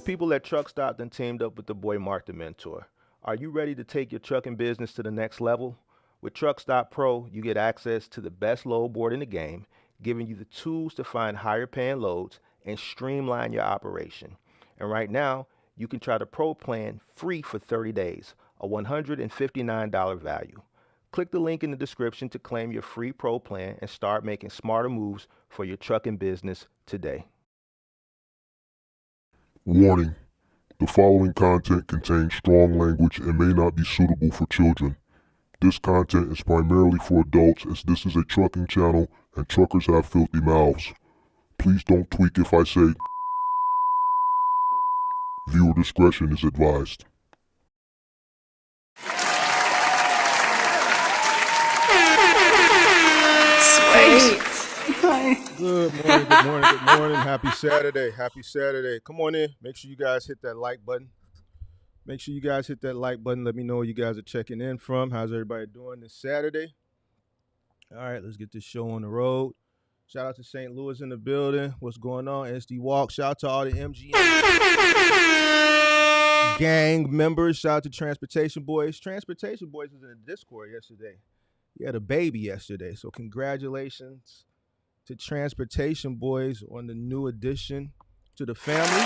people at Truck Stop done teamed up with the boy Mark the Mentor. Are you ready to take your trucking business to the next level? With Truck Stop Pro, you get access to the best load board in the game, giving you the tools to find higher paying loads and streamline your operation. And right now, you can try the Pro plan free for 30 days, a $159 value. Click the link in the description to claim your free Pro plan and start making smarter moves for your trucking business today. Warning: the following content contains strong language and may not be suitable for children. This content is primarily for adults, as this is a trucking channel and truckers have filthy mouths. Please don't tweak if I say. Viewer discretion is advised. Sweet. Good morning, good morning, good morning. Happy Saturday, happy Saturday. Come on in. Make sure you guys hit that like button. Make sure you guys hit that like button. Let me know where you guys are checking in from. How's everybody doing this Saturday? All right, let's get this show on the road. Shout out to St. Louis in the building. What's going on? SD Walk. Shout out to all the MGM gang members. Shout out to Transportation Boys. Transportation Boys was in the Discord yesterday. He had a baby yesterday, so congratulations to Transportation Boys on the new addition to the family.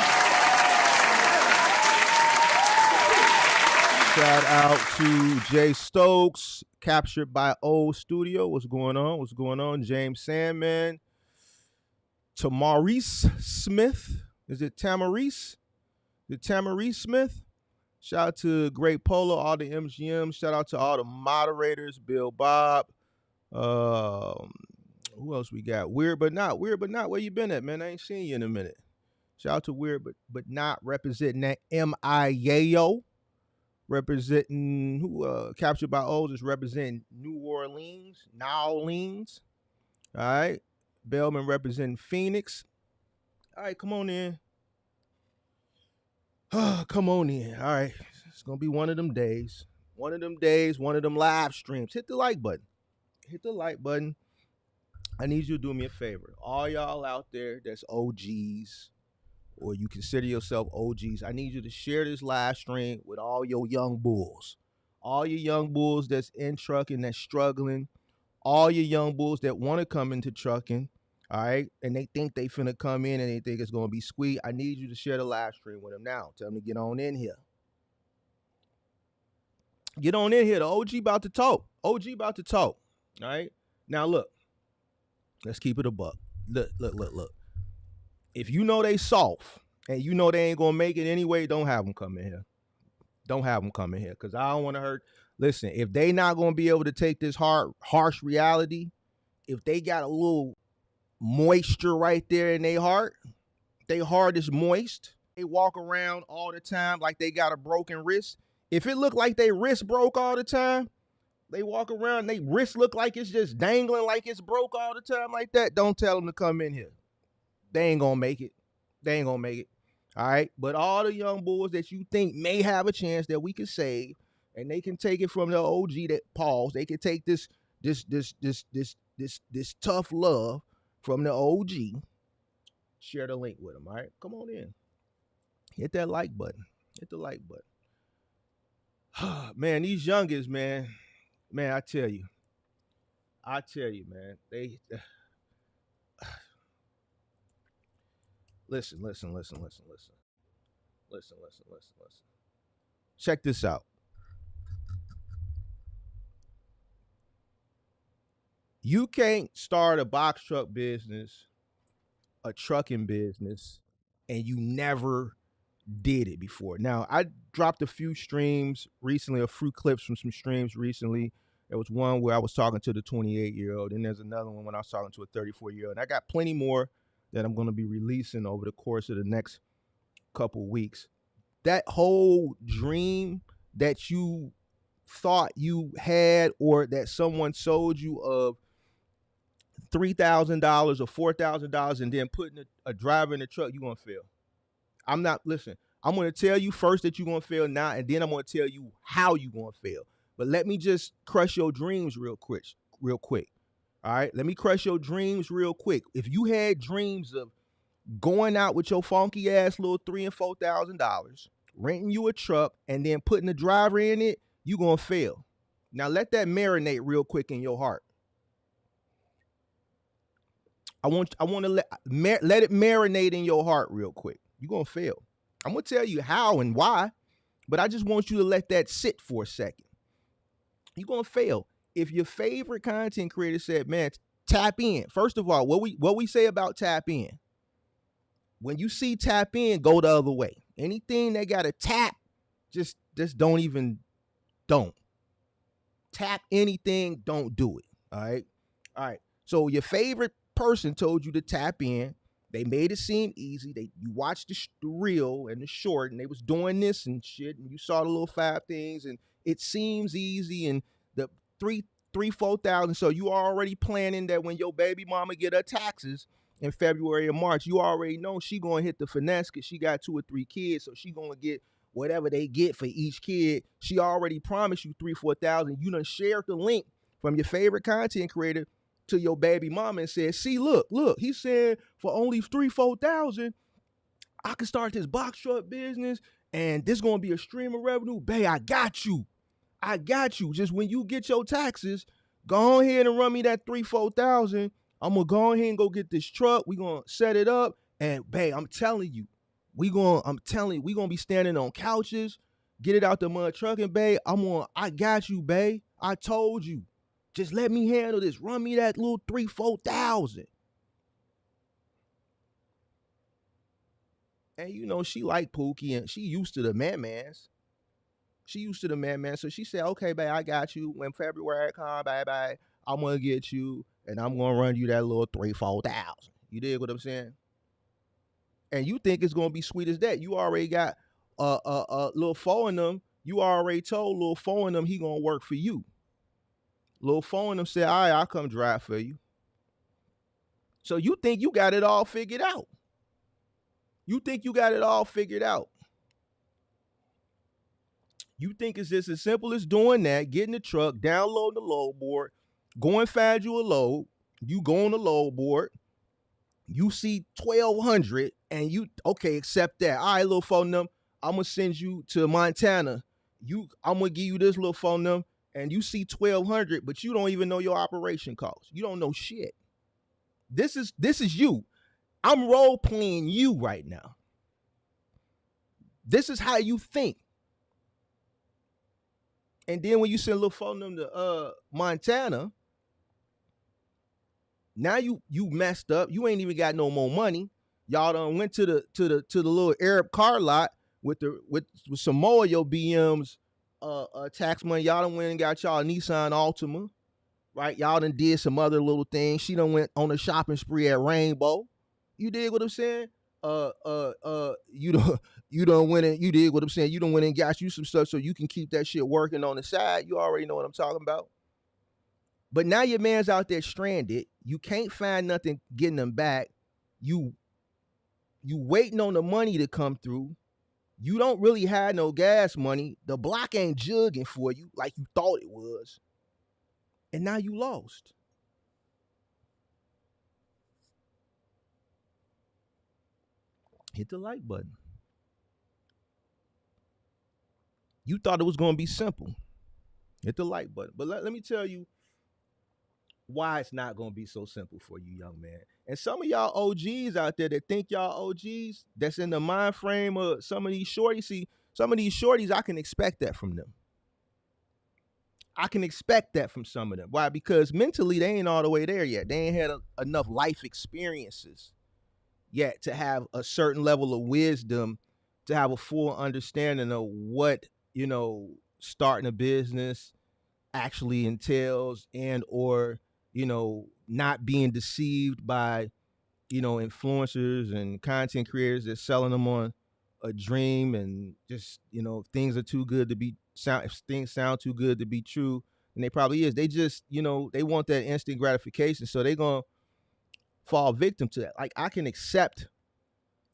Shout out to Jay Stokes, captured by Old Studio. What's going on? What's going on? James Sandman, Tamarise Smith. Is it Tamarise? The Tamarise Smith. Shout out to Great Polo, all the MGMs. Shout out to all the moderators, Bill Bob. Who else we got? Weird but not. Where you been at, man? I ain't seen you in a minute. Shout out to Weird but not, representing that MIAO. Representing who captured by O's is representing New Orleans. All right. Bellman representing Phoenix. All right, come on in. Come on in. All right. It's gonna be one of them days. One of them live streams. Hit the like button. Hit the like button. I need you to do me a favor. All y'all out there that's OGs, or you consider yourself OGs, I need you to share this live stream with all your young bulls. All your young bulls that's in trucking, that's struggling. All your young bulls that want to come into trucking, all right? And they think they finna come in and they think it's going to be sweet. I need you to share the live stream with them now. Tell them to get on in here. Get on in here. The OG about to talk. All right? Now, look. Let's keep it a buck. Look. If you know they soft and you know they ain't going to make it anyway, don't have them come in here. Because I don't want to hurt. Listen, if they not going to be able to take this harsh reality, if they got a little moisture right there in their heart is moist, they walk around all the time like they got a broken wrist. If it look like their wrist broke all the time, they walk around, they wrist look like it's just dangling like it's broke all the time like that, don't tell them to come in here. They ain't going to make it. All right? But all the young boys that you think may have a chance that we can save, and they can take it from the OG that pause, they can take this tough love from the OG, share the link with them, all right? Come on in. Hit that like button. Hit the like button. Man, these youngins, man, I tell you, man, they listen. Check this out. You can't start a box truck business, a trucking business, and you never did it before. Now, I dropped a few streams recently, a few clips from some streams recently. There was one where I was talking to the 28-year-old, and there's another one when I was talking to a 34-year-old. And I got plenty more that I'm going to be releasing over the course of the next couple weeks. That whole dream that you thought you had, or that someone sold you of $3,000 or $4,000 and then putting a driver in the truck, you're going to fail. I'm going to tell you first that you're going to fail now, and then I'm going to tell you how you're going to fail. But let me just crush your dreams real quick. All right? Let me crush your dreams real quick. If you had dreams of going out with your funky ass little $3,000 and $4,000, renting you a truck, and then putting a driver in it, you gonna fail. Now let that marinate real quick in your heart. I want to let it marinate in your heart real quick. You're gonna fail. I'm gonna tell you how and why, but I just want you to let that sit for a second. You're gonna fail. If your favorite content creator said, man, tap in. First of all, what we say about tap in. When you see tap in, go the other way. Anything that got a tap, just don't tap anything, don't do it. All right. So your favorite person told you to tap in. They made it seem easy. You watched the reel and the short, and they was doing this and shit, and you saw the little 5 things, and it seems easy, and the 4,000. So you are already planning that when your baby mama get her taxes in February or March, you already know she gonna hit the finesse because she got 2 or 3 kids, so she gonna get whatever they get for each kid. She already promised you 3,000-4,000. You done shared the link from your favorite content creator to your baby mama and said, see, look, he said for only 3,000-4,000, I can start this box truck business and this gonna be a stream of revenue. Bae, I got you. Just when you get your taxes, go ahead and run me that 3,000-4,000. I'm gonna go ahead and go get this truck. We gonna set it up, and bae, I'm telling you, we gonna be standing on couches. Get it out the mud trucking, bae. I got you, bae. I told you. Just let me handle this. Run me that little 3,000-4,000. And you know, she like Pookie and she used to the man-mans. So she said, okay, babe, I got you. When February come, bye, I'm gonna get you and I'm gonna run you that little 3,000-4,000. You dig what I'm saying? And you think it's gonna be sweet as that. You already got little four in them. You already told little four in them he gonna work for you. Little four in them said, all right, I'll come drive for you. So you think you got it all figured out. You think it's just as simple as doing that, getting the truck, downloading the load board, going find you a load, you go on the load board, you see 1,200, and you, okay, accept that. All right, little phone number, I'm going to send you to Montana. I'm going to give you this little phone number, and you see 1,200, but you don't even know your operation costs. You don't know shit. This is you. I'm role playing you right now. This is how you think. And then when you send a little phone number to Montana, now you messed up. You ain't even got no more money. Y'all done went to the little Arab car lot with some more of your BM's tax money. Y'all done went and got y'all a Nissan Altima, right? Y'all done did some other little things. She done went on a shopping spree at Rainbow. You dig what I'm saying? You done went and you did what I'm saying. You done went and got you some stuff so you can keep that shit working on the side. You already know what I'm talking about. But now your man's out there stranded. You can't find nothing getting them back. You waiting on the money to come through. You don't really have no gas money. The block ain't jugging for you like you thought it was. And now you lost. Hit the like button. You thought it was going to be simple. Hit the like button. But let me tell you why it's not going to be so simple for you, young man. And some of y'all OGs out there that think y'all OGs, that's in the mind frame of some of these shorties. See, some of these shorties, I can expect that from them. I can expect that from some of them. Why? Because mentally, they ain't all the way there yet. They ain't had enough life experiences yet to have a certain level of wisdom, to have a full understanding of what, starting a business actually entails, and or not being deceived by influencers and content creators that's selling them on a dream, and just things are too good to be if things sound too good to be true, and they probably is. They just they want that instant gratification, so they're gonna fall victim to that. Like, I can accept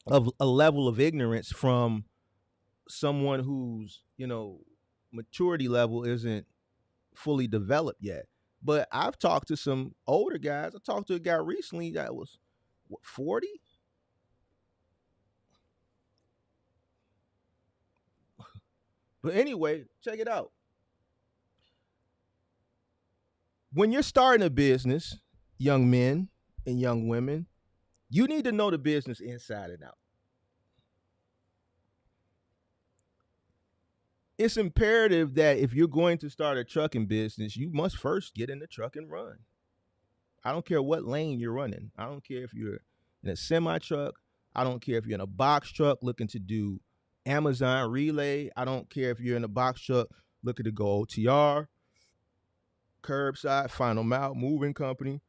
of a level of ignorance from someone whose maturity level isn't fully developed yet. But I've talked to some older guys. I talked to a guy recently that was 40. But anyway, check it out. When you're starting a business, young men and young women, you need to know the business inside and out. It's imperative that if you're going to start a trucking business, you must first get in the truck and run. I don't care what lane you're running. I don't care if you're in a semi truck. I don't care if you're in a box truck looking to do Amazon relay. I don't care if you're in a box truck looking to go OTR, curbside, final mile, moving company.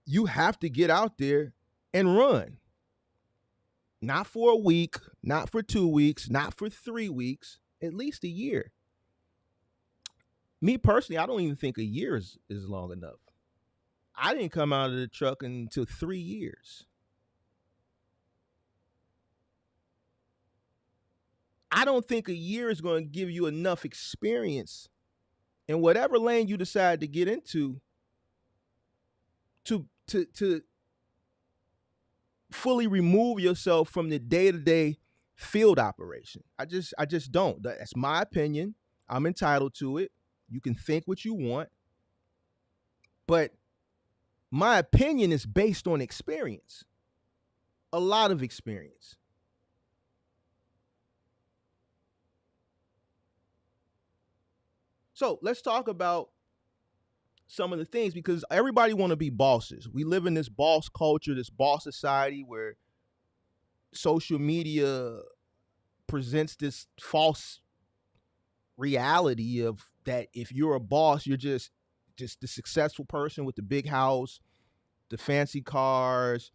You have to get out there and run. Not for a week, not for 2 weeks, not for 3 weeks, at least a year. Me personally, I don't even think a year is long enough. I didn't come out of the truck until 3 years. I don't think a year is going to give you enough experience in whatever lane you decide to get into to fully remove yourself from the day-to-day field operation. I just don't. That's my opinion. I'm entitled to it. You can think what you want. But my opinion is based on experience. A lot of experience. So let's talk about some of the things, because everybody want to be bosses. We live in this boss culture, this boss society where social media presents this false reality of that if you're a boss, you're just the successful person with the big house, the fancy cars,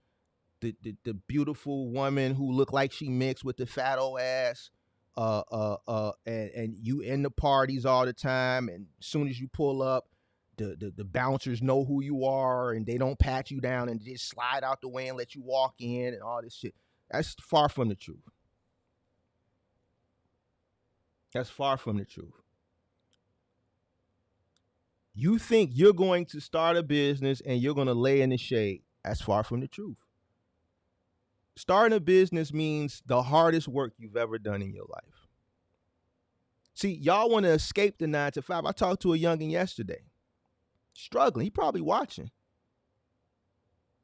the beautiful woman who look like she mixed with the fat old ass, and you in the parties all the time, and as soon as you pull up, the bouncers know who you are and they don't pat you down and just slide out the way and let you walk in and all this shit. That's far from the truth. That's far from the truth. You think you're going to start a business and you're going to lay in the shade. That's far from the truth. Starting a business means the hardest work you've ever done in your life. See, y'all want to escape the 9 to 5. I talked to a youngin' yesterday. Struggling. He probably watching.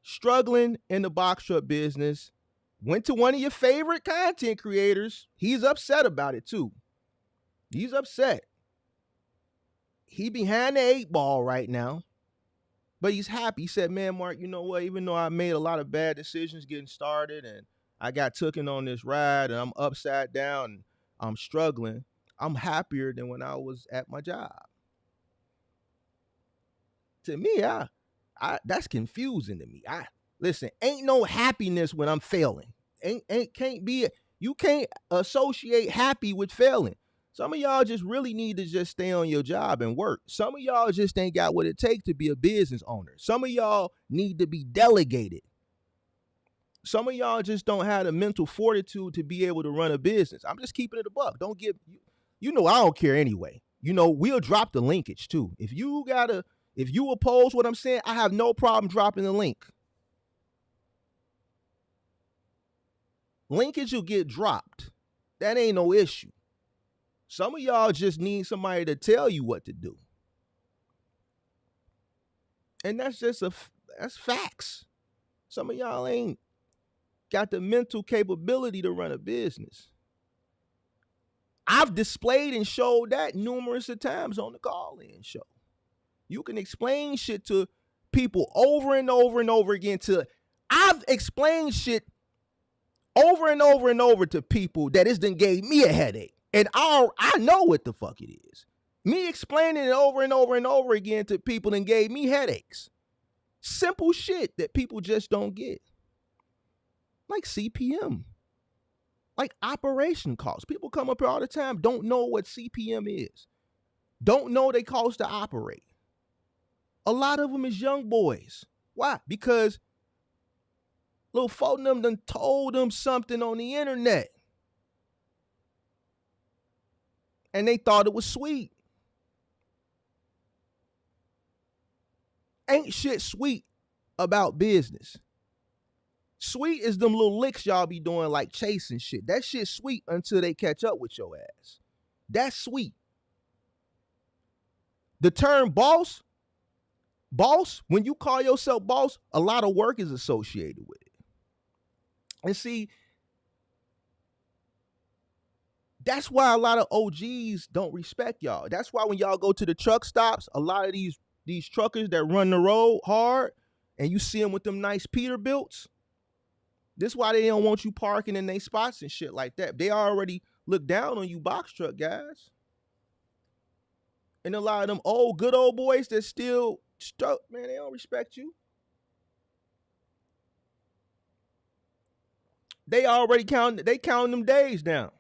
Struggling in the box truck business. Went to one of your favorite content creators. He's upset about it too. He's upset. He behind the 8 ball right now. But he's happy. He said, man, Mark, you know what? Even though I made a lot of bad decisions getting started and I got taken on this ride and I'm upside down and I'm struggling, I'm happier than when I was at my job. To me, I that's confusing to me. Listen, ain't no happiness when I'm failing. Can't be, you can't associate happy with failing. Some of y'all just really need to just stay on your job and work. Some of y'all just ain't got what it takes to be a business owner. Some of y'all need to be delegated. Some of y'all just don't have the mental fortitude to be able to run a business. I'm just keeping it a buck. Don't give, I don't care anyway. We'll drop the linkage too. If you oppose what I'm saying, I have no problem dropping the link. Linkage will get dropped. That ain't no issue. Some of y'all just need somebody to tell you what to do. And that's that's facts. Some of y'all ain't got the mental capability to run a business. I've displayed and showed that numerous of times on the call-in show. You can explain shit to people over and over and over again. I've explained shit over and over and over to people that it's done gave me a headache. And I know what the fuck it is. Me explaining it over and over and over again to people and gave me headaches. Simple shit that people just don't get. Like CPM. Like operation costs. People come up here all the time, don't know what CPM is. Don't know they cost to operate. A lot of them is young boys. Why? Because little folk them done told them something on the internet. And they thought it was sweet. Ain't shit sweet about business. Sweet is them little licks y'all be doing like chasing shit. That shit sweet until they catch up with your ass. That's sweet. The term boss, when you call yourself boss, a lot of work is associated with it. And see, that's why a lot of OGs don't respect y'all. That's why when y'all go to the truck stops, a lot of these truckers that run the road hard, and you see them with them nice Peterbilts, this is why they don't want you parking in their spots and shit like that. They already look down on you box truck guys. And a lot of them good old boys that still stuck, man, they don't respect you. They already counting them days down.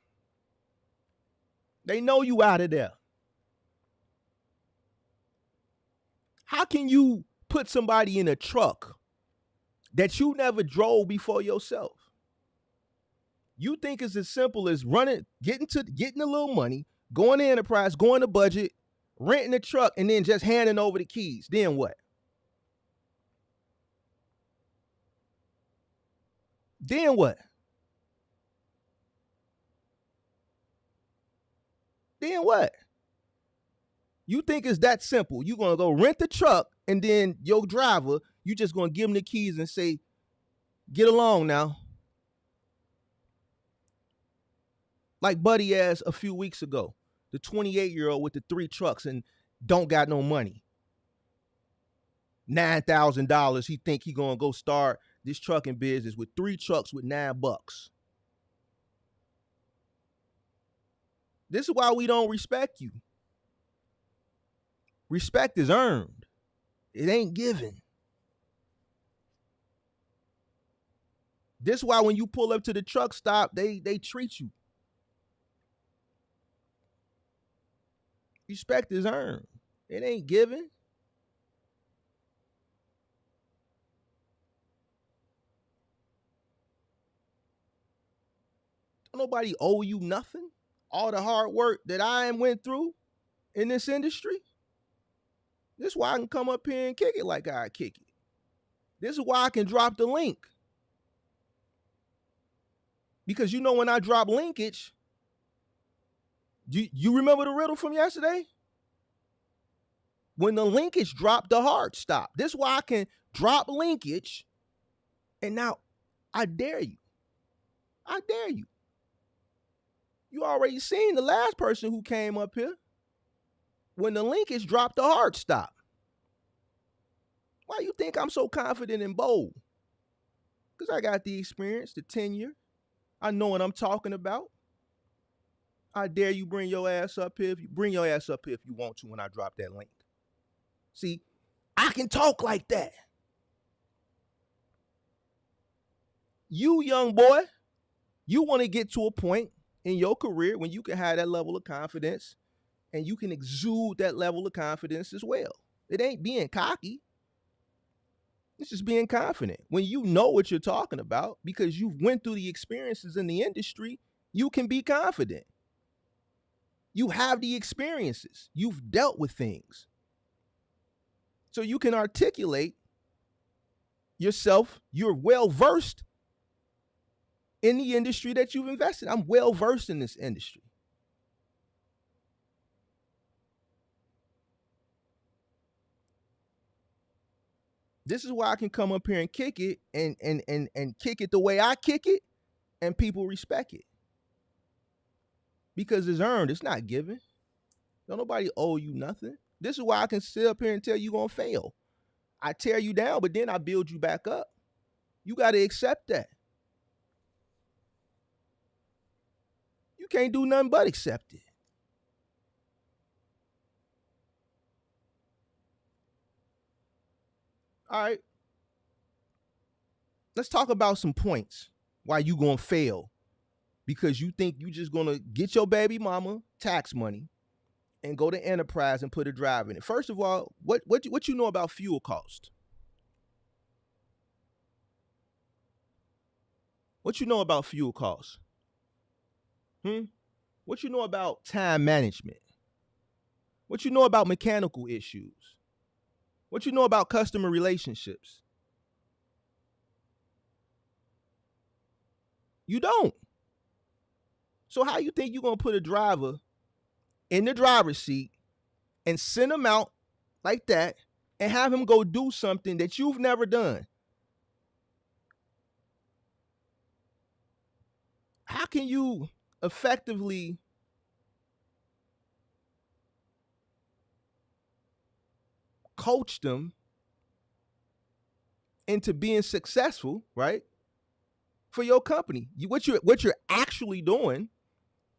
They know you out of there. How can you put somebody in a truck that you never drove before yourself? You think it's as simple as getting a little money, going to enterprise, going to budget, renting a truck, and then just handing over the keys. Then what? Then what? Then what? You think it's that simple? You're going to go rent the truck, and then your driver, you just going to give him the keys and say, get along now. Like Buddy asked a few weeks ago, the 28-year-old with the 3 trucks and don't got no money. $9,000. He think he going to go start this trucking business with 3 trucks with $9. This is why we don't respect you. Respect is earned. It ain't given. This is why when you pull up to the truck stop, they treat you. Respect is earned. It ain't given. Don't nobody owe you nothing. All the hard work that I went through in this industry. This is why I can come up here and kick it like I kick it. This is why I can drop the link. Because you know when I drop linkage, you remember the riddle from yesterday? When the linkage dropped, the heart stopped. This is why I can drop linkage, and now I dare you. I dare you. You already seen the last person who came up here. When the linkage dropped, the heart stopped. Why you think I'm so confident and bold? Because I got the experience, the tenure. I know what I'm talking about. I dare you bring your ass up here. Bring your ass up here if you want to when I drop that link. See, I can talk like that. You, young boy, you want to get to a point in your career when you can have that level of confidence and you can exude that level of confidence as well. It ain't being cocky. It's just being confident. When you know what you're talking about because you've went through the experiences in the industry, you can be confident. You have the experiences. You've dealt with things. So you can articulate yourself. You're well-versed in the industry that you've invested. I'm well-versed in this industry. This is why I can come up here and kick it and kick it the way I kick it, and people respect it. Because it's earned. It's not given. Don't nobody owe you nothing. This is why I can sit up here and tell you gonna fail. I tear you down, but then I build you back up. You got to accept that. You can't do nothing but accept it. All right. Let's talk about some points why you gonna fail. Because you think you just gonna get your baby mama tax money and go to enterprise and put a drive in it. First of all, what you know about fuel cost? What you know about fuel costs? What you know about time management? What you know about mechanical issues? What you know about customer relationships? You don't. So how you think you're going to put a driver in the driver's seat and send him out like that and have him go do something that you've never done? How can you effectively coach them into being successful, right, for your company? What you're actually doing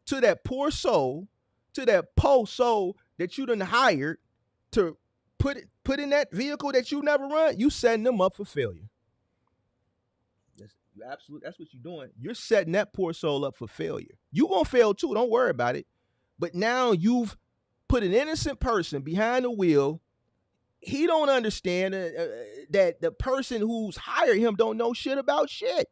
to that poor soul, to that poor soul that you done hired to put in that vehicle that you never run, you setting them up for failure. That's what you're doing. You're setting that poor soul up for failure. You gonna fail too, don't worry about it. But now you've put an innocent person behind the wheel. He don't understand that the person who's hired him don't know shit about shit.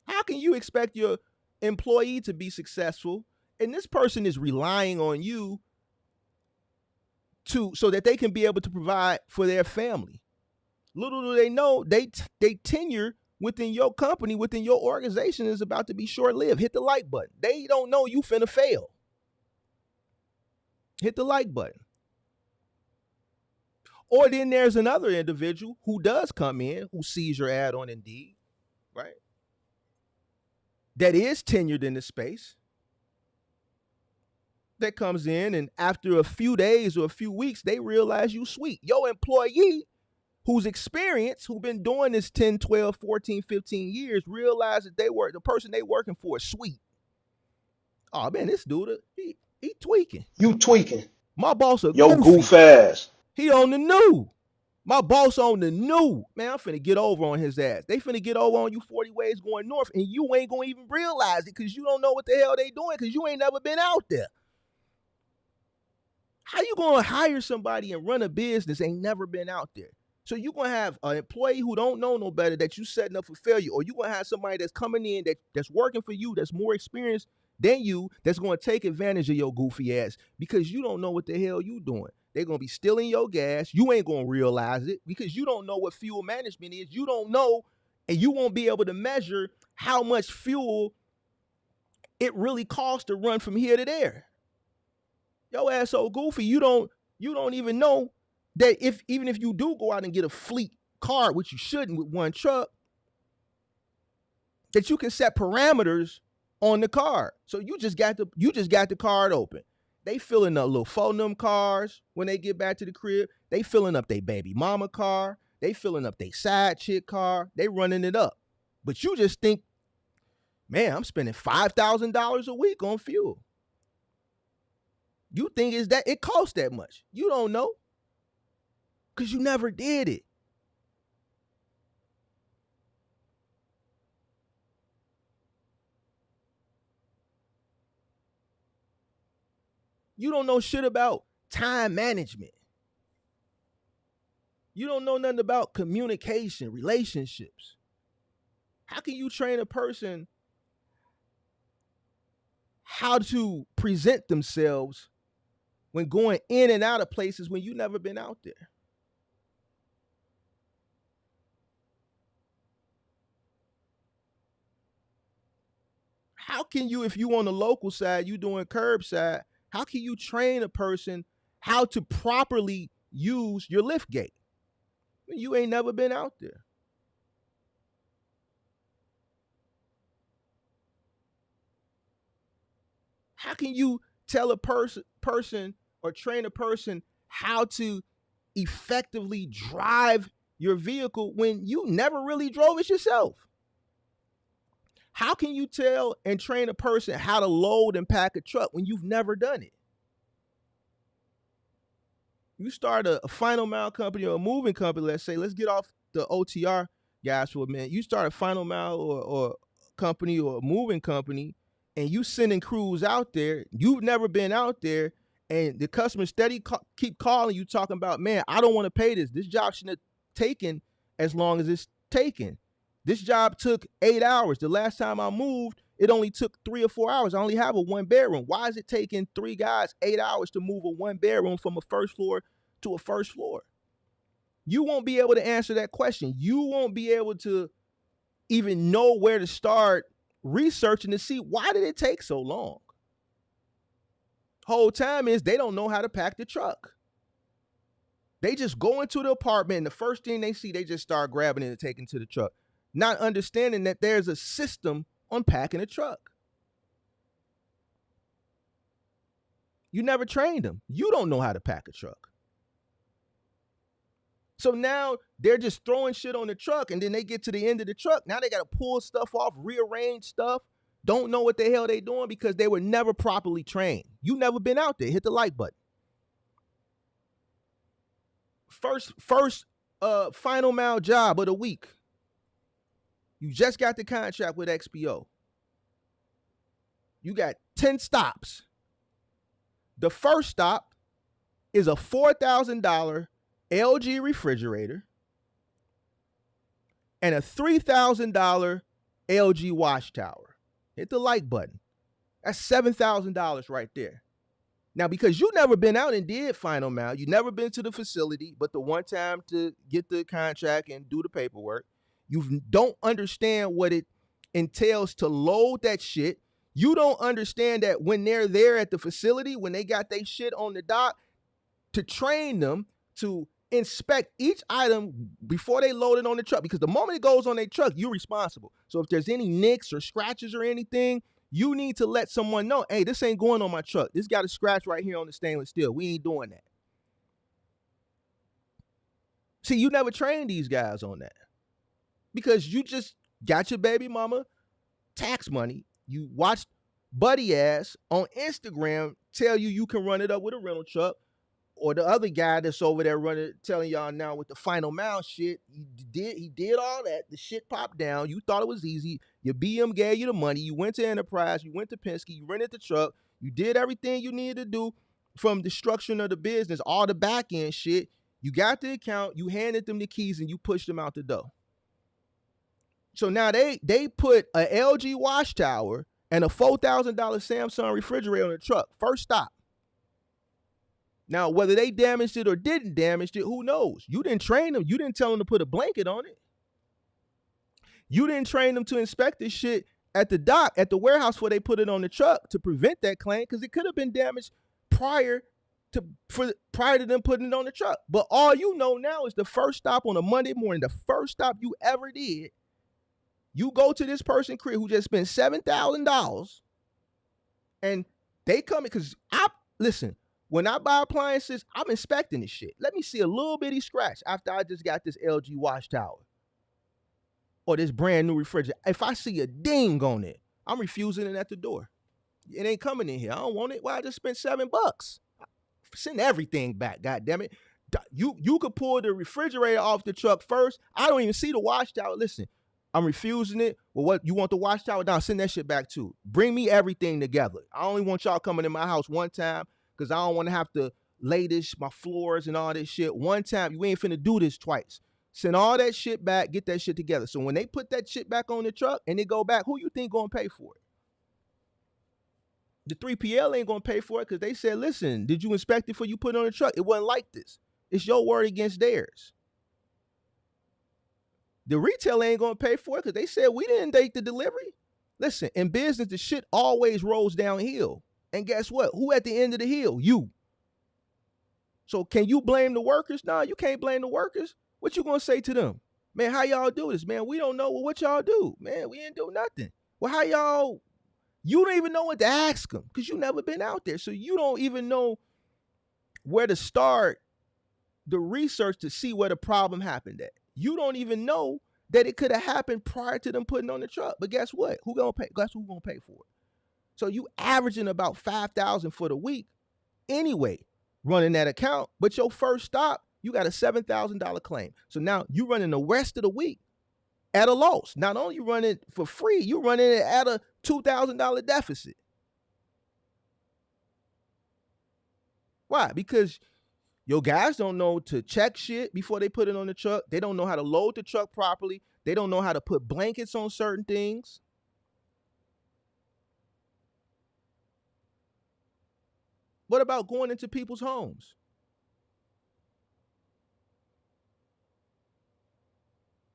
How can you expect your employee to be successful and this person is relying on you so that they can be able to provide for their family? Little do they know, they tenure within your company, within your organization is about to be short-lived. Hit the like button. They don't know you finna fail. Hit the like button. Or then there's another individual who does come in, who sees your ad on Indeed, right? That is tenured in the space. That comes in and after a few days or a few weeks, they realize you sweet. Your employee who's experienced, who's been doing this 10, 12, 14, 15 years, realize that the person they working for is sweet. Oh man, this dude, he tweaking. You tweaking. My boss a Yo, goofy. goof ass. He on the new. My boss on the new. Man, I'm finna get over on his ass. They finna get over on you 40 ways going north, and you ain't gonna even realize it because you don't know what the hell they doing because you ain't never been out there. How you gonna hire somebody and run a business ain't never been out there? So you gonna have an employee who don't know no better that you setting up for failure, or you gonna have somebody that's coming in that's working for you, that's more experienced than you, that's gonna take advantage of your goofy ass because you don't know what the hell you doing. They're gonna be stealing your gas. You ain't gonna realize it because you don't know what fuel management is. You don't know, and you won't be able to measure how much fuel it really costs to run from here to there. Your ass so goofy, you don't even know that even if you do go out and get a fleet car, which you shouldn't with one truck, that you can set parameters on the card. So you just got the card open. They filling up little phone cars when they get back to the crib. They filling up their baby mama car. They filling up their side chick car. They running it up. But you just think, man, I'm spending $5,000 a week on fuel. You think is that it costs that much. You don't know. Because you never did it. You don't know shit about time management. You don't know nothing about communication, relationships. How can you train a person how to present themselves when going in and out of places when you never been out there? How can you, if you on the local side, you doing curbside, how can you train a person how to properly use your lift gate when you ain't never been out there? How can you tell a person or train a person how to effectively drive your vehicle when you never really drove it yourself? How can you tell and train a person how to load and pack a truck when you've never done it? You start a final mile company or a moving company, let's say, let's get off the OTR guys for a minute. You start a final mile or company or a moving company, and you sending crews out there, you've never been out there, and the customer steady keep calling you talking about, man, I don't want to pay this. This job shouldn't have taken as long as it's taken. This job took 8 hours. The last time I moved, it only took 3 or 4 hours. I only have a 1-bedroom. Why is it taking 3 guys 8 hours to move a 1-bedroom from a first floor to a first floor? You won't be able to answer that question. You won't be able to even know where to start researching to see why did it take so long. Whole time is they don't know how to pack the truck. They just go into the apartment and the first thing they see, they just start grabbing it and taking to the truck, not understanding that there's a system on packing a truck. You never trained them. You don't know how to pack a truck. So now they're just throwing shit on the truck, and then they get to the end of the truck. Now they got to pull stuff off, rearrange stuff. Don't know what the hell they doing because they were never properly trained. You never been out there. Hit the like button. First final mile job of the week. You just got the contract with XPO. You got 10 stops. The first stop is a $4,000 LG refrigerator and a $3,000 LG wash tower. Hit the like button. That's $7,000 right there. Now, because you never been out and did final mile, you never been to the facility, but the one time to get the contract and do the paperwork, you don't understand what it entails to load that shit. You don't understand that when they're there at the facility, when they got their shit on the dock, to train them to inspect each item before they load it on the truck. Because the moment it goes on their truck, you're responsible. So if there's any nicks or scratches or anything, you need to let someone know, hey, this ain't going on my truck. This got a scratch right here on the stainless steel. We ain't doing that. See, you never trained these guys on that because you just got your baby mama tax money. You watched buddy ass on Instagram tell you can run it up with a rental truck, or the other guy that's over there running, telling y'all now with the final mile shit, he did all that. The shit popped down. You thought it was easy. Your BM gave you the money. You went to Enterprise. You went to Penske. You rented the truck. You did everything you needed to do from the structuring of the business, all the back end shit. You got the account. You handed them the keys and you pushed them out the door. So now they put a LG wash tower and a $4,000 Samsung refrigerator on the truck. First stop. Now, whether they damaged it or didn't damage it, who knows? You didn't train them. You didn't tell them to put a blanket on it. You didn't train them to inspect this shit at the dock, at the warehouse where they put it on the truck to prevent that claim, because it could have been damaged prior to them putting it on the truck. But all you know now is the first stop on a Monday morning, the first stop you ever did, you go to this person crib who just spent $7,000 and they come in, because listen, when I buy appliances, I'm inspecting this shit. Let me see a little bitty scratch after I just got this LG wash tower or this brand new refrigerator. If I see a ding on it, I'm refusing it at the door. It ain't coming in here. I don't want it. Well, I just spent $7. Send everything back, goddammit. You could pull the refrigerator off the truck first. I don't even see the wash tower. Listen, I'm refusing it. Well, what, you want the wash tower down? Send that shit back too. Bring me everything together. I only want y'all coming in my house one time, because I don't want to have to lay my floors and all this shit one time. You ain't finna do this twice. Send all that shit back, get that shit together. So when they put that shit back on the truck and they go back, who you think gonna pay for it? The 3PL ain't gonna pay for it, because they said, listen, did you inspect it before you put it on the truck? It wasn't like this. It's your word against theirs. The retailer ain't gonna pay for it because they said we didn't take the delivery. Listen, in business, the shit always rolls downhill. And guess what? Who at the end of the hill? You. So can you blame the workers? No, you can't blame the workers. What you gonna say to them? Man, how y'all do this? Man, we don't know what y'all do. Man, we ain't do nothing. Well, how y'all? You don't even know what to ask them because you never been out there. So you don't even know where to start the research to see where the problem happened at. You don't even know that it could have happened prior to them putting on the truck. But guess what? Who gonna pay? Guess who's gonna pay for it? So you averaging about $5,000 for the week anyway, running that account. But your first stop, you got a $7,000 claim. So now you running the rest of the week at a loss. Not only you running for free, you running it at a $2,000 deficit. Why? Because your guys don't know to check shit before they put it on the truck. They don't know how to load the truck properly. They don't know how to put blankets on certain things. What about going into people's homes?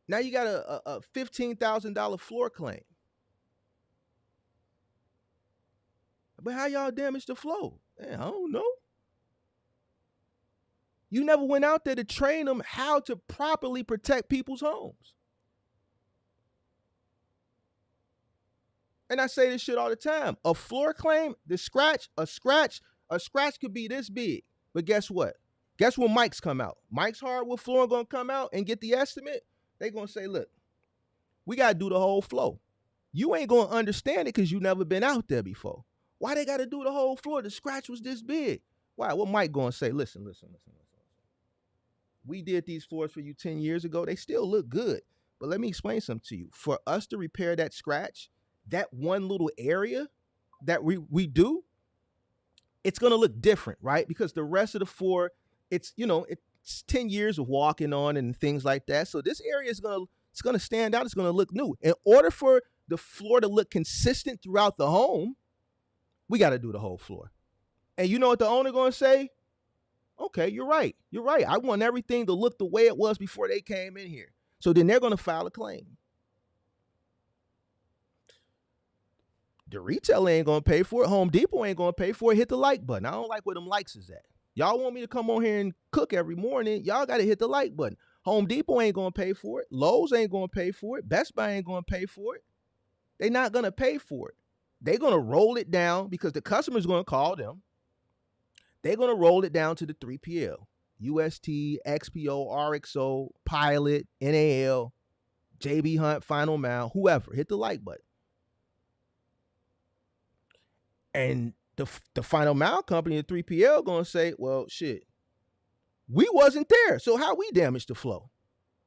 Now you got a $15,000 floor claim. But how y'all damage the flow? Man, I don't know. You never went out there to train them how to properly protect people's homes. And I say this shit all the time. A floor claim, a scratch could be this big. But guess what? Guess when Mike's come out? Mike's hardwood floor gonna come out and get the estimate. They gonna say, look, we gotta do the whole floor. You ain't gonna understand it because you never been out there before. Why they gotta do the whole floor? The scratch was this big. Why? What Mike gonna say? Listen. We did these floors for you 10 years ago. They still look good. But let me explain something to you. For us to repair that scratch, that one little area that we do, it's gonna look different, right? Because the rest of the floor, it's 10 years of walking on and things like that. So this area is gonna stand out. It's gonna look new. In order for the floor to look consistent throughout the home, we got to do the whole floor. And you know what the owner gonna say? Okay, you're right. I want everything to look the way it was before they came in here. So then they're gonna file a claim. The retailer ain't gonna pay for it. Home Depot ain't gonna pay for it. Hit the like button. I don't like where them likes is at. Y'all want me to come on here and cook every morning? Y'all gotta hit the like button. Home Depot ain't gonna pay for it. Lowe's ain't gonna pay for it. Best Buy ain't gonna pay for it. They're not gonna pay for it. They're gonna roll it down because the customer's gonna call them. They're gonna roll it down to the 3PL. UST, XPO, RXO, Pilot, NAL, JB Hunt, Final Mile, whoever. Hit the like button. And the Final Mile company, the 3PL, gonna say, well, shit, we wasn't there. So how we damaged the flow?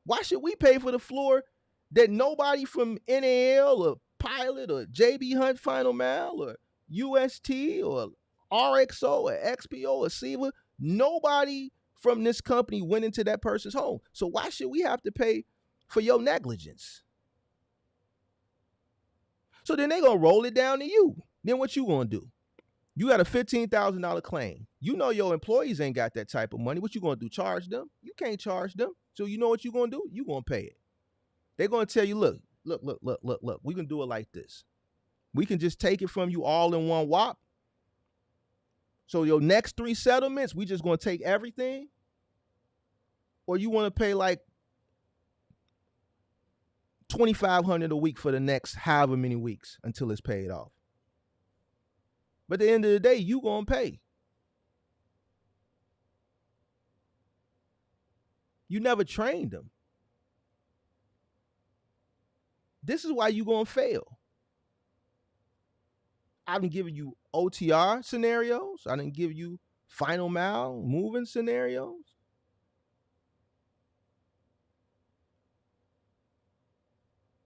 Why should we pay for the floor that nobody from NAL or Pilot or JB Hunt, Final Mile or UST or RXO or XPO or SEVA, nobody from this company went into that person's home. So why should we have to pay for your negligence? So then they gonna roll it down to you. Then what you gonna do? You got a $15,000 claim. You know your employees ain't got that type of money. What you gonna do? Charge them? You can't charge them. So you know what you gonna do? You gonna pay it. They're gonna tell you, look. We can do it like this. We can just take it from you all in one whop. So your next 3 settlements, we just gonna take everything. Or you want to pay like $2,500 a week for the next however many weeks until it's paid off. But at the end of the day, you gonna pay. You never trained them. This is why you gonna fail. I didn't give you OTR scenarios. I didn't give you final mile moving scenarios.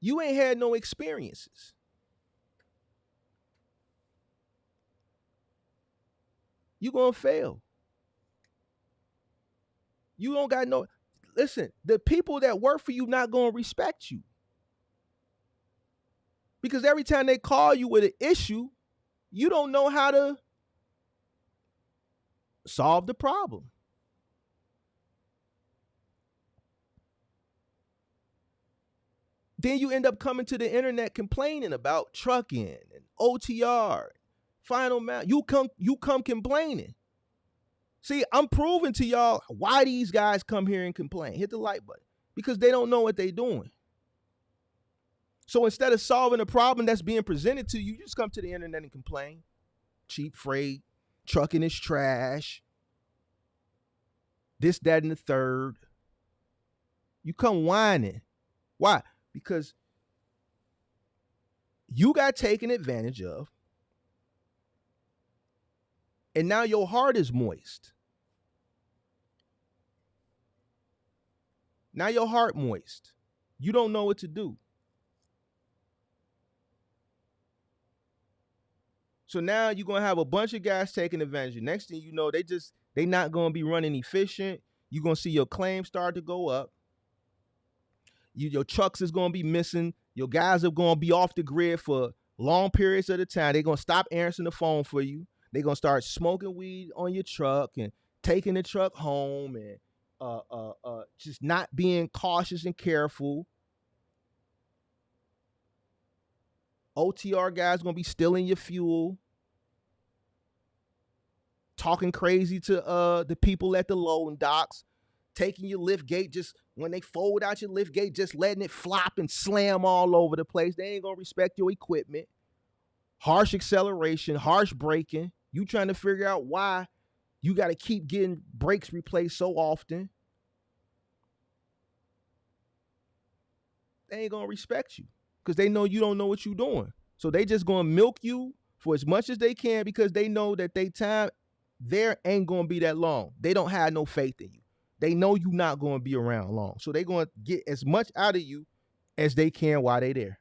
You ain't had no experiences. You gonna fail. You don't got no, listen, the people that work for you not gonna respect you. Because every time they call you with an issue, you don't know how to solve the problem. Then you end up coming to the internet complaining about trucking and OTR, final mile. You come complaining. See, I'm proving to y'all why these guys come here and complain. Hit the like button. Because they don't know what they're doing. So instead of solving a problem that's being presented to you, you just come to the internet and complain. Cheap freight, trucking is trash, this, that, and the third. You come whining. Why? Because you got taken advantage of, and now your heart is moist. Now your heart moist. You don't know what to do. So now you're going to have a bunch of guys taking advantage. Next thing you know, they not going to be running efficient. You're going to see your claims start to go up. Your trucks is going to be missing. Your guys are going to be off the grid for long periods of the time. They're going to stop answering the phone for you. They're going to start smoking weed on your truck and taking the truck home and just not being cautious and careful. OTR guys going to be stealing your fuel. talking crazy to the people at the loading docks, taking your lift gate, just when they fold out your lift gate, just letting it flop and slam all over the place. They ain't gonna respect your equipment. Harsh acceleration, harsh braking. You trying to figure out why you got to keep getting brakes replaced so often. They ain't gonna respect you because they know you don't know what you're doing. So they just gonna milk you for as much as they can because they know that they time there ain't gonna be that long. They don't have no faith in you. They know you not gonna be around long. So they gonna get as much out of you as they can while they there.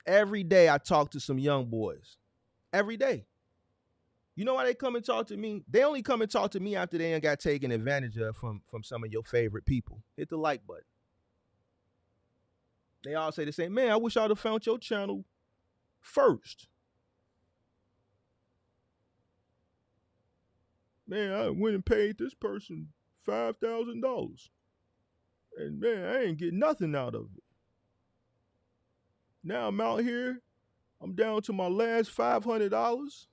Every day I talk to some young boys. Every day. You know why they come and talk to me? They only come and talk to me after they got taken advantage of from some of your favorite people. Hit the like button. They all say the same, man, I wish I'd have found your channel first. Man, I went and paid this person $5,000. And man, I ain't getting nothing out of it. Now I'm out here. I'm down to my last $500.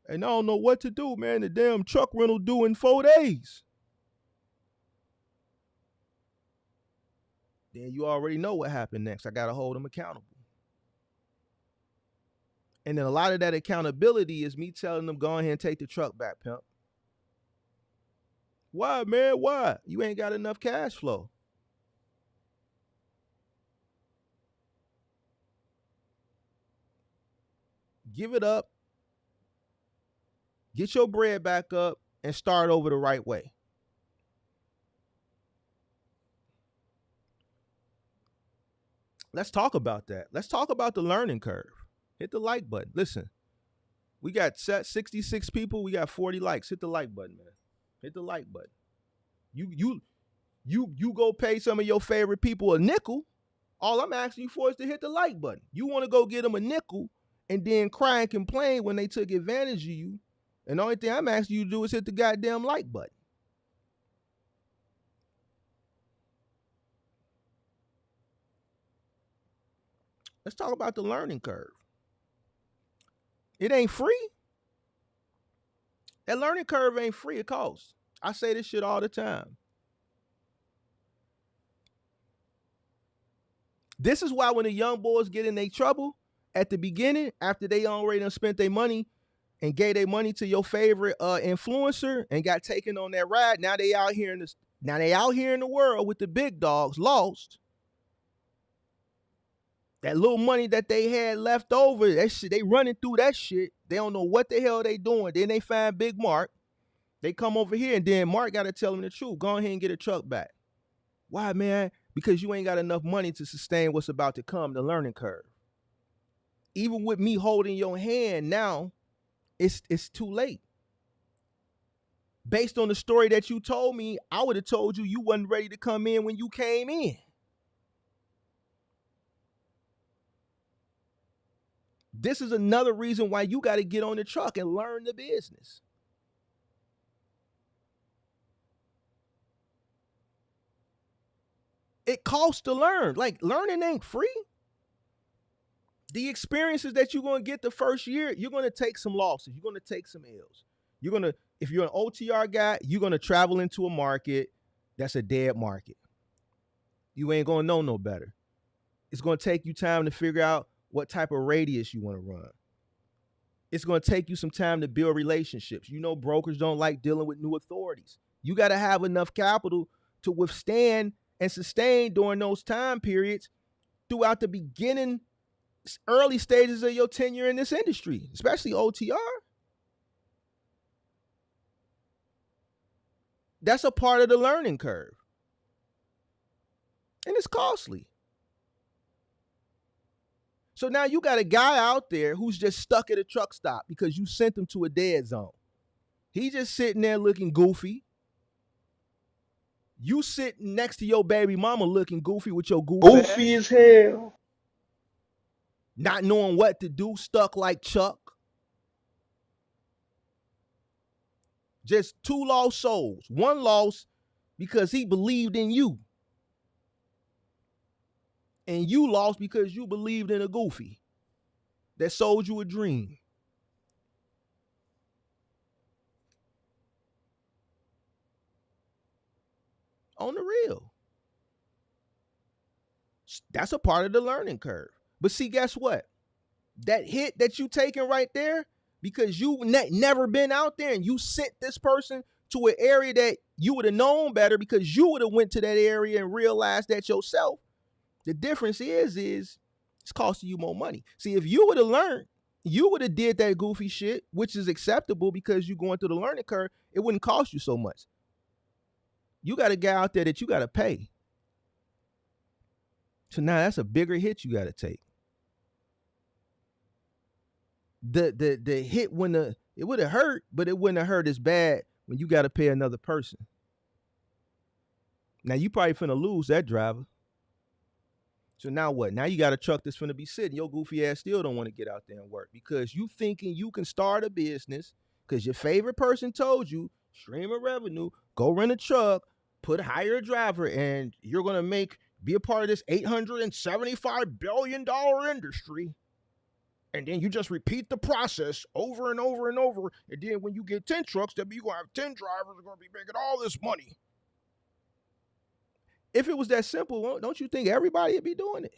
And I don't know what to do, man. The damn truck rental due in 4 days. Then you already know what happened next. I got to hold them accountable. And then a lot of that accountability is me telling them, go ahead and take the truck back, pimp. Why, man? Why? You ain't got enough cash flow. Give it up. Get your bread back up and start over the right way. Let's talk about that. Let's talk about the learning curve. Hit the like button. Listen, we got 66 people. We got 40 likes. Hit the like button, man. Hit the like button. You go pay some of your favorite people a nickel. All I'm asking you for is to hit the like button. You want to go get them a nickel and then cry and complain when they took advantage of you. And the only thing I'm asking you to do is hit the goddamn like button. Let's talk about the learning curve. It ain't free. That learning curve ain't free. It costs. I say this shit all the time. This is why when the young boys get in their trouble at the beginning, after they already done spent their money and gave their money to your favorite influencer and got taken on that ride, now they out here in the world with the big dogs lost. That little money that they had left over, that shit, they running through that shit. They don't know what the hell they doing. Then they find Big Mark. They come over here, and then Mark got to tell them the truth. Go ahead and get a truck back. Why, man? Because you ain't got enough money to sustain what's about to come, the learning curve. Even with me holding your hand now, it's too late. Based on the story that you told me, I would have told you wasn't ready to come in when you came in. This is another reason why you got to get on the truck and learn the business. It costs to learn. Like, learning ain't free. The experiences that you're going to get the first year, you're going to take some losses. You're going to take some L's. If you're an OTR guy, you're going to travel into a market that's a dead market. You ain't going to know no better. It's going to take you time to figure out what type of radius you want to run. It's going to take you some time to build relationships. You know, brokers don't like dealing with new authorities. You got to have enough capital to withstand and sustain during those time periods throughout the beginning, early stages of your tenure in this industry, especially OTR. That's a part of the learning curve. And it's costly. So now you got a guy out there who's just stuck at a truck stop because you sent him to a dead zone. He just sitting there looking goofy. You sitting next to your baby mama looking goofy with your goofy as hell. Not knowing what to do, stuck like Chuck. Just two lost souls. One lost because he believed in you. And you lost because you believed in a goofy that sold you a dream. On the real. That's a part of the learning curve. But see, guess what? That hit that you taking right there, because you never been out there and you sent this person to an area that you would have known better because you would have went to that area and realized that yourself. The difference is it's costing you more money. See, if you would have learned, you would have did that goofy shit, which is acceptable because you're going through the learning curve. It wouldn't cost you so much. You got a guy out there that you got to pay. So now that's a bigger hit you got to take. The hit when it would have hurt, but it wouldn't have hurt as bad when you got to pay another person. Now you probably finna lose that driver. So now what? Now you got a truck that's finna be sitting. Your goofy ass still don't want to get out there and work because you thinking you can start a business because your favorite person told you, stream of revenue, go rent a truck, hire a driver, and you're gonna be a part of this $875 billion industry. And then you just repeat the process over and over and over. And then when you get 10 trucks, then you're gonna have 10 drivers who are gonna be making all this money. If it was that simple, don't you think everybody would be doing it?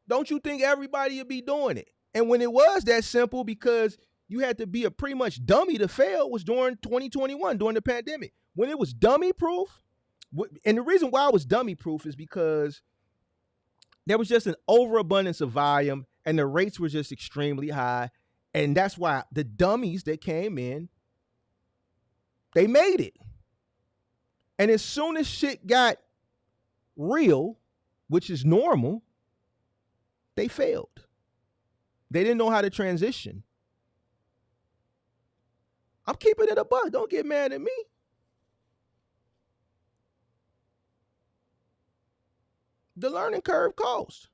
Don't you think everybody would be doing it? And when it was that simple, because you had to be a pretty much dummy to fail, was during 2021, during the pandemic. When it was dummy proof, and the reason why it was dummy proof is because there was just an overabundance of volume and the rates were just extremely high. And that's why the dummies that came in, they made it. And as soon as shit got real, which is normal, they failed. They didn't know how to transition. I'm keeping it a buck. Don't get mad at me. The learning curve costs.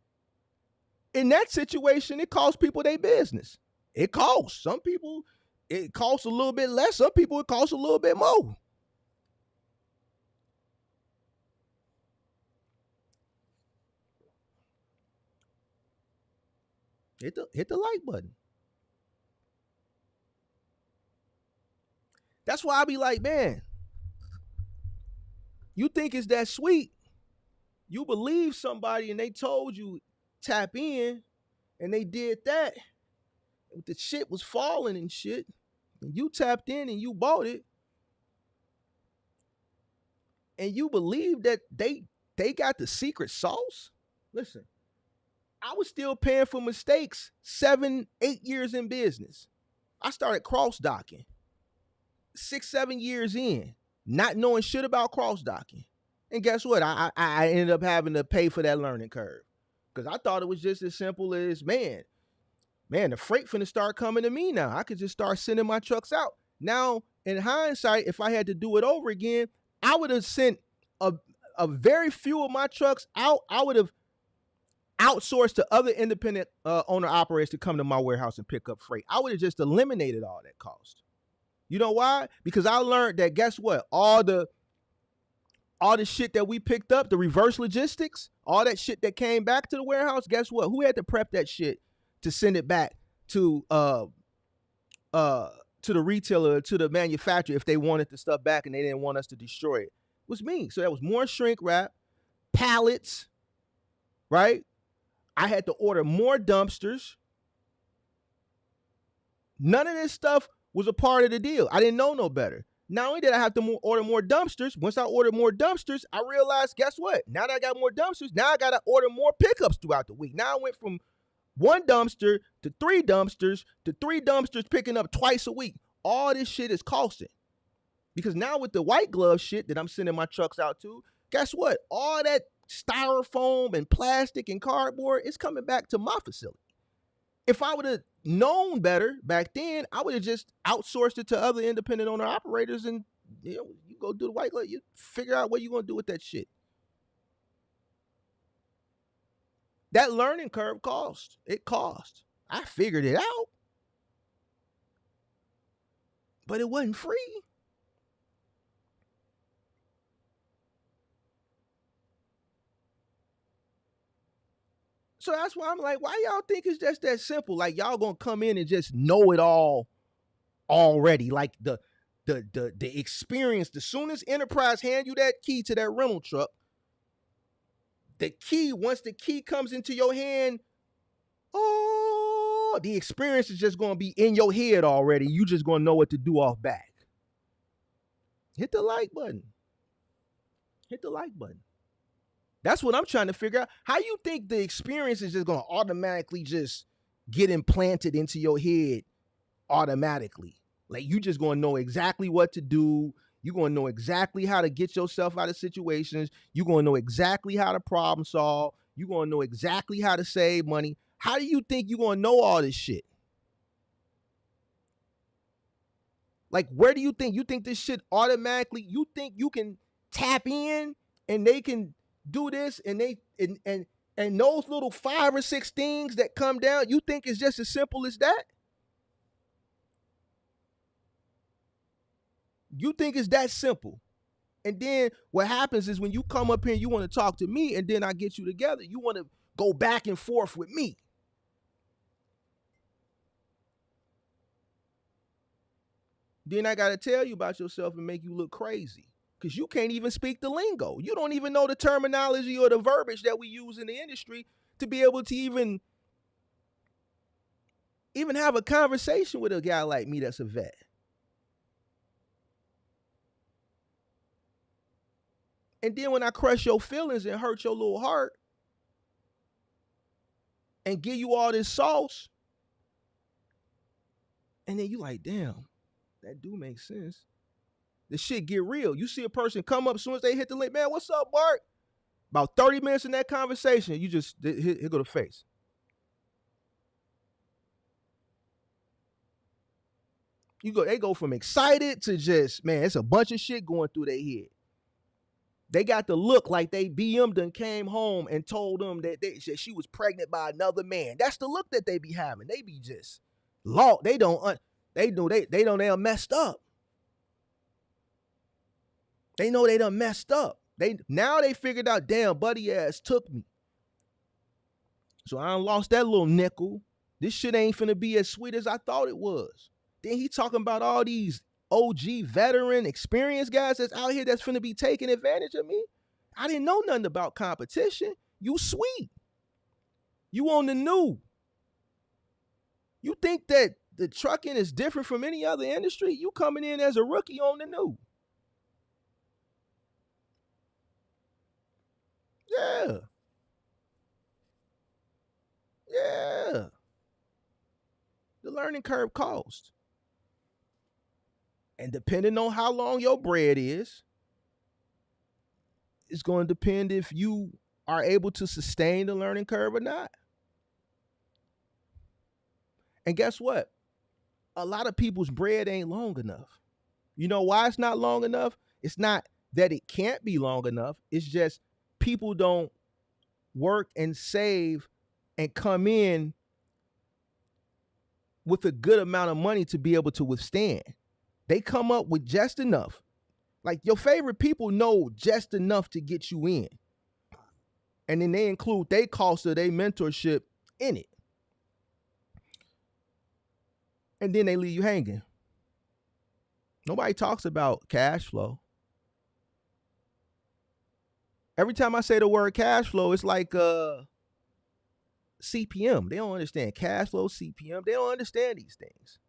In that situation, it costs people their business. It costs. Some people, it costs a little bit less. Some people, it costs a little bit more. Hit the like button. That's why I be like, man, you think it's that sweet. You believe somebody and they told you tap in and they did that. The shit was falling and shit. And you tapped in and you bought it. And you believe that they got the secret sauce. Listen, I was still paying for mistakes 7, 8 years in business. I started cross-docking 6, 7 years in, not knowing shit about cross-docking. And guess what? I ended up having to pay for that learning curve because I thought it was just as simple as, man, the freight finna start coming to me now. I could just start sending my trucks out. Now, in hindsight, if I had to do it over again, I would have sent a very few of my trucks out. I would have outsourced to other independent owner operators to come to my warehouse and pick up freight. I would have just eliminated all that cost. You know why? Because I learned that, guess what? All the shit that we picked up, the reverse logistics, all that shit that came back to the warehouse, guess what? Who had to prep that shit to send it back to the retailer, to the manufacturer if they wanted the stuff back and they didn't want us to destroy it? It was me. So that was more shrink wrap, pallets, right? I had to order more dumpsters. None of this stuff was a part of the deal. I didn't know no better. Not only did I have to order more dumpsters, once I ordered more dumpsters, I realized, guess what? Now that I got more dumpsters, now I got to order more pickups throughout the week. Now I went from 1 dumpster to 3 dumpsters to 3 dumpsters picking up twice a week. All this shit is costing. Because now with the white glove shit that I'm sending my trucks out to, guess what? All that styrofoam and plastic and cardboard is coming back to my facility. If I would have known better back then, I would have just outsourced it to other independent owner operators and you go do the white glove. You figure out what you're going to do with that shit. That learning curve cost. It cost. I figured it out. But it wasn't free. So that's why I'm like, why y'all think it's just that simple? Like y'all gonna come in and just know it all already. Like the experience, the soonest enterprise hand you that key to that rental truck, the key, once the key comes into your hand, oh, the experience is just gonna be in your head already. You just gonna know what to do off back. Hit the like button. Hit the like button. That's what I'm trying to figure out. How you think the experience is just gonna automatically just get implanted into your head automatically? Like you just gonna know exactly what to do. You're gonna know exactly how to get yourself out of situations. You're gonna know exactly how to problem solve. You're gonna know exactly how to save money. How do you think you're gonna know all this shit? Like, where do you think this shit automatically? You think you can tap in and they can do this and they and those little 5 or 6 things that come down, you think it's just as simple as that? You think it's that simple? And then what happens is when you come up here and you want to talk to me and then I get you together, you want to go back and forth with me. Then I got to tell you about yourself and make you look crazy because you can't even speak the lingo. You don't even know the terminology or the verbiage that we use in the industry to be able to even have a conversation with a guy like me that's a vet. And then when I crush your feelings and hurt your little heart and give you all this sauce, and then you like, damn, that do make sense. The shit get real. You see a person come up as soon as they hit the link, man, what's up, Bart? About 30 minutes in that conversation, you just hit go to face. They go from excited to just, man, it's a bunch of shit going through their head. They got the look like they BM done came home and told them that she was pregnant by another man. That's the look that they be having. They be just lost. They know they done messed up. They know they done messed up. Now they figured out, damn, buddy ass took me. So I done lost that little nickel. This shit ain't finna be as sweet as I thought it was. Then he talking about all these OG veteran experienced guys that's out here that's finna be taking advantage of me. I didn't know nothing about competition. You sweet. You on the new. You think that the trucking is different from any other industry? You coming in as a rookie on the new. Yeah. Yeah. The learning curve cost. And depending on how long your bread is, it's going to depend if you are able to sustain the learning curve or not. And guess what? A lot of people's bread ain't long enough. You know why it's not long enough? It's not that it can't be long enough. It's just people don't work and save and come in with a good amount of money to be able to withstand. They come up with just enough. Like your favorite people know just enough to get you in. And then they include their cost of their mentorship in it. And then they leave you hanging. Nobody talks about cash flow. Every time I say the word cash flow, it's like CPM. They don't understand cash flow, CPM. They don't understand these things.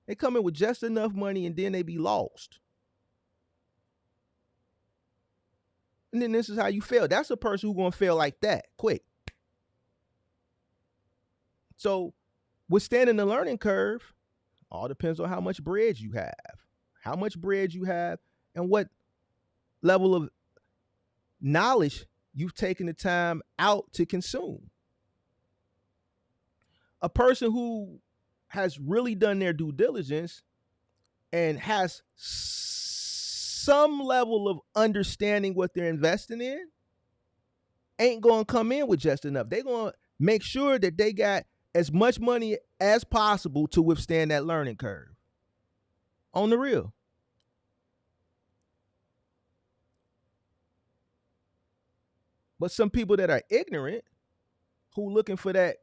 They come in with just enough money and then they be lost. And then this is how you fail. That's a person who's going to fail like that, quick. So withstanding the learning curve all depends on how much bread you have. How much bread you have and what level of knowledge you've taken the time out to consume. A person who has really done their due diligence and has some level of understanding what they're investing in ain't going to come in with just enough. They're going to make sure that they got as much money as possible to withstand that learning curve. On the real. But some people that are ignorant, who looking for that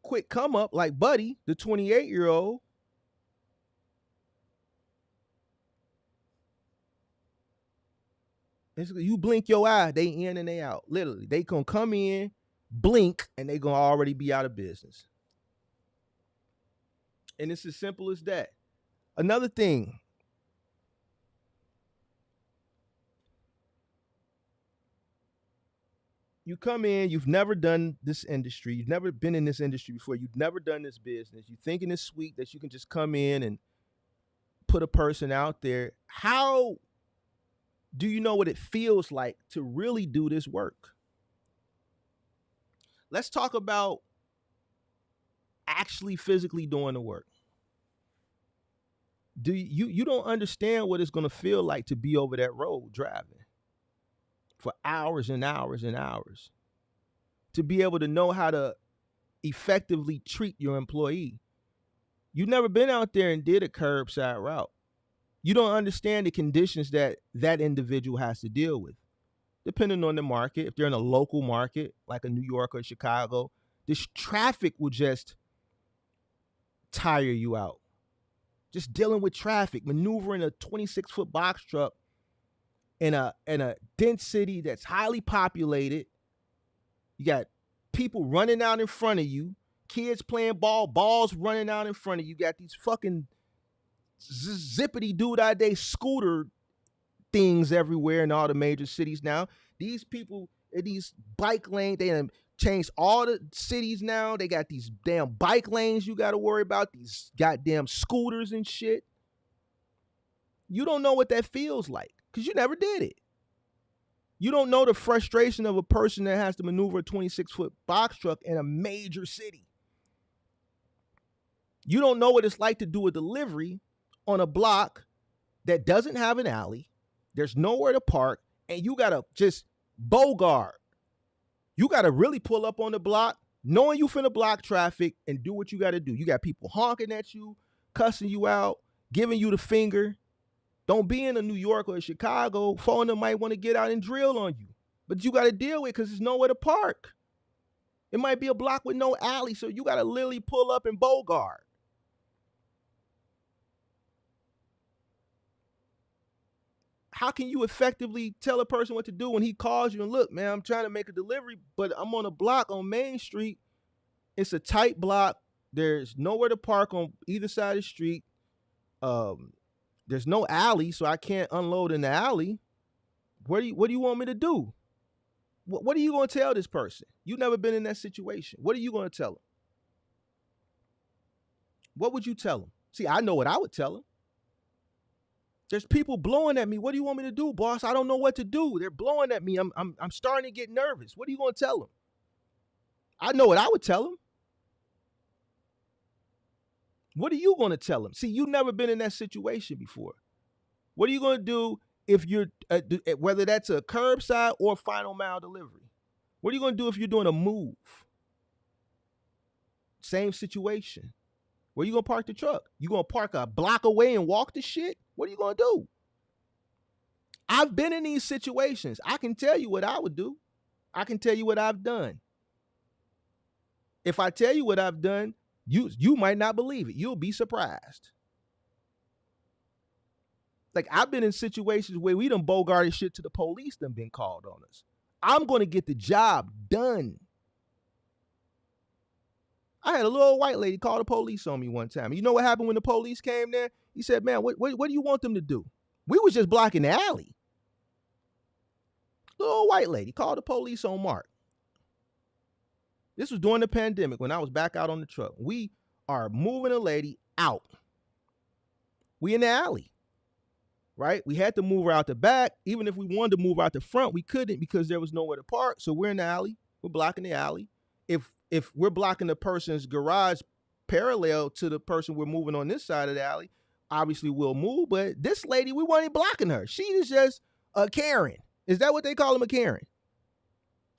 quick come up, like Buddy, the 28-year-old. You blink your eye, they in and they out. Literally, they gonna come in, blink, and they gonna already be out of business. And it's as simple as that. Another thing, you come in, you've never done this industry, you've never been in this industry before, you've never done this business, you thinking it's sweet that you can just come in and put a person out there. How do you know what it feels like to really do this work? Let's talk about actually physically doing the work. Do you don't understand what it's going to feel like to be over that road driving for hours and hours and hours, to be able to know how to effectively treat your employee. You've never been out there and did a curbside route. You don't understand the conditions that that individual has to deal with. Depending on the market, if they're in a local market like a New York or Chicago, this traffic will just tire you out. Just dealing with traffic, maneuvering a 26-foot box truck in a dense city that's highly populated. You got people running out in front of you, kids playing ball, balls running out in front of you. You got these fucking zippity doo-dah-day scooter things everywhere in all the major cities now. These people, these bike lanes, they done changed all the cities now. They got these damn bike lanes you got to worry about, these goddamn scooters and shit. You don't know what that feels like because you never did it. You don't know the frustration of a person that has to maneuver a 26-foot box truck in a major city. You don't know what it's like to do a delivery on a block that doesn't have an alley. There's nowhere to park, and you got to just bogart. You got to really pull up on the block, knowing you finna block traffic, and do what you got to do. You got people honking at you, cussing you out, giving you the finger. Don't be in a New York or a Chicago. Foreigner might want to get out and drill on you. But you got to deal with it because there's nowhere to park. It might be a block with no alley, so you got to literally pull up and bogart. How can you effectively tell a person what to do when he calls you and look, man, I'm trying to make a delivery, but I'm on a block on Main Street. It's a tight block. There's nowhere to park on either side of the street. There's no alley, so I can't unload in the alley. What do you want me to do? What are you going to tell this person? You've never been in that situation. What are you going to tell him? What would you tell him? See, I know what I would tell him. There's people blowing at me. What do you want me to do, boss? I don't know what to do. They're blowing at me. I'm starting to get nervous. What are you going to tell them? I know what I would tell them. What are you going to tell them? See, you've never been in that situation before. What are you going to do if you're, whether that's a curbside or final mile delivery? What are you going to do if you're doing a move? Same situation. Where you going to park the truck? You going to park a block away and walk the shit? What are you going to do? I've been in these situations. I can tell you what I would do. I can tell you what I've done. If I tell you what I've done, you might not believe it. You'll be surprised. Like, I've been in situations where we done bogarted shit to the police done been called on us. I'm going to get the job done. I had a little white lady call the police on me one time. You know what happened when the police came there? He said, man, what do you want them to do? We was just blocking the alley. Little white lady called the police on Mark. This was during the pandemic when I was back out on the truck. We are moving a lady out. We in the alley, right? We had to move her out the back. Even if we wanted to move out the front, we couldn't because there was nowhere to park. So we're in the alley. We're blocking the alley. If we're blocking the person's garage parallel to the person we're moving on this side of the alley, obviously we'll move. But this lady, we weren't even blocking her. She is just a Karen. Is that what they call them, a Karen?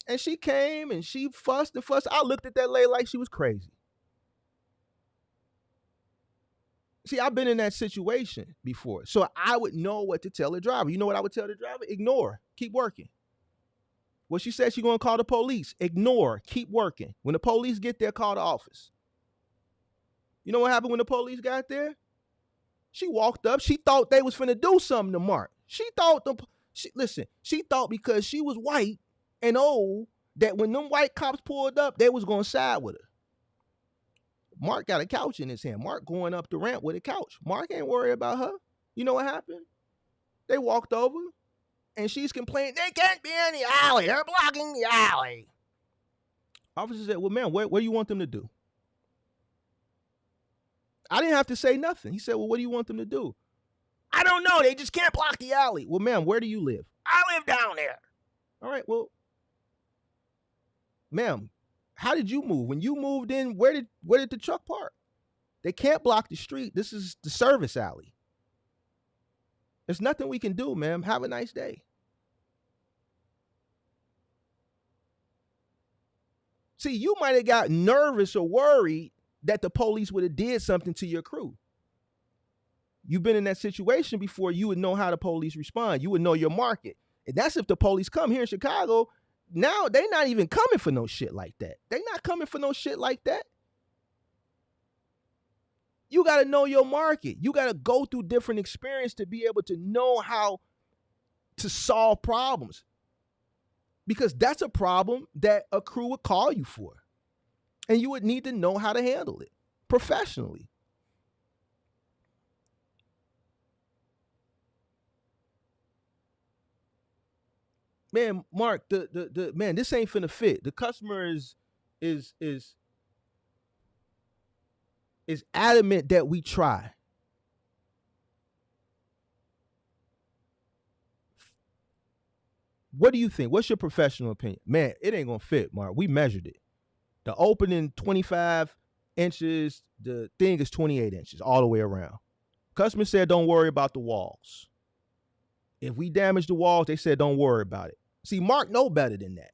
And she came and she fussed and fussed. I looked at that lady like she was crazy. See, I've been in that situation before. So I would know what to tell the driver. You know what I would tell the driver? Ignore. Keep working. Well, she said she's going to call the police. Ignore. Keep working. When the police get there, call the office. You know what happened when the police got there? She walked up. She thought they was finna do something to Mark. She thought she thought because she was white and old that when them white cops pulled up, they was gonna side with her. Mark got a couch in his hand. Mark going up the ramp with a couch. Mark ain't worried about her. You know what happened? They walked over and she's complaining, they can't be in the alley. They're blocking the alley. Officer said, well, ma'am, what do you want them to do? I didn't have to say nothing. He said, well, what do you want them to do? I don't know. They just can't block the alley. Well, ma'am, where do you live? I live down there. All right, well, ma'am, how did you move? When you moved in, where did the truck park? They can't block the street. This is the service alley. There's nothing we can do, ma'am. Have a nice day. See, you might have got nervous or worried that the police would have did something to your crew. You've been in that situation before. You would know how the police respond. You would know your market. And that's if the police come here in Chicago. Now, they're not even coming for no shit like that. They're not coming for no shit like that. You got to know your market. You got to go through different experience to be able to know how to solve problems. Because that's a problem that a crew would call you for. And you would need to know how to handle it professionally. Man, Mark, the man, this ain't finna fit. The customer is adamant that we try. What do you think? What's your professional opinion? Man, it ain't gonna fit, Mark. We measured it. The opening 25 inches, the thing is 28 inches all the way around. Customer said, don't worry about the walls. If we damage the walls, they said, don't worry about it. See, Mark know better than that.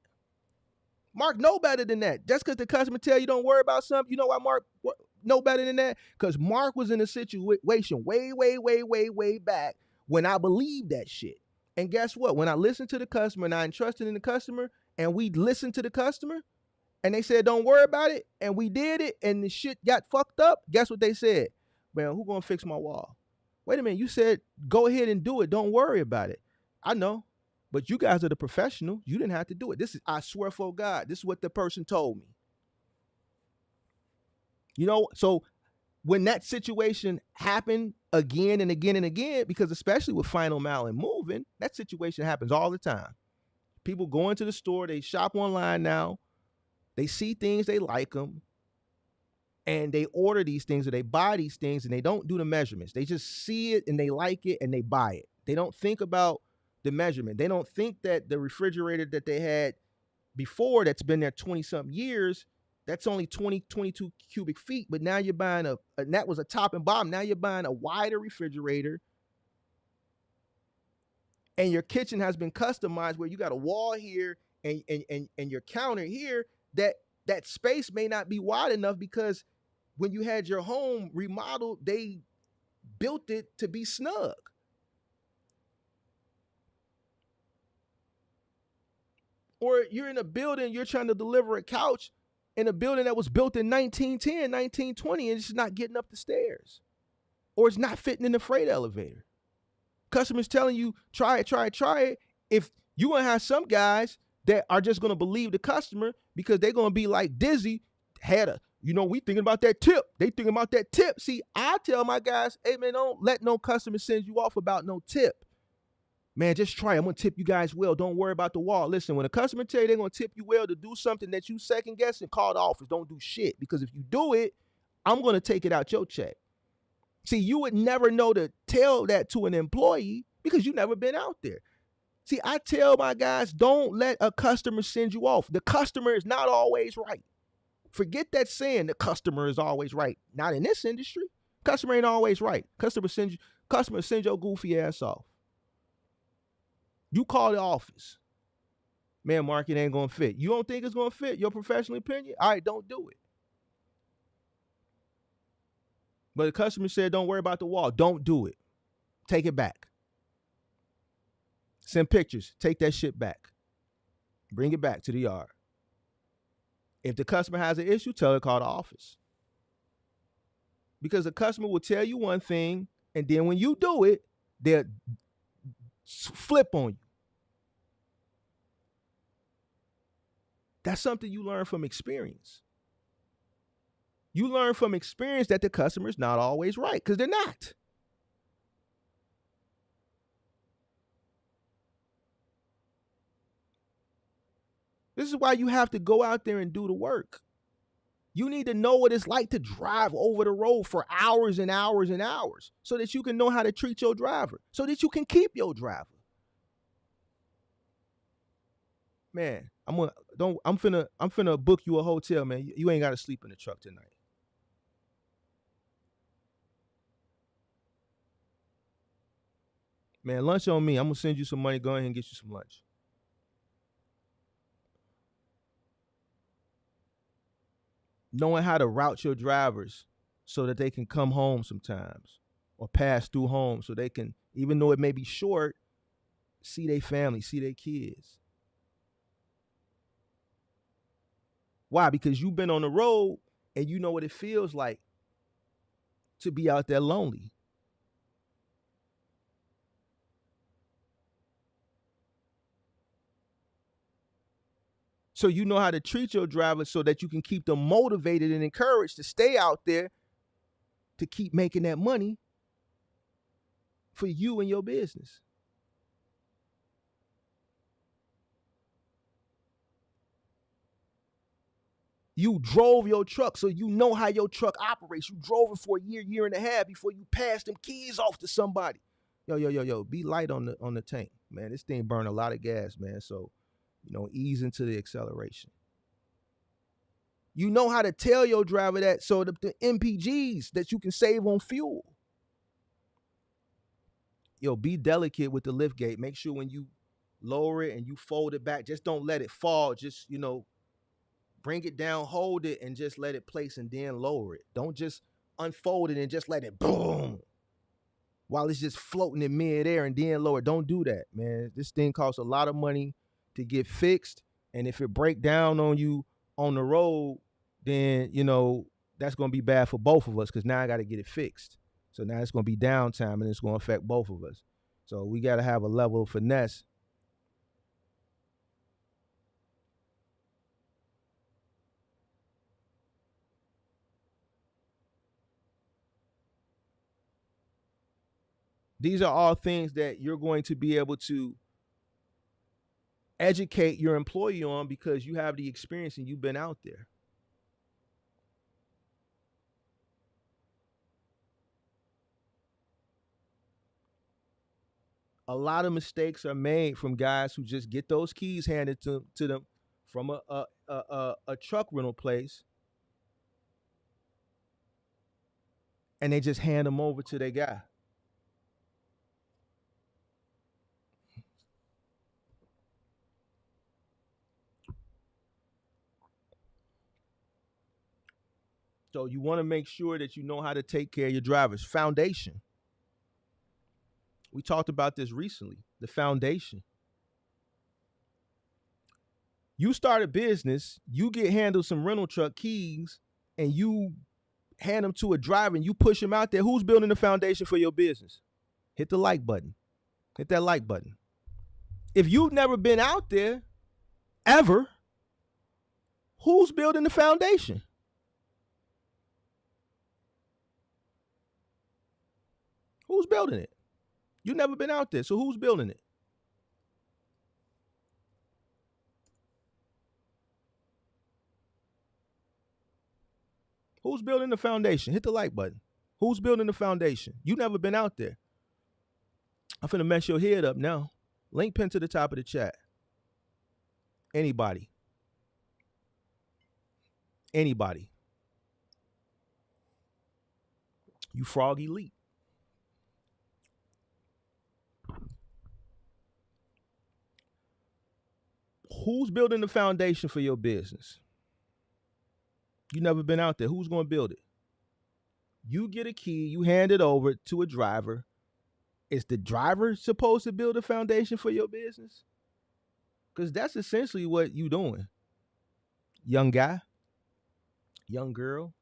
Mark know better than that. Just because the customer tell you don't worry about something, you know why Mark know better than that? Because Mark was in a situation way back when I believed that shit. And guess what? When I listened to the customer and I entrusted in the customer and we listened to the customer and they said, don't worry about it, and we did it and the shit got fucked up, guess what they said? Man, who gonna fix my wall? Wait a minute, you said go ahead and do it. Don't worry about it. I know. But you guys are the professionals. You didn't have to do it. This is, I swear for God, this is what the person told me. You know, so when that situation happened again and again and again, because especially with Final Mile and moving, that situation happens all the time. People go into the store, they shop online now, they see things, they like them, and they order these things or they buy these things and they don't do the measurements. They just see it and they like it and they buy it. They don't think about the measurement. They don't think that the refrigerator that they had before that's been there 20 something years, that's only 22 cubic feet, but now you're buying and that was a top and bottom. Now you're buying a wider refrigerator and your kitchen has been customized where you got a wall here and your counter here, that space may not be wide enough because when you had your home remodeled, they built it to be snug. Or you're in a building, you're trying to deliver a couch in a building that was built in 1910, 1920, and it's just not getting up the stairs. Or it's not fitting in the freight elevator. Customers telling you, try it. If you're going to have some guys that are just going to believe the customer because they're going to be like Dizzy, we thinking about that tip. They thinking about that tip. See, I tell my guys, hey, man, don't let no customer send you off about no tip. Man, just try. I'm going to tip you guys well. Don't worry about the wall. Listen, when a customer tell you they're going to tip you well to do something that you second guessing, call the office. Don't do shit. Because if you do it, I'm going to take it out your check. See, you would never know to tell that to an employee because you've never been out there. See, I tell my guys, don't let a customer send you off. The customer is not always right. Forget that saying the customer is always right. Not in this industry. Customer ain't always right. Customer send your goofy ass off. You call the office. Man, market ain't going to fit. You don't think it's going to fit? Your professional opinion? All right, don't do it. But the customer said, don't worry about the wall. Don't do it. Take it back. Send pictures. Take that shit back. Bring it back to the yard. If the customer has an issue, tell her to call the office. Because the customer will tell you one thing, and then when you do it, they'll flip on you. That's something you learn from experience. You learn from experience that the customer's not always right, because they're not. This is why you have to go out there and do the work. You need to know what it's like to drive over the road for hours and hours and hours so that you can know how to treat your driver, so that you can keep your driver. Man, I'm finna book you a hotel, man. You ain't gotta sleep in the truck tonight. Man, lunch on me. I'm gonna send you some money. Go ahead and get you some lunch. Knowing how to route your drivers so that they can come home sometimes or pass through home so they can, even though it may be short, see their family, see their kids. Why? Because you've been on the road and you know what it feels like to be out there lonely. So you know how to treat your drivers so that you can keep them motivated and encouraged to stay out there to keep making that money for you and your business. You drove your truck, so you know how your truck operates. You drove it for a year and a half before you passed them keys off to somebody. Yo, be light on the tank, man. This thing burn a lot of gas, man. So, ease into the acceleration. You know how to tell your driver that, so the MPGs that you can save on fuel. Be delicate with the lift gate. Make sure when you lower it and you fold it back, just don't let it fall. Just, bring it down, hold it, and just let it place and then lower it. Don't just unfold it and just let it boom while it's just floating in midair and then lower. Don't do that, man. This thing costs a lot of money to get fixed, and if it break down on you on the road, then that's going to be bad for both of us, because now I got to get it fixed. So now it's going to be downtime and it's going to affect both of us. So we got to have a level of finesse. These are all things that you're going to be able to educate your employee on because you have the experience and you've been out there. A lot of mistakes are made from guys who just get those keys handed to them from a truck rental place, and they just hand them over to their guy. So you want to make sure that you know how to take care of your drivers. Foundation. We talked about this recently, the foundation. You start a business, you get handled some rental truck keys, and you hand them to a driver and you push them out there. Who's building the foundation for your business? Hit the like button. Hit that like button. If you've never been out there, ever, who's building the foundation? Who's building it? You've never been out there, so who's building it? Who's building the foundation? Hit the like button. Who's building the foundation? You've never been out there. I'm finna mess your head up now. Link pin to the top of the chat. Anybody. You frog elite. Who's building the foundation for your business? You never been out there. Who's going to build it? You get a key, you hand it over to a driver. Is the driver supposed to build a foundation for your business? Because that's essentially what you doing. Young guy, young girl,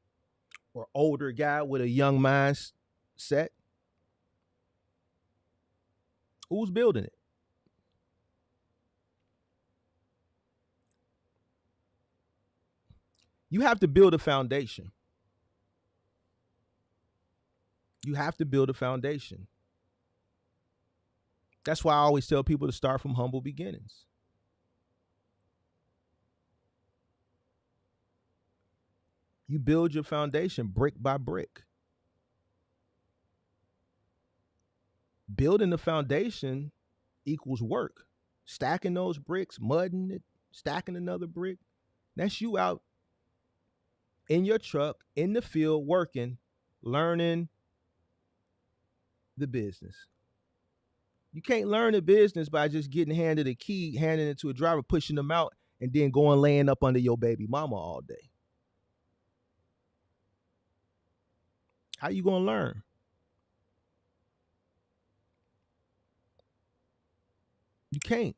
or older guy with a young mindset. Who's building it? You have to build a foundation. You have to build a foundation. That's why I always tell people to start from humble beginnings. You build your foundation brick by brick. Building the foundation equals work. Stacking those bricks, mudding it, stacking another brick. That's you out in your truck, in the field, working, learning the business. You can't learn the business by just getting handed a key, handing it to a driver, pushing them out, and then going laying up under your baby mama all day. How you gonna learn? You can't.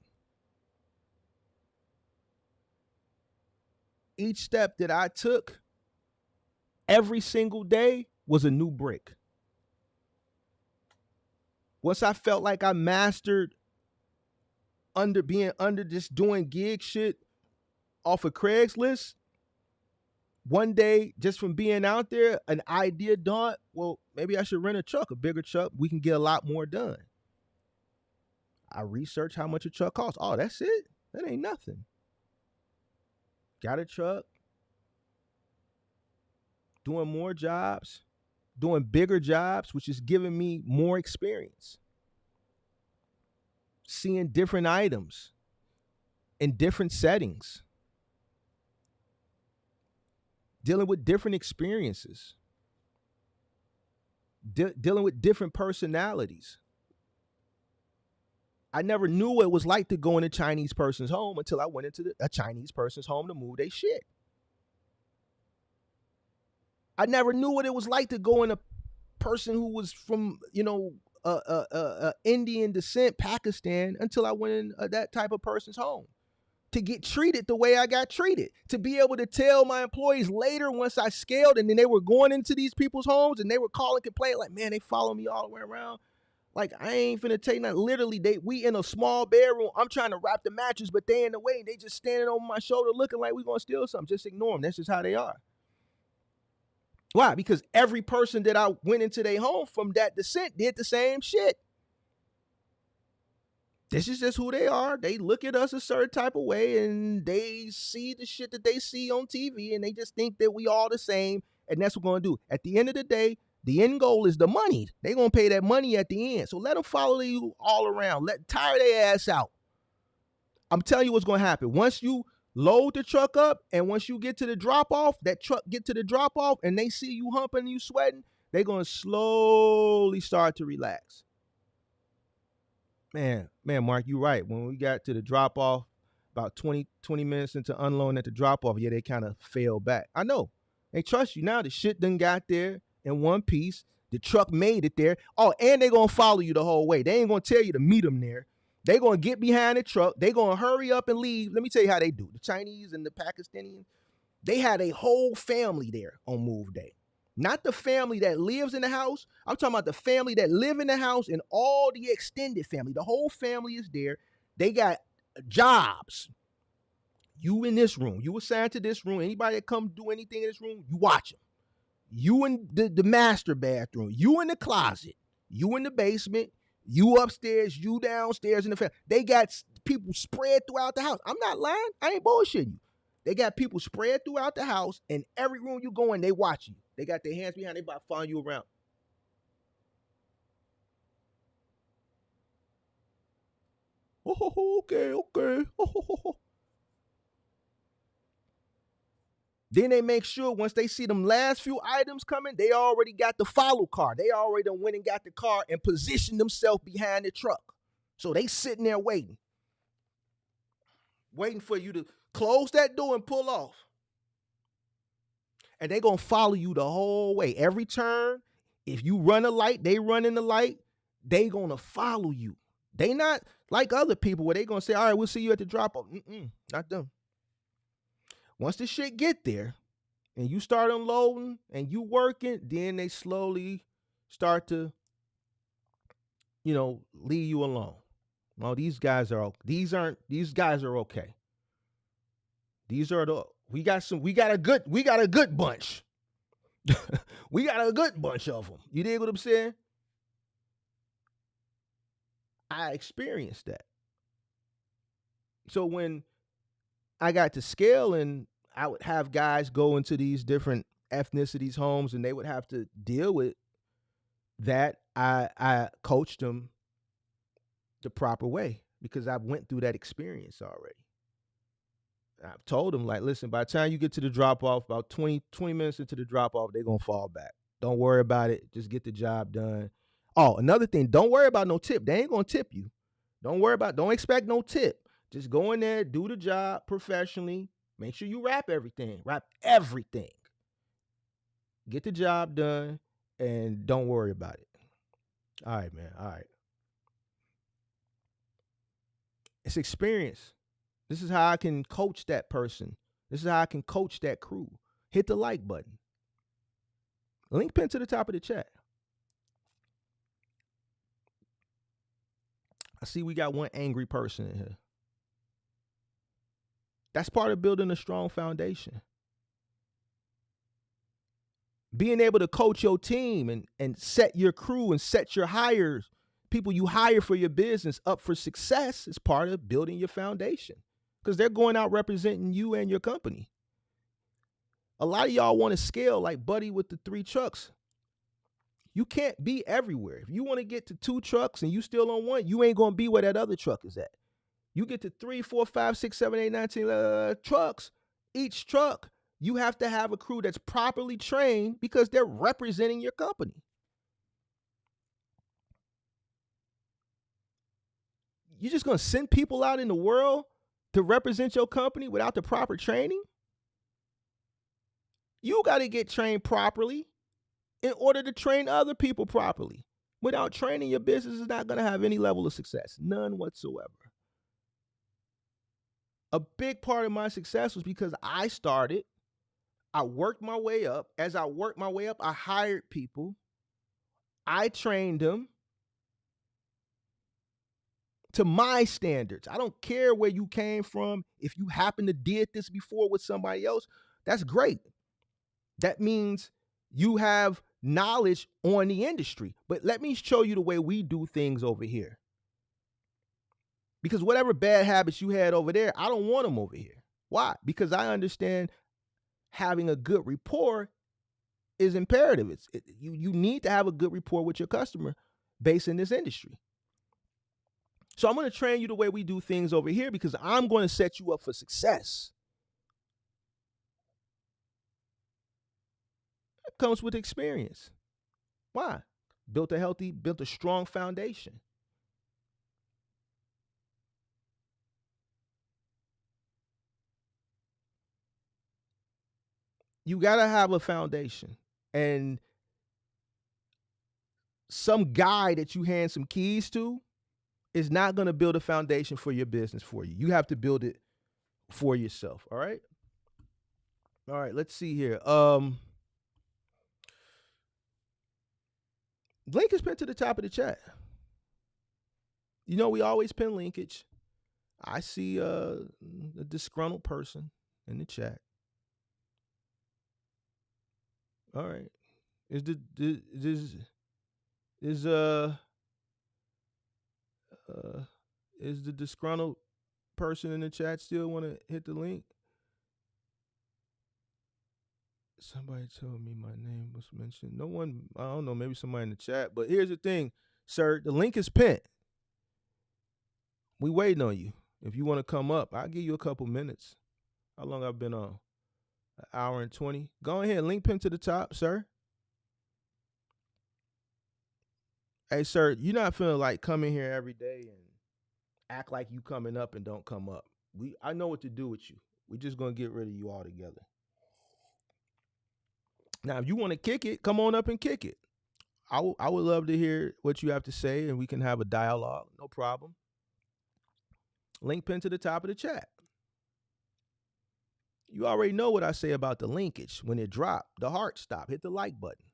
Each step that I took every single day was a new brick. Once I felt like I mastered being under just doing gig shit off of Craigslist, one day, just from being out there, an idea dawned, well, maybe I should rent a truck, a bigger truck. We can get a lot more done. I researched how much a truck costs. Oh, that's it? That ain't nothing. Got a truck, doing more jobs, doing bigger jobs, which is giving me more experience. Seeing different items in different settings. Dealing with different experiences. Dealing with different personalities. I never knew what it was like to go in a Chinese person's home until I went into a Chinese person's home to move their shit. I never knew what it was like to go in a person who was from, Indian descent, Pakistan, until I went in that type of person's home. To get treated the way I got treated. To be able to tell my employees later once I scaled and then they were going into these people's homes and they were calling, complaining, like, man, they follow me all the way around. Like, I ain't finna take nothing. Literally, we in a small bedroom. I'm trying to wrap the mattress, but they in the way. They just standing over my shoulder looking like we gonna steal something. Just ignore them. That's just how they are. Why? Because every person that I went into their home from that descent did the same shit. This is just who they are. They look at us a certain type of way and they see the shit that they see on TV and they just think that we all the same, and that's what we're gonna do. At the end of the day, the end goal is the money. They're gonna pay that money at the end. So let them follow you all around. Tire their ass out. I'm telling you what's gonna happen. Once you load the truck up and once you get to the drop-off, that truck get to the drop-off and they see you humping and you sweating, they're gonna slowly start to relax. Man, Mark, you're right. When we got to the drop-off, about 20 minutes into unloading at the drop-off, yeah, they kind of fell back. I know. They trust you now. The shit done got there in one piece. The truck made it there. Oh, and they going to follow you the whole way. They ain't going to tell you to meet them there. They going to get behind the truck. They going to hurry up and leave. Let me tell you how they do. The Chinese and the Pakistani, they had a whole family there on move day. Not the family that lives in the house. I'm talking about the family that live in the house and all the extended family. The whole family is there. They got jobs. You in this room. You assigned to this room. Anybody that come do anything in this room, you watch them. You in the master bathroom. You in the closet. You in the basement. You upstairs. You downstairs in the family. They got people spread throughout the house. I'm not lying. I ain't bullshitting you. They got people spread throughout the house, and every room you go in, they watch you. They got their hands behind, they about following you around. Oh, okay. Oh. Then they make sure once they see them last few items coming, they already got the follow car. They already done went and got the car and positioned themselves behind the truck. So they sitting there waiting for you to close that door and pull off. And they going to follow you the whole way. Every turn, if you run a light, they run in the light, they going to follow you. They not like other people where they gonna say, all right, we'll see you at the drop off. Not them. Once the shit get there and you start unloading and you working, then they slowly start to, leave you alone. Well, these guys are these guys are okay. These are we got a good bunch. We got a good bunch of them. You dig what I'm saying? I experienced that. So when I got to scale and I would have guys go into these different ethnicities' homes and they would have to deal with that, I coached them the proper way because I went through that experience already. I've told them, like, listen, by the time you get to the drop off, about 20 minutes into the drop off, they're going to fall back. Don't worry about it. Just get the job done. Oh, another thing, don't worry about no tip. They ain't going to tip you. Don't expect no tip. Just go in there, do the job professionally. Make sure you wrap everything. Get the job done and don't worry about it. All right, man. All right. It's experience. This is how I can coach that person. This is how I can coach that crew. Hit the like button. Link pin to the top of the chat. I see we got one angry person in here. That's part of building a strong foundation. Being able to coach your team and set your crew and set your hires, people you hire for your business up for success is part of building your foundation because they're going out representing you and your company. A lot of y'all want to scale like Buddy with the 3 trucks. You can't be everywhere. If you want to get to 2 trucks and you still on 1, you ain't going to be where that other truck is at. You get to 3, 4, 5, 6, 7, 8, 9, 10 trucks. Each truck, you have to have a crew that's properly trained because they're representing your company. You're just going to send people out in the world to represent your company without the proper training? You got to get trained properly in order to train other people properly. Without training, your business is not going to have any level of success, none whatsoever. A big part of my success was because I worked my way up. As I worked my way up, I hired people. I trained them to my standards. I don't care where you came from. If you happen to did this before with somebody else, that's great. That means you have knowledge on the industry. But let me show you the way we do things over here. Because whatever bad habits you had over there, I don't want them over here. Why? Because I understand having a good rapport is imperative. You need to have a good rapport with your customer based in this industry. So I'm going to train you the way we do things over here because I'm going to set you up for success. It comes with experience. Why? Built a strong foundation. You got to have a foundation. And some guy that you hand some keys to is not going to build a foundation for your business for you. You have to build it for yourself. All right. All right. Let's see here. Link is pinned to the top of the chat. You know, we always pin linkage. I see a disgruntled person in the chat. All right. Is the disgruntled person in the chat still want to hit the link? Somebody told me my name was mentioned. No one, I don't know, maybe somebody in the chat. But here's the thing, sir. The link is pinned. We waiting on you. If you want to come up, I'll give you a couple minutes. How long I've been on? An hour and 20. Go ahead, link pin to the top, sir. Hey, sir, you're not feeling like coming here every day and act like you coming up and don't come up. I know what to do with you. We're just going to get rid of you altogether. Now, if you want to kick it, come on up and kick it. I would love to hear what you have to say, and we can have a dialogue. No problem. Link pin to the top of the chat. You already know what I say about the linkage. When it dropped, the heart stop. Hit the like button.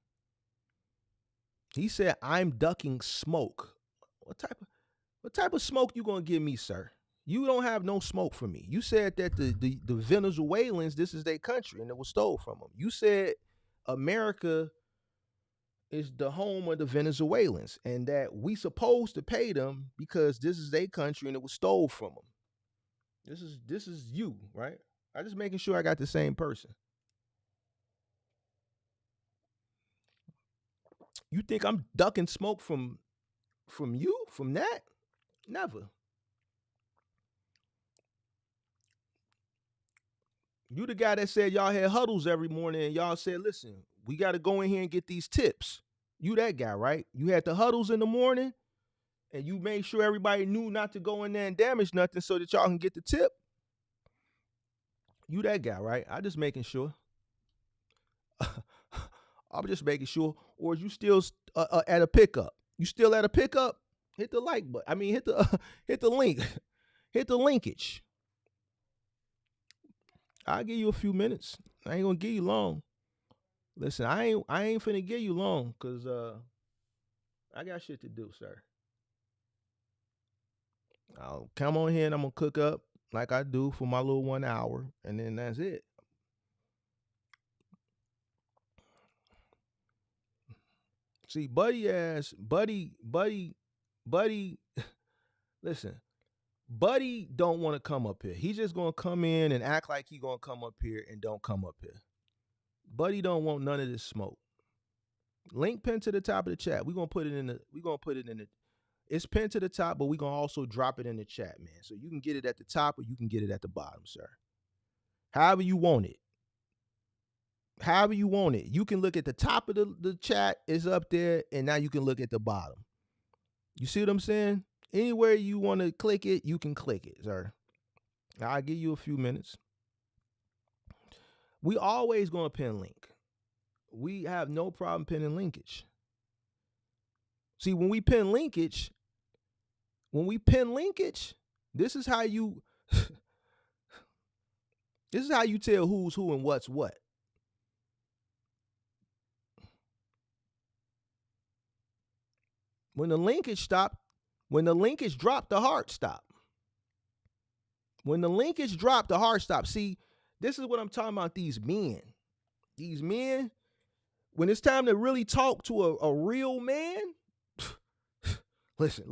He said, "I'm ducking smoke." What type of smoke you gonna give me, sir? You don't have no smoke for me. You said that the Venezuelans, this is their country, and it was stole from them. You said America is the home of the Venezuelans, and that we supposed to pay them because this is their country and it was stole from them. This is you, right? I just making sure I got the same person. You think I'm ducking smoke from you? From that? Never. You the guy that said y'all had huddles every morning and y'all said, listen, we got to go in here and get these tips. You that guy, right? You had the huddles in the morning and you made sure everybody knew not to go in there and damage nothing so that y'all can get the tip. You that guy, right? I just making sure. I'm just making sure. Or is you still at a pickup? You still at a pickup? Hit the like button. I mean, hit the hit the link. Hit the linkage. I'll give you a few minutes. I ain't gonna give you long. Listen, I ain't finna give you long because I got shit to do, sir. I'll come on here and I'm gonna cook up like I do for my little 1 hour, and then that's it. See, Buddy, listen, Buddy don't want to come up here. He's just gonna come in and act like he gonna come up here and don't come up here. Buddy don't want none of this smoke. Link pinned to the top of the chat. We're gonna put it in the it's pinned to the top, but we're gonna also drop it in the chat, man. So you can get it at the top or you can get it at the bottom, sir. However you want it. However you want it. You can look at the top of the chat, is up there, and now you can look at the bottom. You see what I'm saying? Anywhere you want to click it, you can click it, sir. I'll give you a few minutes. We always gonna pin link. We have no problem pinning linkage. See, when we pin linkage, this is how you tell who's who and what's what. When the linkage dropped, the heart stopped. When the linkage dropped, the heart stopped. See, this is what I'm talking about. These men, when it's time to really talk to a real man, listen.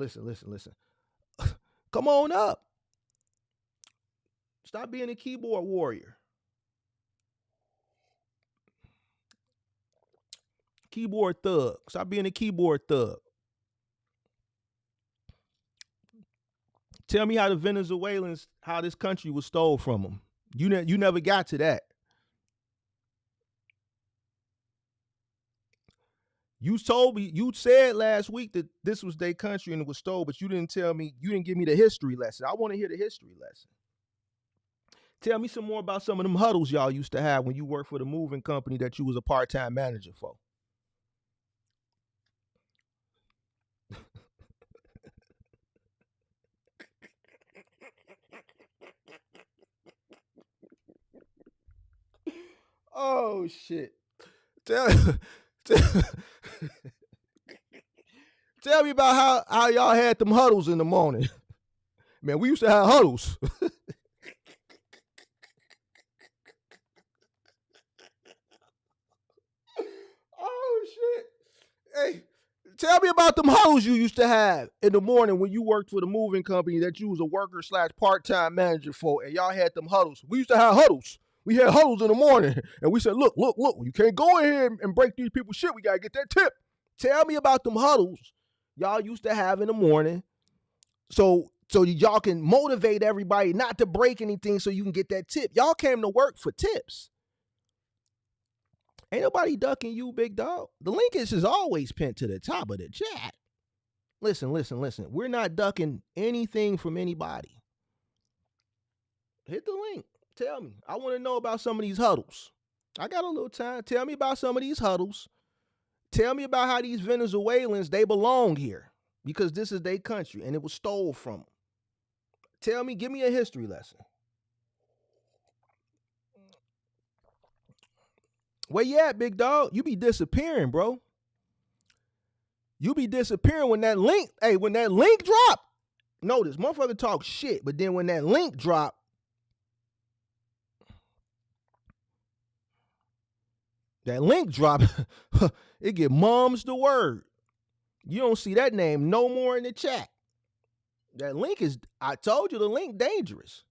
Come on up. Stop being a keyboard warrior. Keyboard thug. Stop being a keyboard thug. Tell me how the Venezuelans, how this country was stole from them. You never got to that. You said last week that this was their country and it was stole, but you didn't give me the history lesson. I want to hear the history lesson. Tell me some more about some of them huddles y'all used to have when you worked for the moving company that you was a part-time manager for. Oh shit. Tell me about how y'all had them huddles in the morning. Man, we used to have huddles. Oh shit. Hey, tell me about them huddles you used to have in the morning when you worked for the moving company that you was a worker / part-time manager for, and y'all had them huddles. We used to have huddles. We had huddles in the morning, and we said, look, you can't go in here and break these people's shit. We got to get that tip. Tell me about them huddles y'all used to have in the morning so y'all can motivate everybody not to break anything so you can get that tip. Y'all came to work for tips. Ain't nobody ducking you, big dog. The linkage is always pinned to the top of the chat. Listen. We're not ducking anything from anybody. Hit the link. Tell me. I want to know about some of these huddles. I got a little time. Tell me about some of these huddles. Tell me about how these Venezuelans, they belong here because this is their country and it was stole from them. Tell me, give me a history lesson. Where you at, big dog? You be disappearing, bro. You be disappearing when that link, when that link drop. Notice, motherfucker talk shit, but then when that link drop, it get mums the word. You don't see that name no more in the chat. That link is, I told you, the link dangerous.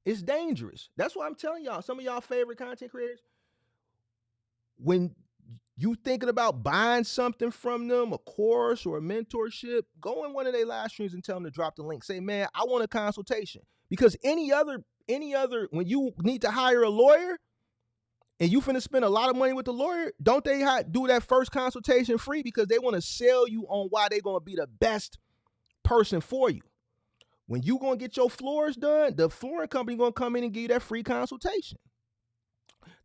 It's dangerous. That's why I'm telling y'all, some of y'all favorite content creators, when you thinking about buying something from them, a course or a mentorship, go in one of their live streams and tell them to drop the link. Say, man, I want a consultation. Because any other, when you need to hire a lawyer and you finna spend a lot of money with the lawyer, don't they do that first consultation free because they want to sell you on why they're going to be the best person for you. When you going to get your floors done, the flooring company going to come in and give you that free consultation.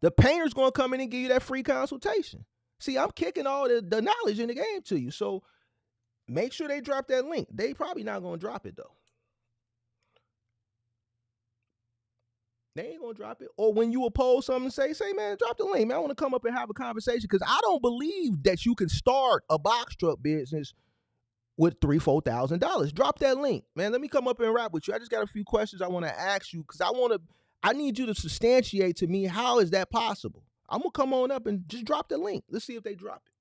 The painter's going to come in and give you that free consultation. See, I'm kicking all the knowledge in the game to you. So make sure they drop that link. They probably not going to drop it, though. They ain't going to drop it. Or when you oppose something, say, man, drop the link. Man, I want to come up and have a conversation because I don't believe that you can start a box truck business with $3,000-$4,000. Drop that link. Man, let me come up and rap with you. I just got a few questions I want to ask you because I need you to substantiate to me how is that possible. I'm going to come on up and just drop the link. Let's see if they drop it.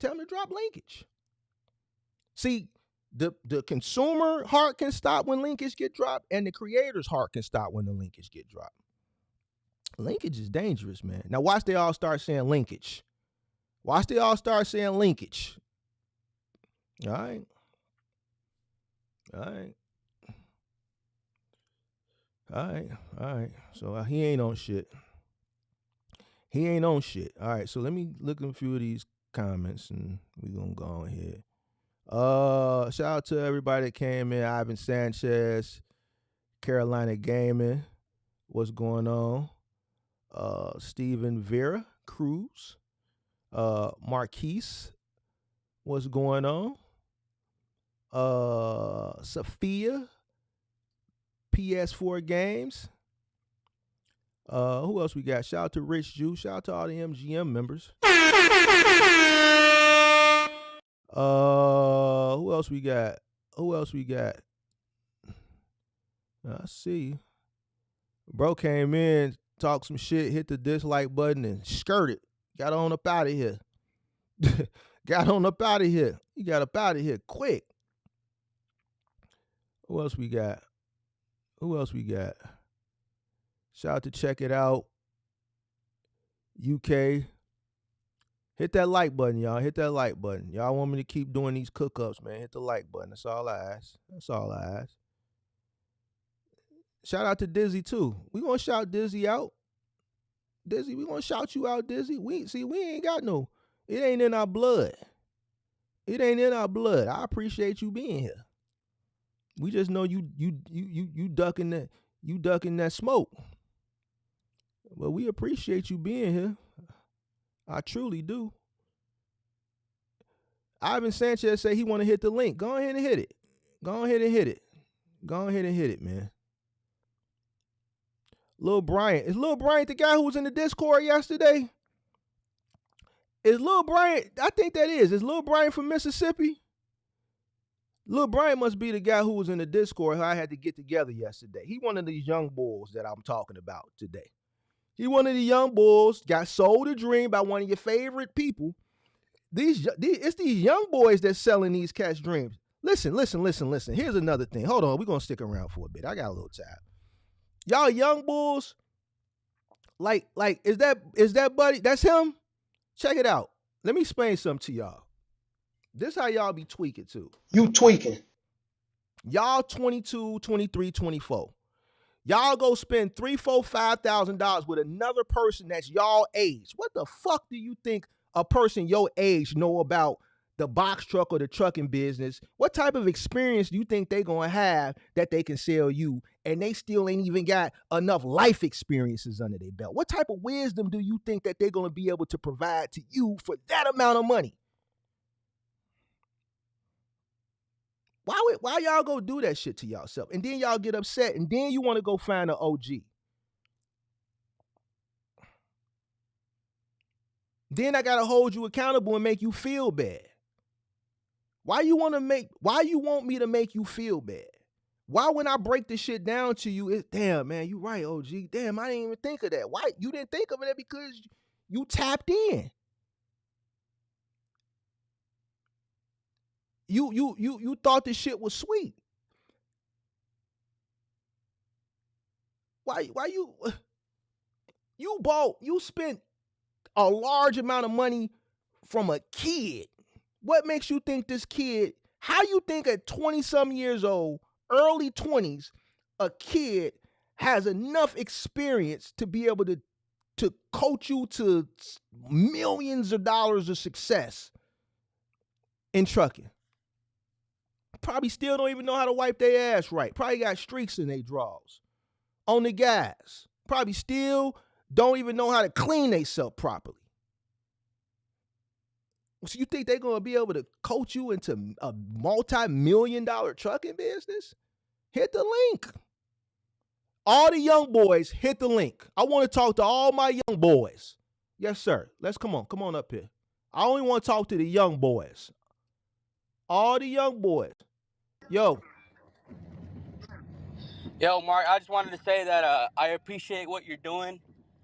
Tell me to drop linkage. See, the consumer heart can stop when linkage get dropped, and the creator's heart can stop when the linkage get dropped. Linkage is dangerous, man. Now watch they all start saying linkage. Watch they all start saying linkage. All right. So he ain't on shit. All right, so let me look at a few of these comments and we're going to go on here. Shout out to everybody that came in. Ivan Sanchez, Carolina Gaming. What's going on? Stephen Vera Cruz. Marquise. What's going on? Sophia, PS4 Games. Who else we got? Shout out to Rich Jew. Shout out to all the MGM members. Who else we got? I see. Bro came in, talked some shit, hit the dislike button, and skirted. Got on up out of here. He got up out of here quick. Who else we got? Shout out to Check It Out. UK. Hit that like button, y'all. Hit that like button. Y'all want me to keep doing these cook-ups, man. Hit the like button. That's all I ask. Shout out to Dizzy, too. We gonna shout Dizzy out. Dizzy, we gonna shout you out, Dizzy. We ain't got no. It ain't in our blood. I appreciate you being here. We just know you ducking that smoke. But we appreciate you being here. I truly do. Ivan Sanchez say he want to hit the link. Go ahead and hit it. Go ahead and hit it, man. Lil Bryant. Is Lil Bryant the guy who was in the Discord yesterday? Is Lil Bryant, I think that is. Is Lil Bryant from Mississippi? Lil Bryant must be the guy who was in the Discord who I had to get together yesterday. He one of these young bulls that I'm talking about today. He one of the young bulls, got sold a dream by one of your favorite people. It's these young boys that's selling these cats dreams. Listen. Here's another thing. Hold on, we're going to stick around for a bit. I got a little time. Y'all young bulls, like, is that buddy? That's him? Check it out. Let me explain something to y'all. This how y'all be tweaking too. You tweaking. Y'all 22, 23, 24. Y'all go spend $3,000, $4,000, $5,000 with another person that's y'all age. What the fuck do you think a person your age know about the box truck or the trucking business, what type of experience do you think they're going to have that they can sell you, and they still ain't even got enough life experiences under their belt? What type of wisdom do you think that they're going to be able to provide to you for that amount of money? Why y'all go do that shit to y'allself? And then y'all get upset, and then you want to go find an OG. Then I gotta hold you accountable and make you feel bad. Why you want me to make you feel bad? Why when I break this shit down to you, it's damn man, you right, OG. Damn, I didn't even think of that. Why you didn't think of it? Because you tapped in. You thought this shit was sweet. Why you spent a large amount of money from a kid. What makes you think this kid, how you think at 20 some years old, early 20s, a kid has enough experience to be able to coach you to millions of dollars of success in trucking? Probably still don't even know how to wipe their ass right. Probably got streaks in their drawers on the gas. Probably still don't even know how to clean themselves properly. So you think they're going to be able to coach you into a multi-million-dollar trucking business? Hit the link. All the young boys, hit the link. I want to talk to all my young boys. Yes, sir. Let's come on up here. I only want to talk to the young boys. All the young boys. Yo, Mark, I just wanted to say that I appreciate what you're doing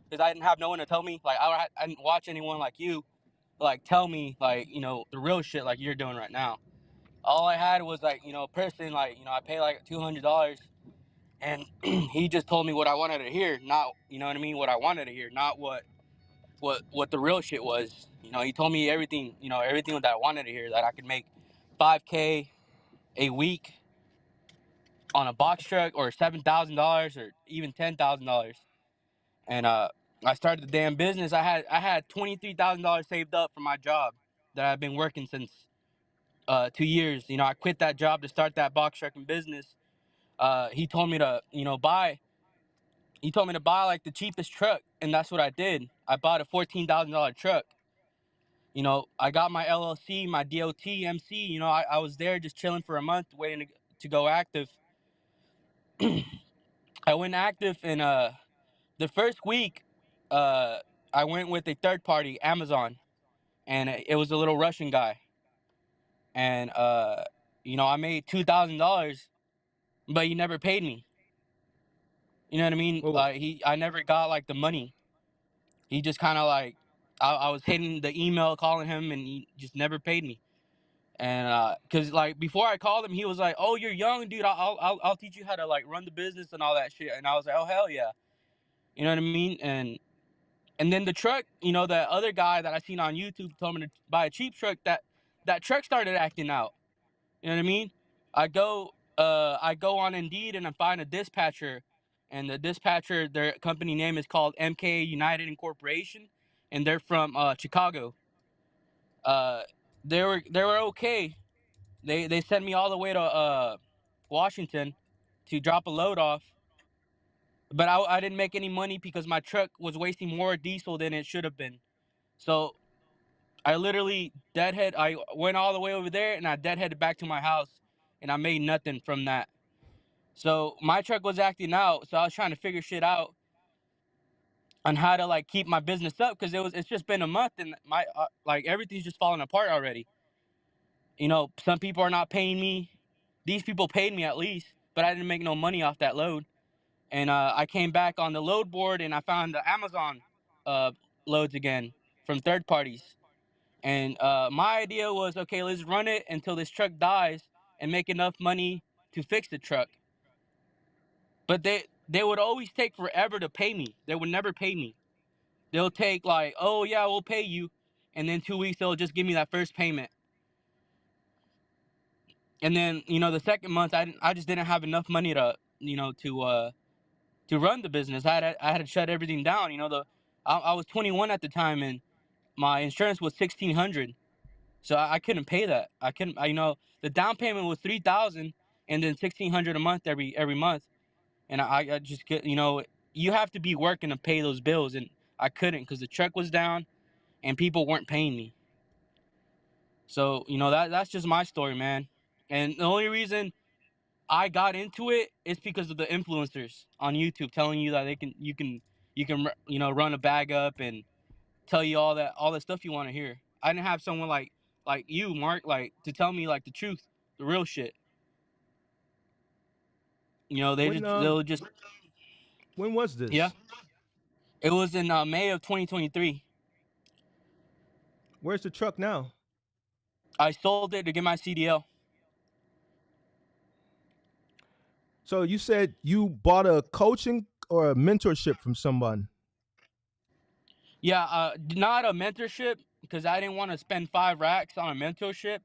because I didn't have no one to tell me. Like, I didn't watch anyone like you, like, tell me, like, the real shit like you're doing right now. All I had was, like, a person, like, I pay, like, $200, and he just told me what I wanted to hear, not, what I mean, what I wanted to hear, not what the real shit was. He told me everything, everything that I wanted to hear, that I could make $5K a week on a box truck, or $7,000, or even $10,000. And I started the damn business. I had $23,000 saved up from my job that I've been working since 2 years. I quit that job to start that box trucking business. He told me to buy. He told me to buy like the cheapest truck, and that's what I did. I bought a $14,000 truck. I got my LLC, my DOT, MC. I was there just chilling for a month, waiting to go active. I went active, and the first week, I went with a third party, Amazon, and it was a little Russian guy. And I made $2,000, but he never paid me. You know what I mean? whoa, whoa. I never got like the money. He just kind of like, I was hitting the email, calling him, and he just never paid me. And cause like before I called him, he was like, "Oh, you're young, dude. I'll teach you how to like run the business and all that shit." And I was like, "Oh, hell yeah." You know what I mean? And then the truck, that other guy that I seen on YouTube told me to buy a cheap truck. That truck started acting out. You know what I mean? I go on Indeed and I find a dispatcher, and the dispatcher, their company name is called MK United Incorporation, and they're from Chicago. Uh, they were okay. They sent me all the way to Washington to drop a load off, but I didn't make any money because my truck was wasting more diesel than it should have been. So I literally deadhead. I went all the way over there and I deadheaded back to my house, and I made nothing from that. So my truck was acting out. So I was trying to figure shit out on how to like keep my business up, because it's just been a month, and my like everything's just falling apart already. Some people are not paying me. These people paid me at least, but I didn't make no money off that load. And I came back on the load board and I found the Amazon uh, loads again from third parties. And my idea was, okay, let's run it until this truck dies and make enough money to fix the truck. But they would always take forever to pay me. They would never pay me. They'll take like, oh yeah, we'll pay you, and then 2 weeks they'll just give me that first payment. And then the second month I just didn't have enough money to to run the business. I had to shut everything down. I was 21 at the time, and my insurance was $1,600. So I couldn't pay that. I couldn't. The down payment was 3,000, and then 1,600 a month every month, and I just get you have to be working to pay those bills, and I couldn't because the truck was down and people weren't paying me. So that's just my story, man. And the only reason I got into it is because of the influencers on YouTube telling you that you can run a bag up and tell you all that stuff you want to hear. I didn't have someone like you, Mark, like to tell me like the truth, the real shit. When They'll just when was yeah. this? It was in May of 2023. Where's the truck now? I sold it to get my CDL. So you said you bought a coaching or a mentorship from someone. Yeah, not a mentorship because I didn't want to spend 5 racks on a mentorship.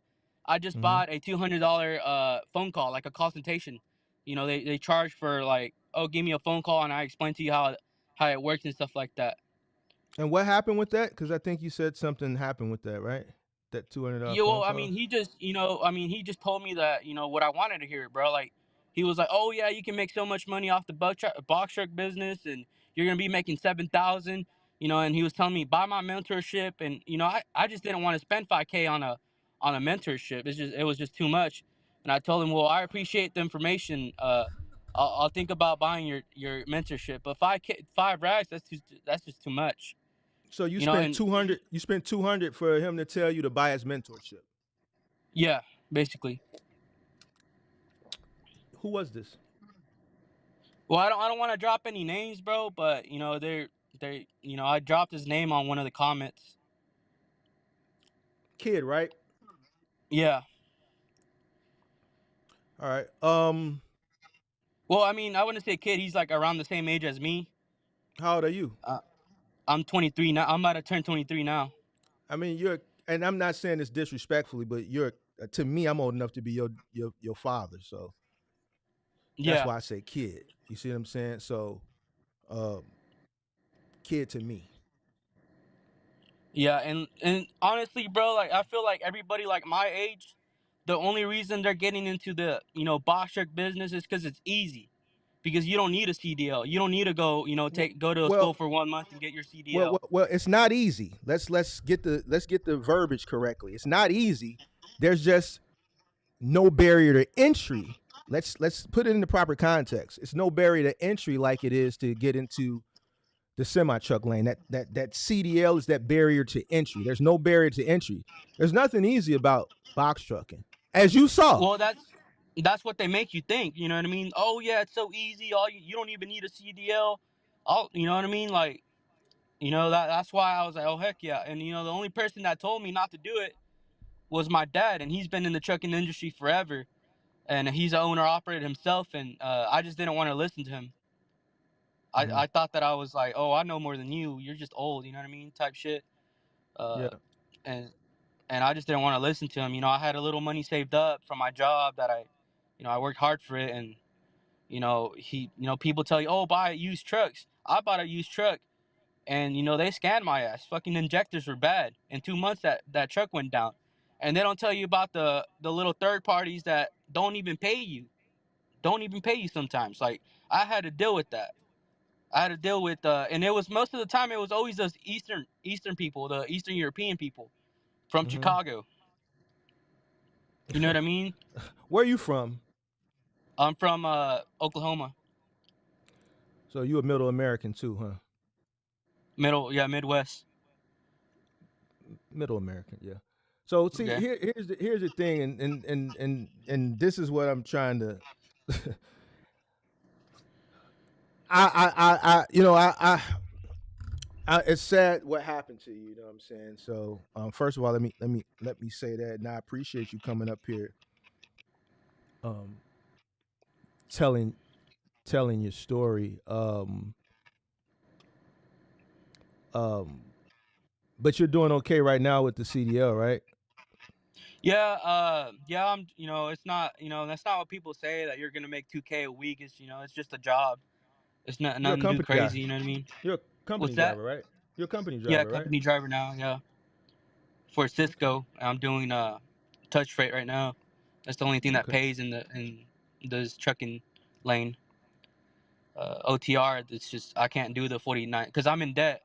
I just Mm-hmm. bought a $200 phone call, like a consultation. They charge for like, oh, give me a phone call and I explain to you how it works and stuff like that. And what happened with that? Because I think you said something happened with that, right? That $200 Yeah, phone well, call. he just told me that what I wanted to hear, bro. Like, he was like, "Oh yeah, you can make so much money off the box truck business, and you're gonna be making 7,000." And he was telling me buy my mentorship, and I just didn't want to spend 5K on a mentorship. It was just too much, and I told him, well, I appreciate the information. I'll think about buying your mentorship, but 5 racks, that's just too much. So you You know, spent and 200. You spent 200 for him to tell you to buy his mentorship. yeah, basically. Who was this? Well, I don't want to drop any names, bro, but I dropped his name on one of the comments. Kid, right? Yeah. All right. Well, I mean, I wouldn't say kid. He's like around the same age as me. How old are you? Uh, I'm 23 now. I'm about to turn 23 now. I mean, and I'm not saying this disrespectfully, but to me, I'm old enough to be your father. So that's Yeah. why I say kid. You see what I'm saying? So, um, kid to me. Yeah, and honestly, bro, like I feel like everybody like my age, the only reason they're getting into the box truck business is because it's easy. Because you don't need a CDL. You don't need to go, go to a school Well, for 1 month and get your well, CDL. well, well, it's not easy. Let's get the verbiage correctly. It's not easy. There's just no barrier to entry. Let's put it in the proper context. It's no barrier to entry like it is to get into the semi truck lane. That CDL is that barrier to entry. There's no barrier to entry. There's nothing easy about box trucking, as you saw. Well, that's what they make you think. You know what I mean? Oh yeah, it's so easy. All you don't even need a CDL. You know what I mean? Like, that's why I was like, oh heck yeah. And the only person that told me not to do it was my dad, and he's been in the trucking industry forever, and he's an owner operator himself, and I just didn't want to listen to him. Mm-hmm. I thought that I was like, oh, I know more than you. You're just old. You know what I mean? Type shit. Yeah. Uh, and and I just didn't want to listen to him. I had a little money saved up from my job that I worked hard for it, and people tell you, oh, buy used trucks. I bought a used truck, and they scanned my ass. Fucking injectors were bad. In 2 months, that truck went down, and they don't tell you about the little third parties that don't even pay you sometimes. Like, I had to deal with that. I had to deal with, and it was most of the time it was always those Eastern people, the Eastern European people from Mm-hmm. Chicago. You know what I mean? Where are you from? I'm from Oklahoma, So you a Middle American too, huh? Midwest. Middle American, yeah. So see, Okay. here's the thing, and this is what I'm trying to. It's sad what happened to you. You know what I'm saying? So, first of all, let me say that, and I appreciate you coming up here, um, telling telling your story. Um, but you're doing okay right now with the CDL, right? Yeah, yeah, it's not, that's not what people say that you're gonna make 2K a week. It's just a job. It's not You're a nothing too company guy. crazy. You know what I mean? You're a What's company that? driver, right? You're a company Yeah, driver, right? company driver now. Yeah, for Okay. Cisco. I'm doing touch freight right now. That's the only thing that Okay. pays in this trucking lane. OTR, it's just I can't do the 49 because I'm in debt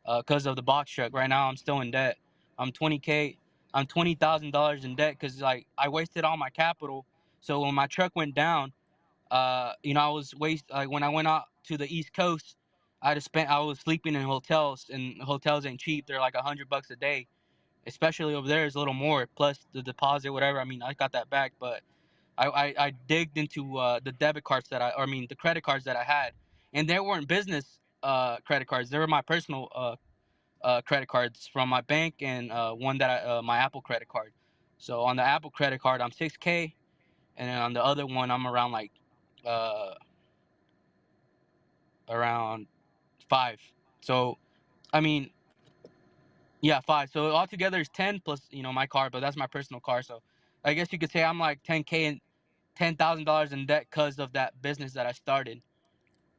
because of the box truck. Right now, I'm still in debt. I'm 20K. I'm $20,000 in debt because like I wasted all my capital. So when my truck went down, I was like when I went out to the East Coast, I was sleeping in hotels, and hotels ain't cheap. They're like $100 a day, especially over there is a little more plus the deposit, whatever. I mean, I got that back, but I digged into the debit cards the credit cards that I had, and they weren't business credit cards. They were my personal credit cards from my bank and one that my Apple credit card. So on the Apple credit card, I'm 6K, and then on the other one, I'm around like uh, around 5. So I mean, yeah, 5. So altogether is 10 plus my car, but that's my personal car. So I guess you could say I'm like 10K and $10,000 in debt because of that business that I started,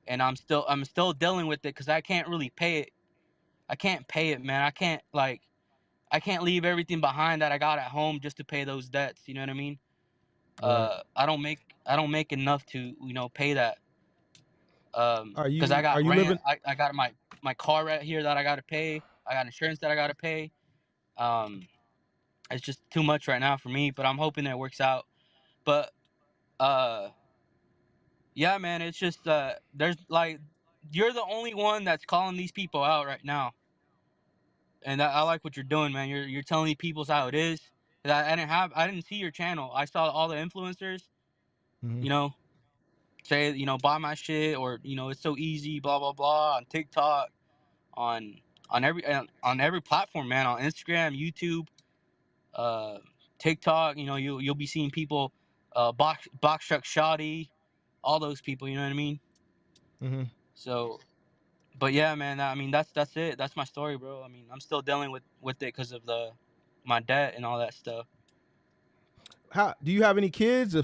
and I'm still dealing with it because I can't really pay it. I can't pay it, man. I can't leave everything behind that I got at home just to pay those debts. You know what I mean? Right. I don't make enough to pay that. Because I Are got you rent. living? I got my car right here that I gotta pay. I got insurance that I gotta pay. Um, it's just too much right now for me. But I'm hoping that it works out. But uh, yeah, man, it's just there's like you're the only one that's calling these people out right now, and I like what you're doing, man. You're telling these people how it is. 'Cause I didn't see your channel. I saw all the influencers, Hmm. you know, say buy my shit or it's so easy, blah blah blah on TikTok, on on every platform, man, on Instagram, YouTube, uh, TikTok. You'll be seeing people, box truck shoddy, all those people. You know what I mean? Hmm. So, but yeah, man. I mean, that's it. That's my story, bro. I mean, I'm still dealing with it because of my debt and all that stuff. How do you have any kids?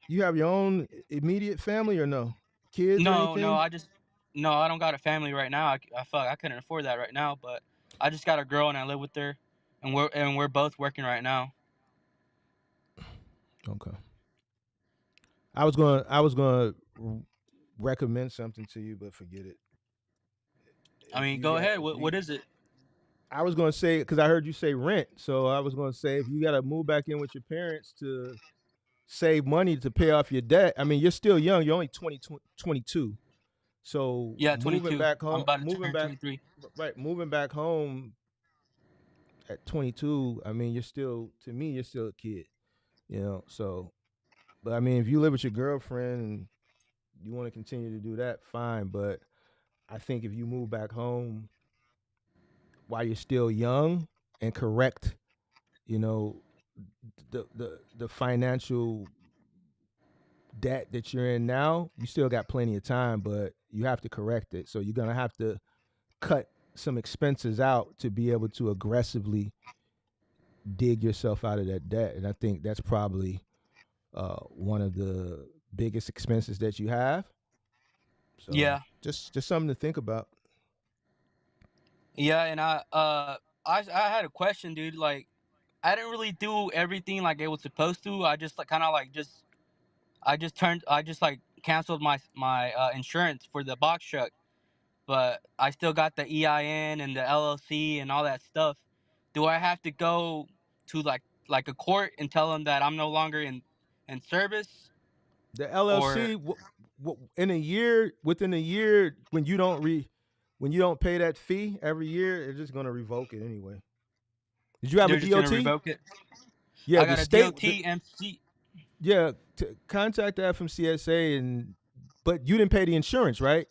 You have your own immediate family or no kids or No, no, anything? no, I don't got a family right now. I couldn't afford that right now, but I just got a girl and I live with her, and we're both working right now. Okay. I was gonna recommend something to you, but forget it. I If mean, you go got ahead. if What you is it? I was gonna say because I heard you say rent, so I was gonna say if you got to move back in with your parents to save money to pay off your debt. I mean, you're still young. You're only 22. So Yeah, 22. I'm about to moving turn back, 23. right, moving back home at 22. I mean, to me, you're still a kid. So, but I mean, if you live with your girlfriend and you want to continue to do that, fine. But I think if you move back home while you're still young and correct, you know, the financial debt that you're in now, you still got plenty of time, but you have to correct it. So you're gonna have to cut some expenses out to be able to aggressively dig yourself out of that debt. And I think that's probably one of the biggest expenses that you have. So Yeah, just something to think about. yeah, and I had a question, dude. Like, I didn't really do everything like it was supposed to. I just like kind of like just I just like canceled my insurance for the box truck, but I still got the EIN and the LLC and all that stuff. Do I have to go to like a court and tell them that I'm no longer in service, The or LLC in a year, within a year, when you don't pay that fee every year, they're just gonna revoke it anyway. Did you have a they're just gonna DOT? revoke it? Yeah, I the got a state. DOT MC. Yeah, contact the FMCSA but you didn't pay the insurance, right?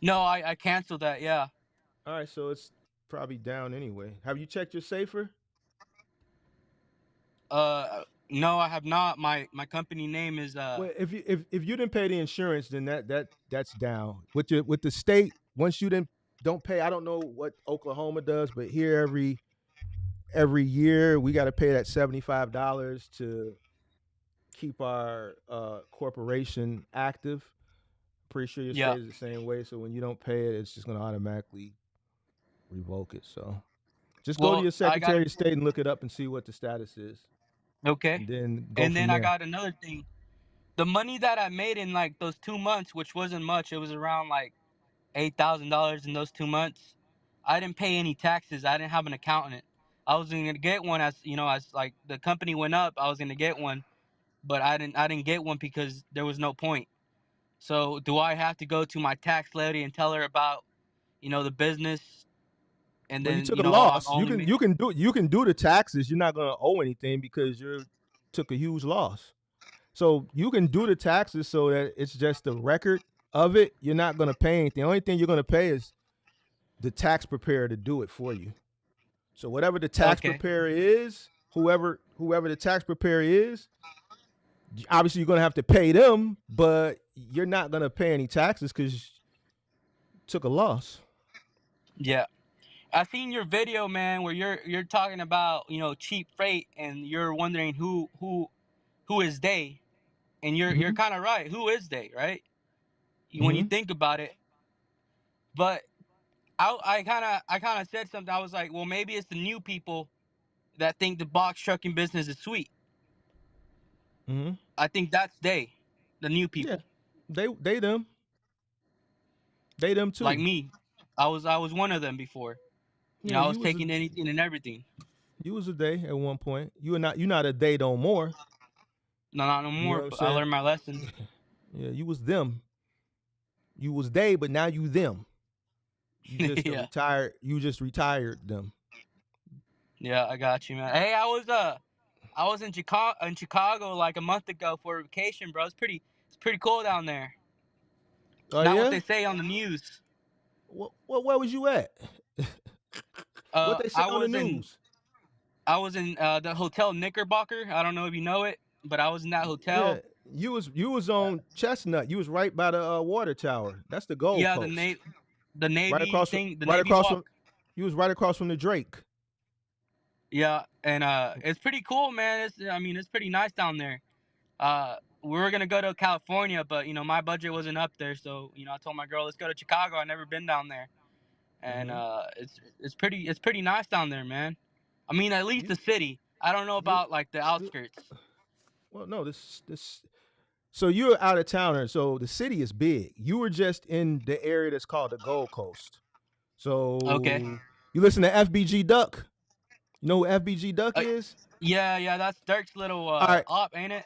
No, I canceled that. Yeah. All right, so it's probably down anyway. Have you checked your safer? No, I have not. My company name is Well, if you didn't pay the insurance, then that's down. With the state, once you didn't don't pay, I don't know what Oklahoma does, but here every year we got to pay that $75 to keep our corporation active. Pretty sure your yeah. state is the same way. So when you don't pay it, it's just gonna automatically revoke it. So Just go to Well, your I got Secretary of State and look it up and see what the status is, okay, and then go and from then I there. got another thing. The money that I made in like those 2 months, which wasn't much, it was around like $8,000 in those 2 months. I didn't pay any taxes. I didn't have an accountant. I was gonna get one as as like the company went up. I was gonna get one, but I didn't get one because there was no point. So do I have to go to my tax lady and tell her about the business, and Well, you then took a I'm loss. You only can do the taxes. You're not gonna owe anything because you took a huge loss. So you can do the taxes so that it's just the record of it. You're not gonna pay anything. The only thing you're gonna pay is the tax preparer to do it for you. So whatever the tax okay. preparer is, whoever the tax preparer is, obviously you're gonna have to pay them, but you're not gonna pay any taxes because you took a loss. Yeah, I seen your video, man, where you're talking about cheap freight, and you're wondering who is they, and you're Mm-hmm. kind of right. Who is they, right? When you Mm-hmm. think about it, but I kind of said something. I was like, well, maybe it's the new people that think the box trucking business is sweet. Mm-hmm. I think that's the new Yeah. people, They them. They them like too. me. I was one of them before. Yeah, I was taking anything and everything. you was a day at one point. You're not a day no more. No, not no You know more. what I'm But I saying? learned my lesson. Yeah, you was them. You was they, but now you them. You just a Yeah, retired. You just retired them. yeah, I got you, man. Hey, I was in Chicago like a month ago for a vacation, bro. It's pretty cool down there. Oh Not what yeah. they say on the news. Where was you at? What they say I on the was in news? I was in the hotel Knickerbocker. I don't know if you know it, but I was in that Yeah, hotel. you was on Chestnut. You was right by the water tower. That's the Gold Yeah, Coast. the Right Navy across from. thing, the Right Navy across from. walk. You was right across from the Drake. Yeah, and it's pretty cool, man. It's pretty nice down there. We were gonna go to California, but my budget wasn't up there, so I told my girl, let's go to Chicago. I never been down there, and Mm-hmm. it's pretty nice down there, man. I mean, at least You the city. I don't know you about like the you. outskirts. Well, no, this. So you're out of towner. So the city is big. You were just in the area that's called the Gold Coast. Okay. So you listen to FBG Duck. You know who FBG Duck Uh, is? yeah, that's Dirk's little All right. op, ain't it?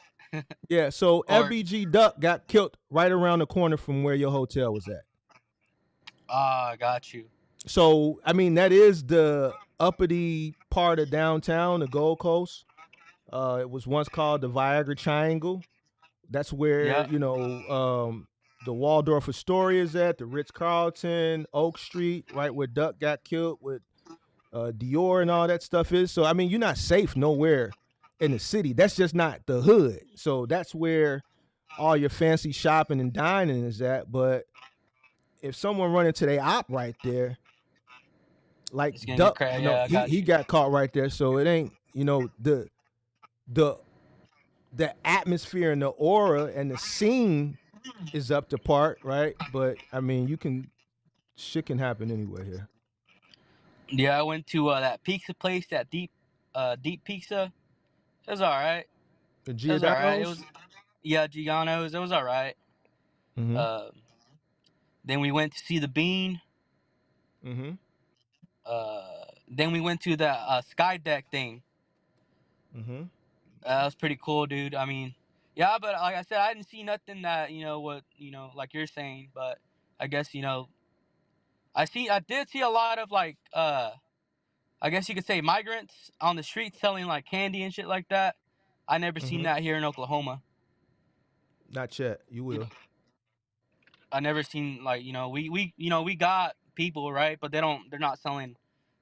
Yeah. So Or FBG Duck got killed right around the corner from where your hotel was at. got you. So I mean that is the uppity part of downtown, the Gold Coast. It was once called the Viagra Triangle. That's where Yeah, the Waldorf Astoria is at, the Ritz Carlton, Oak Street, right where Duck got killed with Dior and all that stuff is. So I mean, you're not safe nowhere in the city. That's just not the hood. So that's where all your fancy shopping and dining is at. But if someone run into their op right there, like it's gonna get Duck, crazy. Yeah, I got he you. got caught right there. So it ain't the the atmosphere and the aura and the scene is up to part, right? But I mean, shit can happen anywhere here. Yeah, I went to that pizza place, that deep pizza. It was all right. The It was all right. It Giordano's. was Yeah, Giano's. It was all right. Mm-hmm. Uh, then we went to see the Bean. Mm-hmm. Then we went to the sky deck thing. Mm-hmm. That was pretty cool, dude. I mean, yeah, but like I said, I didn't see nothing that what like you're saying. But I guess I did see a lot of like I guess you could say migrants on the streets selling like candy and shit like that. I never seen Mm-hmm. that here in Oklahoma. Not yet. You You will. I never seen like we got people, right, but they're not selling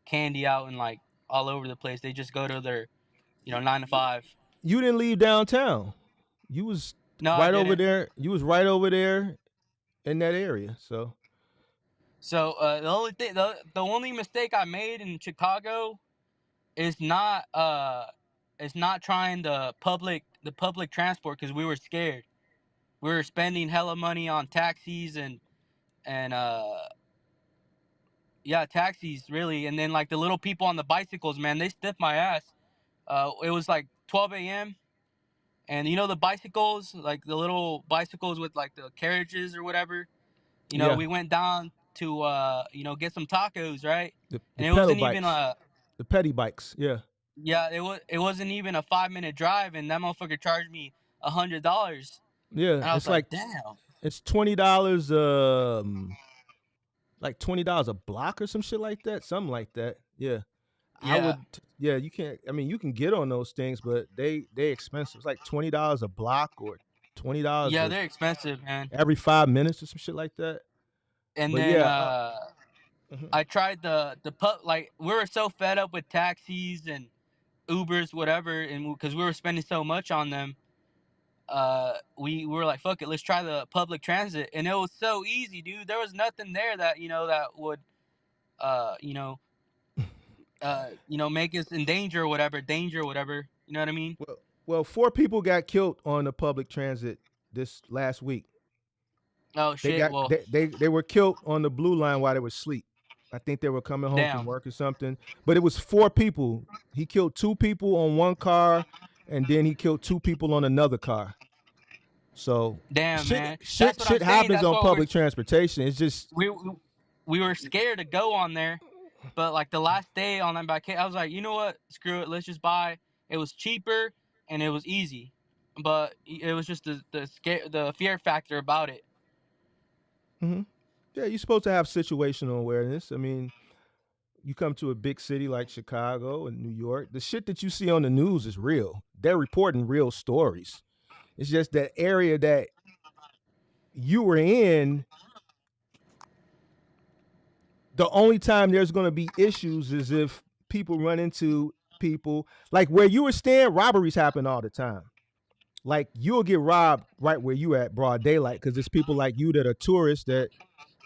candy out and like all over the place. They just go to their 9 to 5. You didn't leave downtown. You was No, I right over didn't. there. You was right over there in that area. So So the only mistake I made in Chicago is not trying the public transport because we were scared. We were spending hella money on taxis and yeah, taxis really, and then like the little people on the bicycles, man, they stiffed my ass. It was like 12 a.m. and you know the bicycles, like the little bicycles with like the carriages or whatever. You know, Yeah, we went down to get some tacos, right? the And it pedal wasn't even bikes, a the petty bikes. Yeah, yeah, it wasn't even a 5 minute drive, and that motherfucker charged me $100, yeah. and I was It's like, like damn. it's $20. Like $20 a block or some shit like that, something like that. Yeah, I Yeah, would. Yeah, you can't. I mean, you can get on those things, but they expensive. It's like $20 a block or $20 yeah, they're expensive, man. every 5 minutes or some shit like that. And But then yeah, mhm. I tried the pub. Like we were so fed up with taxis and Ubers, whatever, and because we were spending so much on them, we were like, fuck it, let's try the public transit, and it was so easy, dude. There was nothing there that that would uh you know make us in danger or whatever, danger or whatever. You know what I mean? Well, 4 people got killed on the public transit this last week. Oh They shit. got Well, they were killed on the blue line while they were asleep. I think they were coming home from damn, work or something. But it was 4 people. He killed 2 people on one car, and then he killed 2 people on another car. So damn, shit, man. That's shit, what I'm shit saying. happens That's on what public transportation. It's just we we were scared to go on there. But like the last day on that bike, I was like, you know what? Screw it. Let's just buy. It was cheaper and it was easy, but it was just the fear factor about it. mhm. Yeah, you're supposed to have situational awareness. I mean, you come to a big city like Chicago and New York, the shit that you see on the news is real. They're reporting real stories. It's just that area that you were in, the only time there's going to be issues is if people run into people. Like where you were staying, robberies happen all the time. Like you'll get robbed right where you at, broad daylight, because there's people like you that are tourists that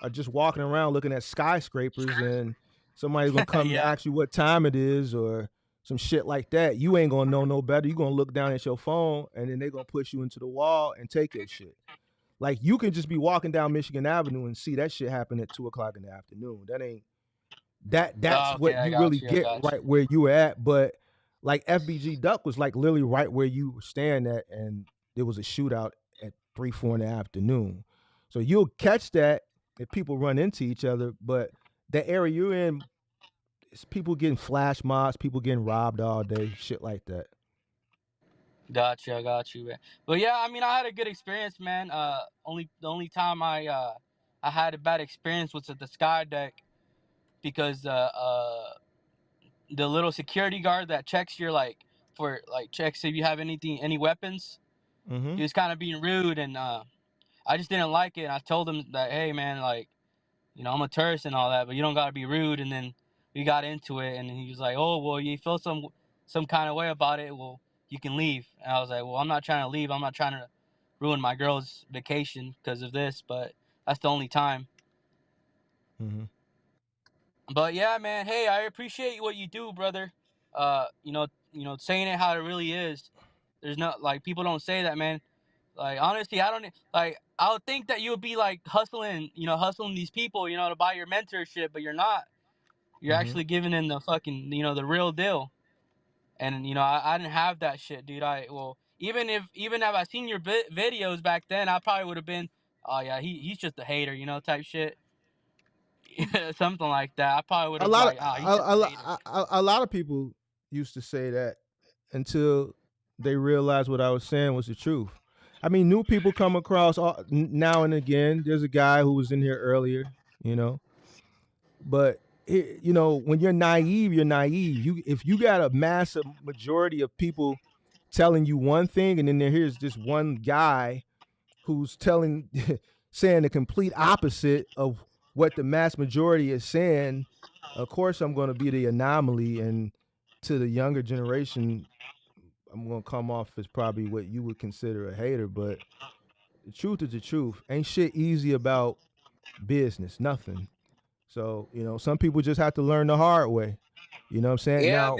are just walking around looking at skyscrapers, and somebody's gonna come to Yeah. ask you what time it is or some shit like that. You ain't gonna know no better. You gonna look down at your phone, and then they gonna push you into the wall and take your shit. Like you can just be walking down Michigan Avenue and see that shit happen at 2 o'clock in the afternoon. That ain't that's Oh, okay, what I you really got you. I get got right you. where you were at. But like FBG Duck was like literally right where you were staying at, and there was a shootout at 3, 4 in the afternoon. So you'll catch that if people run into each other. But the area you're in, it's people getting flash mobs, people getting robbed all day, shit like that. Got you. I got you, man. But yeah, I mean, I had a good experience, man. Only the only time I had a bad experience was at the sky deck because the little security guard that checks your checks if you have any weapons. Mm-hmm. He was kind of being rude, and I just didn't like it. And I told him that, hey man, like, I'm a tourist and all that, but you don't gotta be rude. And then we got into it, and he was like, oh well, you feel some kind of way about it. Well, you can leave. And I was like, well, I'm not trying to leave. I'm not trying to ruin my girl's vacation because of this, but that's the only time. Mm-hmm. But yeah, man. Hey, I appreciate what you do, brother. Saying it how it really is. There's not like people don't say that, man. Like honestly, I don't like. I would think that you would be like hustling these people, to buy your mentorship, but you're not. You're Mm-hmm. actually giving them the fucking, the real deal. And I didn't have that shit, dude. Even if I seen your videos back then, I probably would have been, oh yeah, he's just a hater, type shit, something like that. I probably would A have lot of like, oh, he's just a hater. a lot of people used to say that until they realized what I was saying was the truth. I mean, new people come across now and again. There's a guy who was in here earlier, you know, but when you're naive, you're naive. If you got a massive majority of people telling you one thing, and then here's this one guy who's saying the complete opposite of what the mass majority is saying, of course I'm going to be the anomaly, and to the younger generation, I'm going to come off as probably what you would consider a hater. But the truth is the truth. Ain't shit easy about business, nothing. So, some people just have to learn the hard way. You know what I'm saying? Yeah,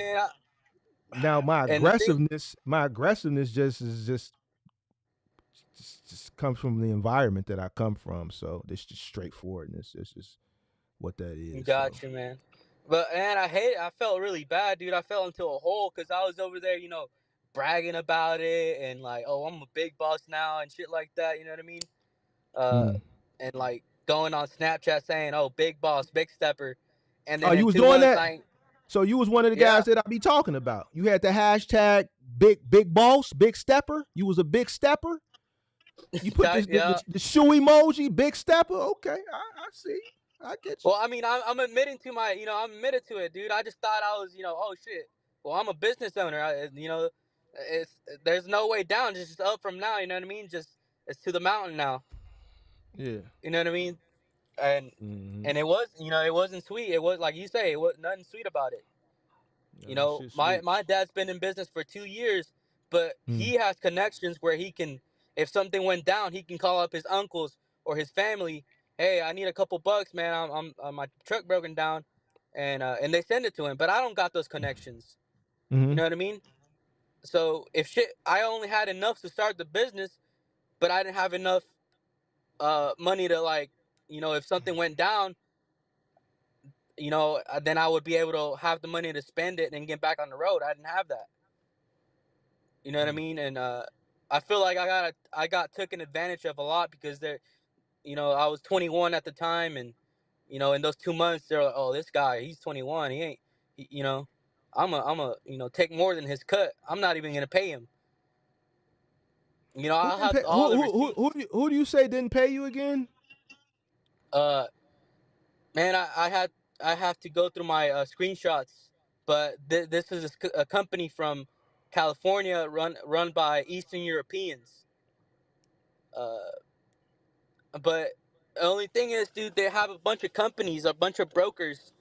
Now, man. my And the thing, aggressiveness just comes from the environment that I come from. So it's just straightforwardness. It's just what that is. So Gotcha, man. But man, I felt really bad, dude. I fell into a hole because I was over there, bragging about it and like, oh, I'm a big boss now and shit like that. You know what I mean? Uh, mm. and like going on Snapchat saying, oh, big boss, big stepper, and Oh, then you in was two doing months, that? I ain't. So you was one of the Yeah, guys that I be talking about. You had the hashtag big boss, big stepper. You was a big stepper. You put yeah, yeah. the shoe emoji, big stepper. Okay, I see. I get you. Well, I mean, I'm admitting to I'm admitted to it, dude. I just thought I was, oh shit. Well, I'm a business owner. It's there's no way down. It's just up from now. You know what I mean? Just it's to the mountain now. Yeah. You know what I mean? And Mm-hmm. and it was, it wasn't sweet. It was like you say, it was nothing sweet about it. That shit My sweet. my dad's been in business for 2 years, but Mm. he has connections where he can, if something went down, he can call up his uncles or his family. Hey, I need a couple bucks, man. My truck broken down, and they send it to him. But I don't got those connections. You Mm-hmm. know what I mean? So if shit, I only had enough to start the business, but I didn't have enough money to like, if something went down, then I would be able to have the money to spend it and get back on the road. I didn't have that. You know what I Mm. mean? And I feel like I got taken advantage of a lot because I was 21 at the time, and in those 2 months they're like, oh, this guy, he's 21, he ain't, he, I'm a take more than his cut. I'm not even gonna pay him. Who I'll didn't have pay? all the receipts. Who do you say didn't pay you again? Uh, man, I have to go through my screenshots, but this is a company from California run by Eastern Europeans. Uh, But the only thing is, dude, they have a bunch of companies, a bunch of brokers,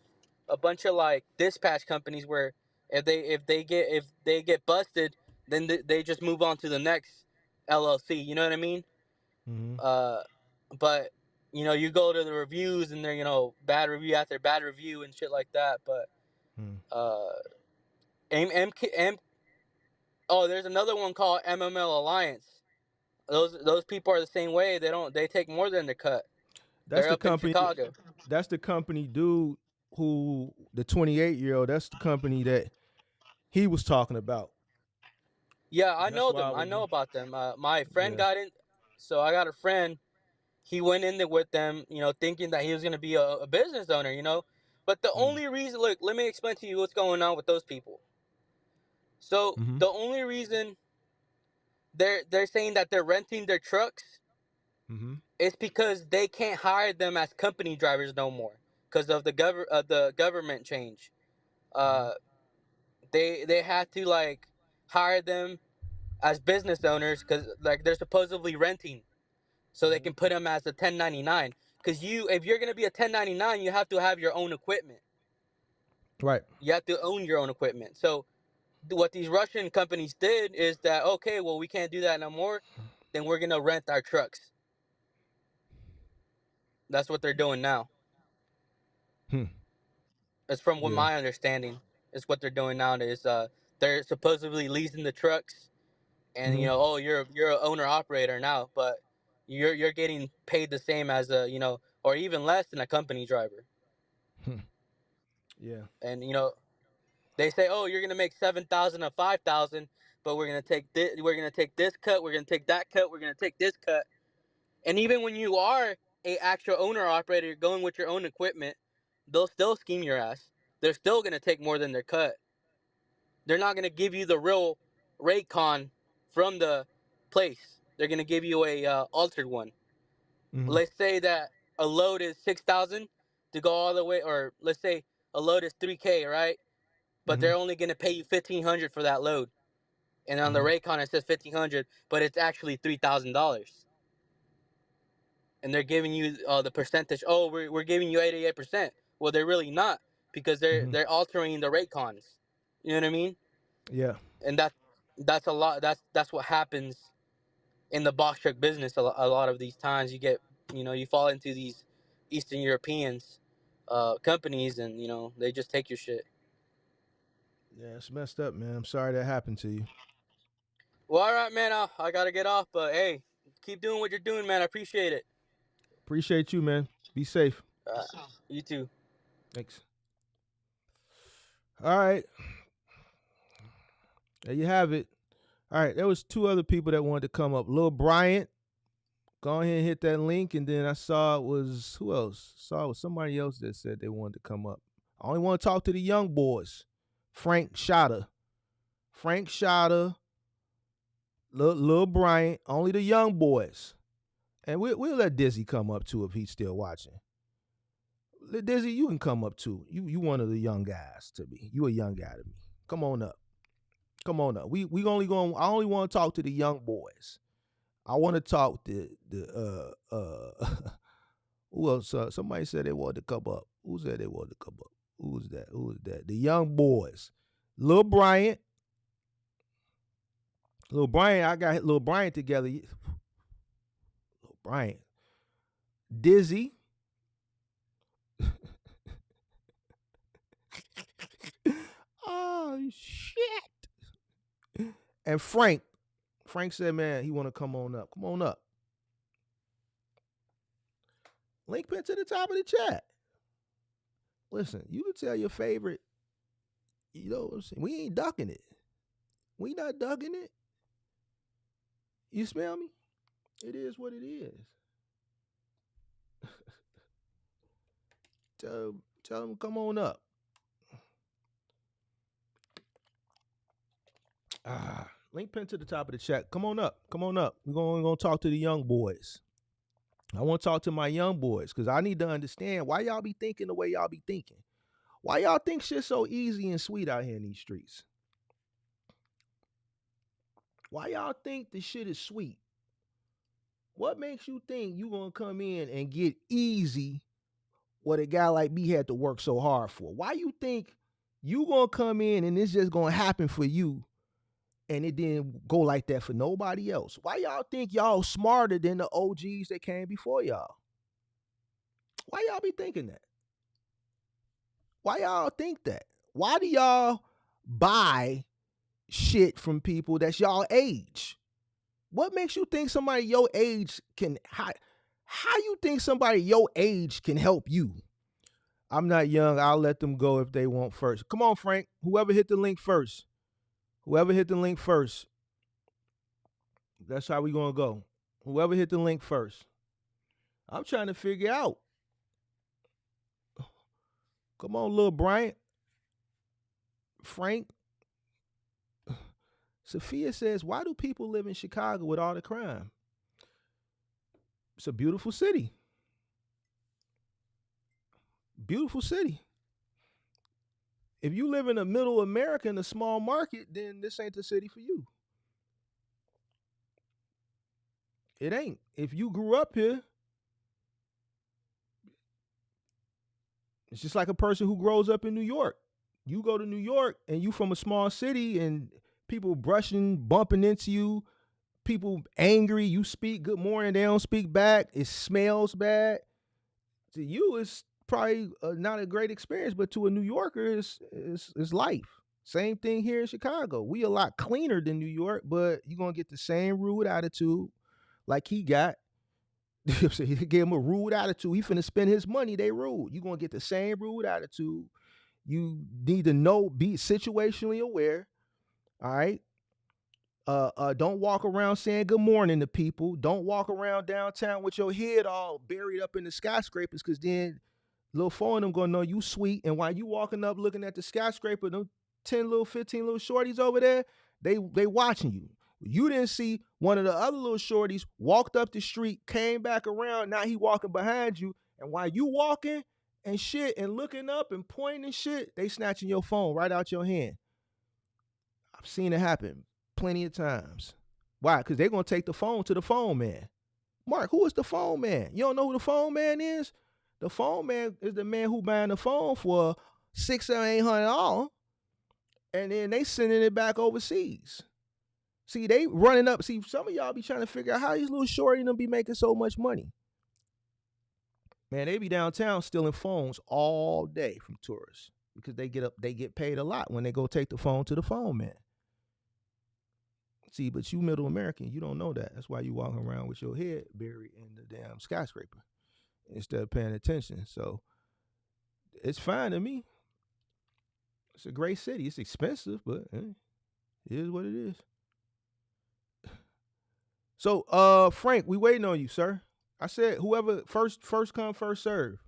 a bunch of like dispatch companies where if they get busted, then they just move on to the next LLC. You know what I mean? Mm-hmm. Uh, but you go to the reviews and they're bad review after bad review and shit like that. But Mm. uh, M, M, oh, there's another one called MML Alliance. Those people are the same way. They take more than their cut. That's They're the up in company. Chicago. That's the company, dude. Who the 28-year-old? That's the company that he was talking about. Yeah, I That's know why I them. I was. know about them. My friend Yeah. got in, so I got a friend. He went in there with them, thinking that he was gonna be a business owner. But the Mm. only reason, look, let me explain to you what's going on with those people. So Mm-hmm. the only reason they're saying that they're renting their trucks Mm-hmm. is because they can't hire them as company drivers no more because of the government change. Mm-hmm. Uh, they had to like hire them as business owners because like they're supposedly renting so they Mm-hmm. can put them as a 1099 because if you're going to be a 1099 you have to have your own equipment. Right. You have to own your own equipment. So what these Russian companies did is that, okay, well, we can't do that no more, then we're going to rent our trucks. That's what they're doing now. Hmm. It's from what Yeah. my understanding is what they're doing nowadays. They're supposedly leasing the trucks, and Mm-hmm. oh, you're an owner operator now, but you're getting paid the same as a or even less than a company driver. Hmm. Yeah. And they say, oh, you're gonna make 7,000 or 5,000, but we're gonna take this cut, we're gonna take that cut, we're gonna take this cut. And even when you are a actual owner operator, you're going with your own equipment, they'll still scheme your ass. They're still gonna take more than their cut. They're not gonna give you the real rate con from the place. They're gonna give you a altered one. Mm-hmm. Let's say that a load is 6,000 to go all the way, or let's say a load is 3K, right? But Mm-hmm. they're only gonna pay you 1,500 for that load, and on the Mm-hmm. Raycon it says 1,500, but it's actually $3,000, and they're giving you the percentage. Oh, we're giving you 88%. Well, they're really not because they're Mm-hmm. they're altering the Raycons. You know what I mean? Yeah. And that's a lot. That's what happens in the box truck business. A lot of these times you fall into these Eastern Europeans companies, and they just take your shit. Yeah. It's messed up, man. I'm sorry that happened to you. Well, all right, man. I gotta get off, but hey, keep doing what you're doing, man. I appreciate it. Appreciate you, man. Be safe. You too. Thanks. All right. There you have it. All right. There was 2 other people that wanted to come up. Lil Bryant. Go ahead and hit that link. And then I saw it was, who else? Saw it was somebody else that said they wanted to come up. I only want to talk to the young boys. Frank Shotta. Frank Shotta. Lil Bryant. Only the young boys. And we'll let Dizzy come up too if he's still watching. Dizzy, you can come up too. You one of the young guys to me. You a young guy to me. Come on up. Come on up. We only going. I only want to talk to the young boys. I want to talk to the who else? Somebody said they wanted to come up. Who said they wanted to come up? Who was that? Who was that? The young boys. Lil Bryant. Lil Bryant. I got Lil Bryant together. Lil Bryant. Dizzy. Oh shit. And Frank. Frank said, man, he want to come on up. Come on up. Link pin to the top of the chat. Listen, you can tell your favorite, you know what I'm saying? We ain't ducking it. We not ducking it. You smell me? It is what it is. Tell them come on up. Link pin to the top of the chat. Come on up. Come on up. We're gonna talk to the young boys. I want to talk to my young boys because I need to understand why y'all be thinking the way y'all be thinking. Why y'all think shit's so easy and sweet out here in these streets? Why y'all think the shit is sweet? What makes you think you gonna come in and get easy what a guy like me had to work so hard for? Why you think you gonna come in and it's just gonna happen for you and it didn't go like that for nobody else? Why y'all think y'all smarter than the OGs that came before y'all? Why y'all be thinking that? Why y'all think that? Why do y'all buy shit from people that's y'all age? What makes you think somebody your age can how you think somebody your age can help you? I'm not young. I'll let them go if they want first. Come on, Frank. Whoever hit the link first. Whoever hit the link first. That's how we gonna go. Whoever hit the link first. I'm trying to figure out. Come on, Lil Bryant. Frank. Sophia says, why do people live in Chicago with all the crime? It's a beautiful city. Beautiful city. If you live in the middle America in a small market, then this ain't the city for you. It ain't. If you grew up here, it's just like a person who grows up in New York. You go to New York and you from a small city and people brushing, bumping into you, people angry, you speak good morning, they don't speak back, it smells bad. To you, it's probably not a great experience, but to a New Yorker, it's life. Same thing here in Chicago. We a lot cleaner than New York, but you're going to get the same rude attitude like he got. He gave him a rude attitude. He finna spend his money, they rude. You're going to get the same rude attitude. You need to be situationally aware, all right? Don't walk around saying good morning to people. Don't walk around downtown with your head all buried up in the skyscrapers, because then little four of them gonna know you sweet. And while you walking up looking at the skyscraper, them 15 little shorties over there, they watching you. You didn't see one of the other little shorties walked up the street, came back around, now he walking behind you. And while you walking and shit and looking up and pointing and shit, they snatching your phone right out your hand. I've seen it happen plenty of times. Why? Because they're going to take the phone to the phone man. Mark, who is the phone man? You don't know who the phone man is? The phone man is the man who buying the phone for $600, $800, and then they sending it back overseas. See, they running up. See, some of y'all be trying to figure out how these little shorty them be making so much money. Man, they be downtown stealing phones all day from tourists because they get paid a lot when they go take the phone to the phone man. See, but you middle American, you don't know that. That's why you walking around with your head buried in the damn skyscraper. instead of paying attention. So it's fine to me. It's a great city. It's expensive, but it is what it is. So, Frank, we waiting on you, sir. I said whoever first come, first serve.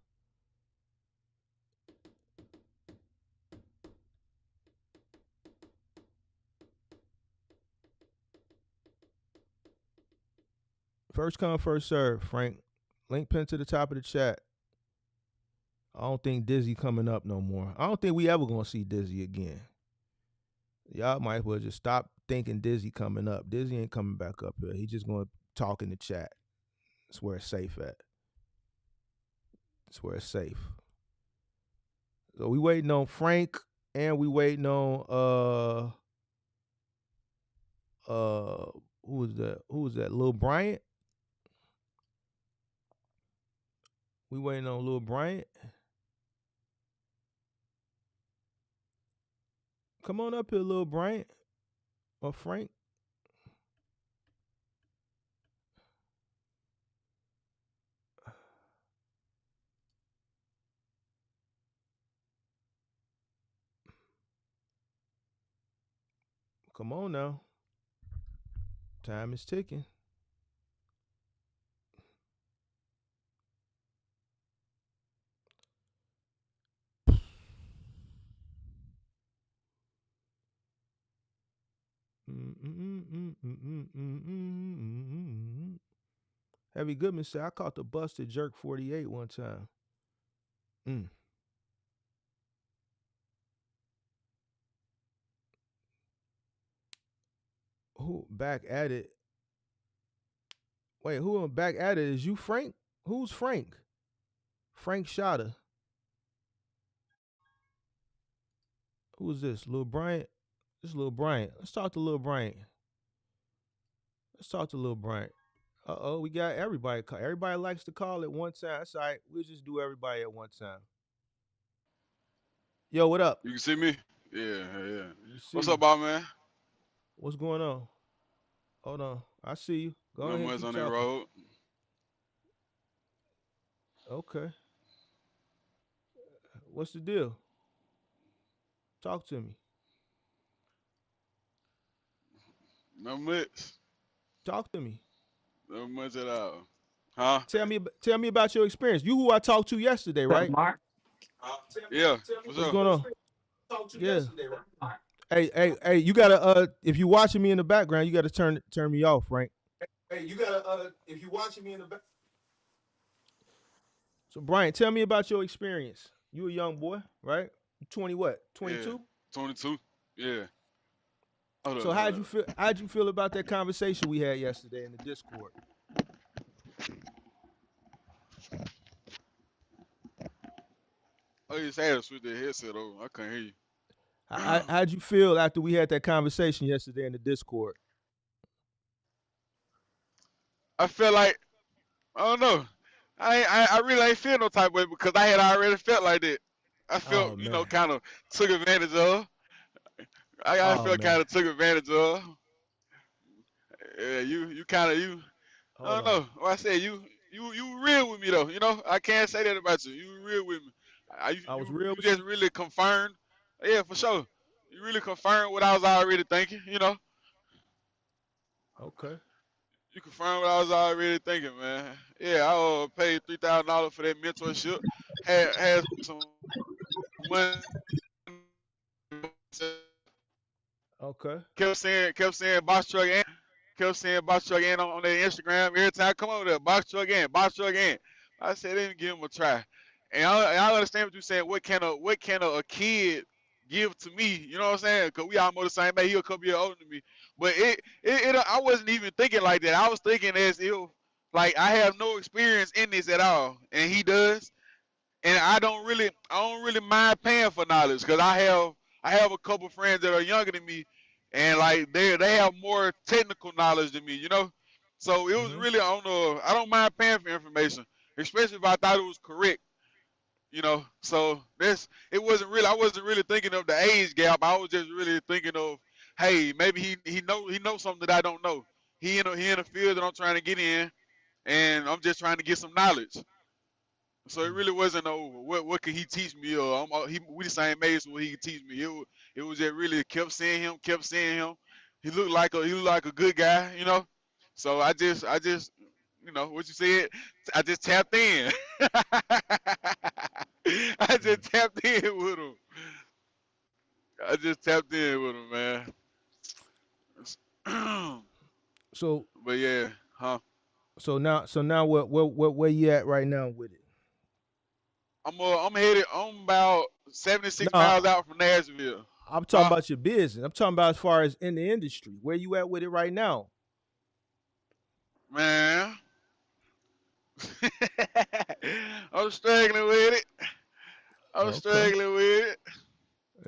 First come, first serve, Frank. Link pinned to the top of the chat. I don't think Dizzy coming up no more. I don't think we ever gonna see Dizzy again. Y'all might as well just stop thinking Dizzy coming up. Dizzy ain't coming back up here. He just gonna talk in the chat. That's where it's safe at. That's where it's safe. So we waiting on Frank and we waiting on who was that? Who was that? Lil Bryant? We waiting on Lil Bryant. Come on up here, Lil Bryant or Frank. Come on now. Time is ticking. Heavy Goodman said, I caught the busted jerk 48 one time. Who back at it? Wait, who back at it? Is you Frank? Who's Frank? Frank Shotta. Who is this? Lil Bryant? This is Lil Bryant. Let's talk to Lil Bryant. Let's talk to Lil Bryant. Uh-oh, we got everybody. Everybody likes to call at one time. That's all right. We'll just do everybody at one time. Yo, what up? You can see me? Yeah, yeah. We see What's you. up, Bob, man? What's going on? Hold on. I see you. Go Not ahead and much keep on that talking. road. Okay. What's the deal? Talk to me. Not much. Talk to me. Not much at all. Huh? Tell me about your experience. You who I talked to yesterday, right? Mark. Yeah, for What's sure. going on? Yeah. Hey, you gotta if you watching me in the background, you gotta turn me off, Frank. Hey, you gotta if you watching me in the back. So Brian, tell me about your experience. You a young boy, right? 20 what? Yeah, 22? 22. Yeah. Hold So up, hold up. how'd you feel about that conversation we had yesterday in the Discord? Oh, you just had to switch the headset over. I couldn't hear you. How'd you feel after we had that conversation yesterday in the Discord? I feel like, I don't know. I really ain't feel no type of way because I had already felt like that. I felt, Oh man. kind of took advantage of. I Oh felt man. kind of took advantage of. Yeah, you kind of, I Hold don't on. know. Well, I said you real with me though. I can't say that about you. You real with me. I was real You with just you. really confirmed. Yeah, for sure. You really confirmed what I was already thinking. Okay. You confirmed what I was already thinking, man. Yeah, I paid $3,000 for that mentorship. Had some money. Okay. Kept saying box truck and kept saying box truck in on their Instagram. Every time I come over there, box truck in, box truck in. I said, let me give him a try. And I understand what you're saying. What can a kid give to me? You know what I'm saying? Because we almost the same age. He a couple years older than me. But I wasn't even thinking like that. I was thinking as if, like, I have no experience in this at all. And he does. And I don't really mind paying for knowledge because I have a couple friends that are younger than me, and like they have more technical knowledge than me. So it was Mm-hmm. really I don't mind paying for information, especially if I thought it was correct. So I wasn't really thinking of the age gap. I was just really thinking of, hey, maybe he knows something that I don't know. He in the field that I'm trying to get in, and I'm just trying to get some knowledge. So it really wasn't no what could he teach me or we the same age, so what he could teach me. It was just really kept seeing him. He looked like a good guy, you know. So I just what you said. I just tapped in. I Mm. just tapped in with him. I just tapped in with him, man. So But yeah, huh? so now what where you at right now with it? I'm headed. I'm about 76 No, miles out from Nashville, I'm talking huh? about your business. I'm talking about as far as in the industry. Where you at with it right now? Man, I'm struggling with it. I'm Okay. struggling with it.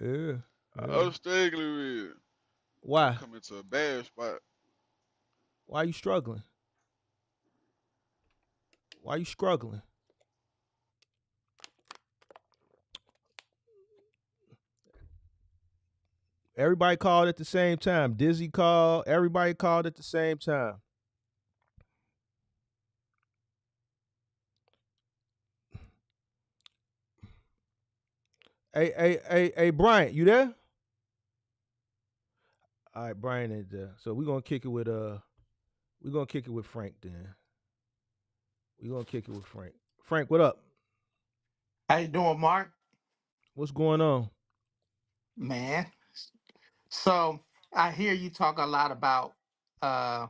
Yeah. Yeah. I'm struggling with it. I'm Why? coming to a bad spot. Why you struggling? Why you struggling? Everybody called at the same time. Dizzy called. Everybody called at the same time. Hey, Bryant, you there? All right, Brian ain't there. So we're gonna kick it with Frank then. We're gonna kick it with Frank. Frank, what up? How you doing, Mark? What's going on? Man. So I hear you talk a lot about uh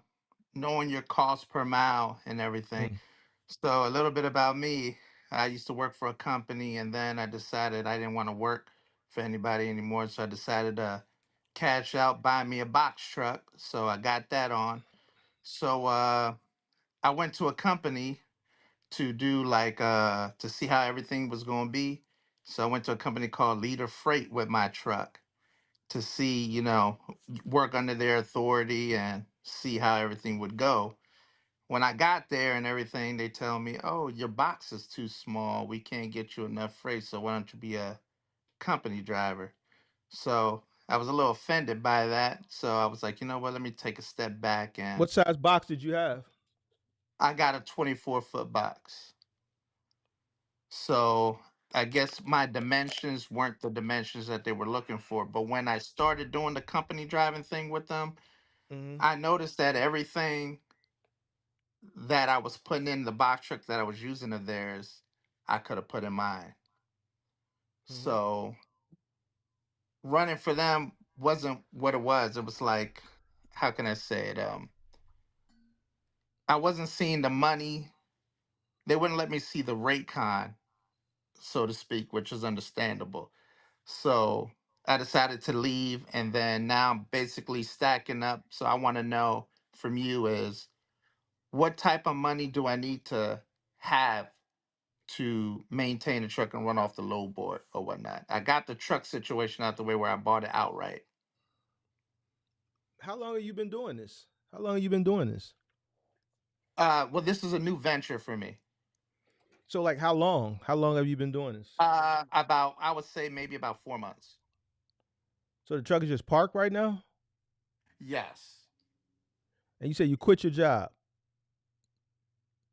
knowing your cost per mile and everything. Mm. So a little bit about me. I used to work for a company and then I decided I didn't want to work for anybody anymore. So I decided to cash out, buy me a box truck. So I got that on. So I went to a company to do like to see how everything was gonna be. So I went to a company called Leader Freight with my truck to see, work under their authority and see how everything would go. When I got there and everything, they tell me, "Oh, your box is too small. We can't get you enough freight. So why don't you be a company driver?" So I was a little offended by that. So I was like, you know what? Let me take a step back, and What size box did you have? I got a 24-foot box. So I guess my dimensions weren't the dimensions that they were looking for. But when I started doing the company driving thing with them, Mm-hmm. I noticed that everything that I was putting in the box truck that I was using of theirs, I could have put in mine. Mm-hmm. So running for them wasn't what it was. It was like, how can I say it? I wasn't seeing the money. They wouldn't let me see the rate con, so to speak, which is understandable. So I decided to leave, and then now I'm basically stacking up. So I want to know from you is what type of money do I need to have to maintain a truck and run off the load board or whatnot? I got the truck situation out the way where I bought it outright. How long have you been doing this? How long have you been doing this? Well, this is a new venture for me. So like how long? How long have you been doing this? About I would say maybe about 4 months. So the truck is just parked right now? Yes. And you say you quit your job.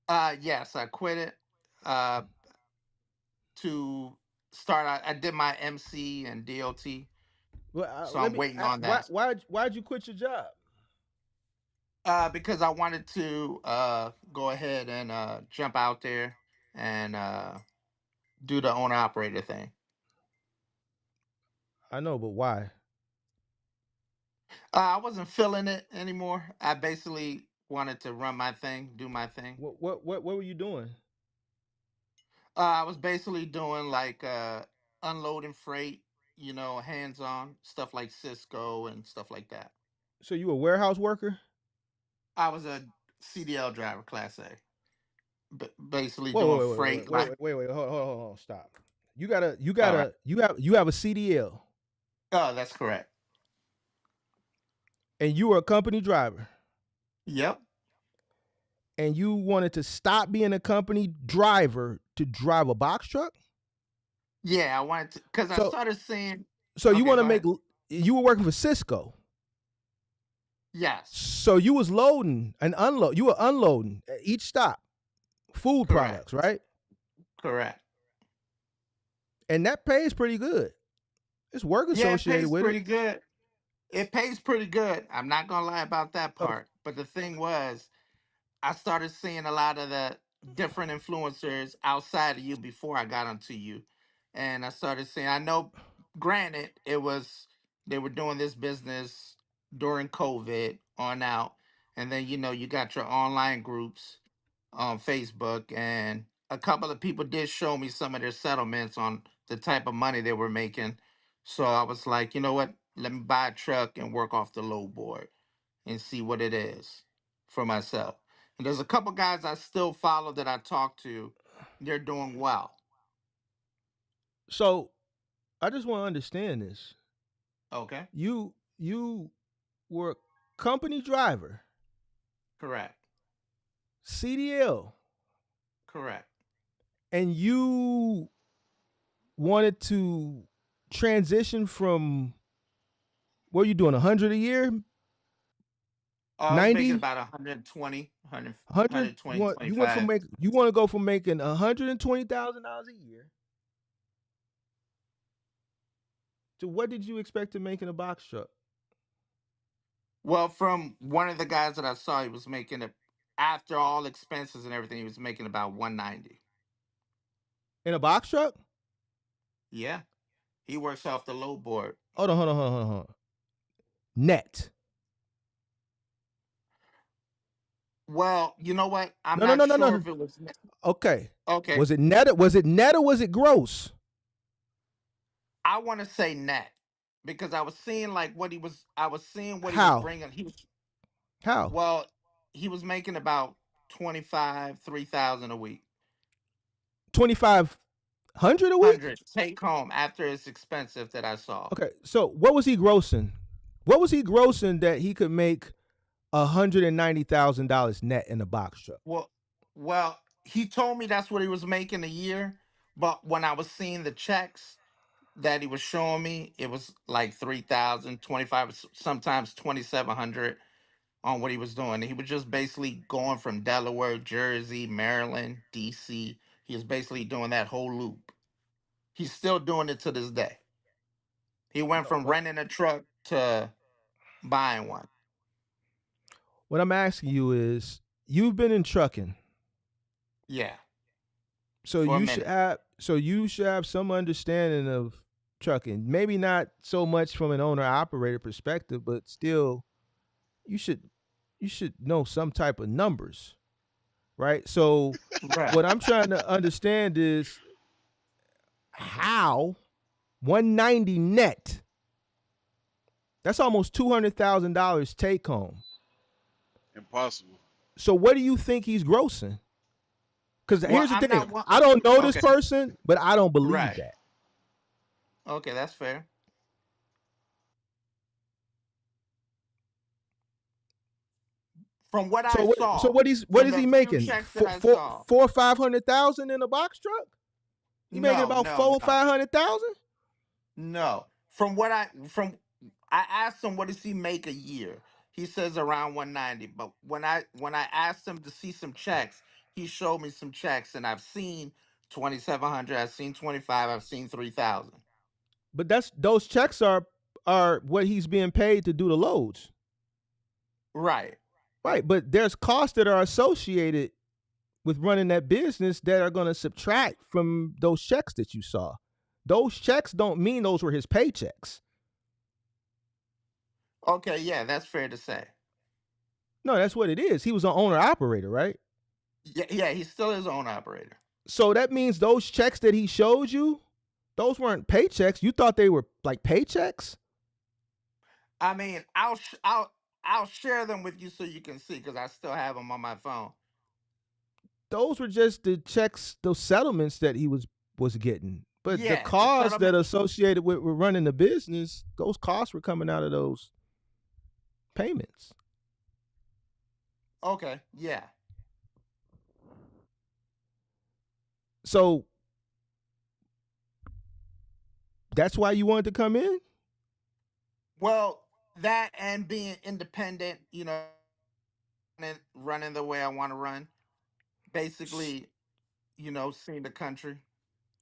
Yes, I quit it. Uh, to start. I did my MC and DOT, Well, so let I'm me. waiting on Why? that. Why'd you quit your job? Because I wanted to go ahead and jump out there and do the owner operator thing. I know, but why? I wasn't feeling it anymore. I basically wanted to run my thing, do my thing. What were you doing? I was basically doing like unloading freight, hands on stuff like Cisco and stuff like that. So you a warehouse worker? I was a CDL driver, Class A, basically Whoa, doing wait, wait, freight. wait, wait, Like, wait, wait, wait, hold, stop. You all right. gotta, you have a CDL, Oh, that's correct. and you were a company driver, Yep. and you wanted to stop being a company driver to drive a box truck. Yeah, I wanted to because I So, started seeing. so you Okay, want to go make, ahead. you were working for Cisco, Yes, so you was loading and unload. You were unloading at each stop food correct, products, right? Correct. And that pays pretty good. It's work Yeah, it associated pays with it. pretty good. It pays pretty good. I'm not gonna lie about that Okay. part. But the thing was, I started seeing a lot of the different influencers outside of you before I got onto you. And I started seeing, I know, granted, it was, they were doing this business during COVID on out. And then, you got your online groups on Facebook. And a couple of people did show me some of their settlements on the type of money they were making. So I was like, you know what? Let me buy a truck and work off the low board and see what it is for myself. And there's a couple guys I still follow that I talk to. They're doing well. So I just want to understand this. Okay. You were a company driver, Correct. CDL, Correct. and you wanted to transition from what are you doing, 100 a year, I was making 90, about 120, 100, 100? 120, You want to go from making $120,000 a year to what did you expect to make in a box truck? Well, from one of the guys that I saw, he was making it after all expenses and everything. He was making about 190. In a box truck? Yeah, he works off the low board. Hold on. Net. Well, you know what? I'm No, no, not no, no, sure no. if it was Okay. okay. Was it net? Was it net or was it gross? I want to say net because I was seeing like what he was. I was seeing what he was How? bringing. He was How? well. He was making about 3,000 a week. 2,500 a week? 100 take home after it's expensive that I saw. Okay. So what was he grossing? What was he grossing that he could make $190,000 net in a box truck? Well, well, he told me that's what he was making a year, but when I was seeing the checks that he was showing me, it was like 3,000, 25, sometimes 2,700 on what he was doing. He was just basically going from Delaware, Jersey, Maryland, DC. He was basically doing that whole loop. He's still doing it to this day. He went No. from renting a truck to buying one. What I'm asking you is you've been in trucking. Yeah, So for a you should minute. have some understanding of trucking. Maybe not so much from an owner operator perspective, but still you should know some type of numbers, right? So Right. what I'm trying to understand is how 190 net. That's almost $200,000 take home. Impossible. So what do you think he's grossing? Because Well, here's the I'm thing, not one. I don't know this Okay. person, but I don't believe Right. that. Okay, that's fair. From what I So saw, what from is he the few making? checks that I Four saw, four or 500,000 in a box truck? He making no, about no, four or no, 500,000? no. I asked him what does he make a year. He says around 190. But when I asked him to see some checks, he showed me some checks, and I've seen 2,700. I've seen 25. I've seen 3,000. But those checks are what he's being paid to do the loads. Right. Right, but there's costs that are associated with running that business that are going to subtract from those checks that you saw. Those checks don't mean those were his paychecks. Okay. Yeah, that's fair to say. No, that's what it is. He was an owner operator, right? Yeah, yeah. He still is his own operator. So that means those checks that he showed you, those weren't paychecks. You thought they were like paychecks? I mean, I'll share them with you so you can see because I still have them on my phone. Those were just the checks, those settlements that he was getting. But the Yeah, the costs that settlement. are associated with running the business, those costs were coming out of those payments. Okay, yeah. So that's why you wanted to come in? Well, that and being independent, running the way I want to run. Basically, seen the country.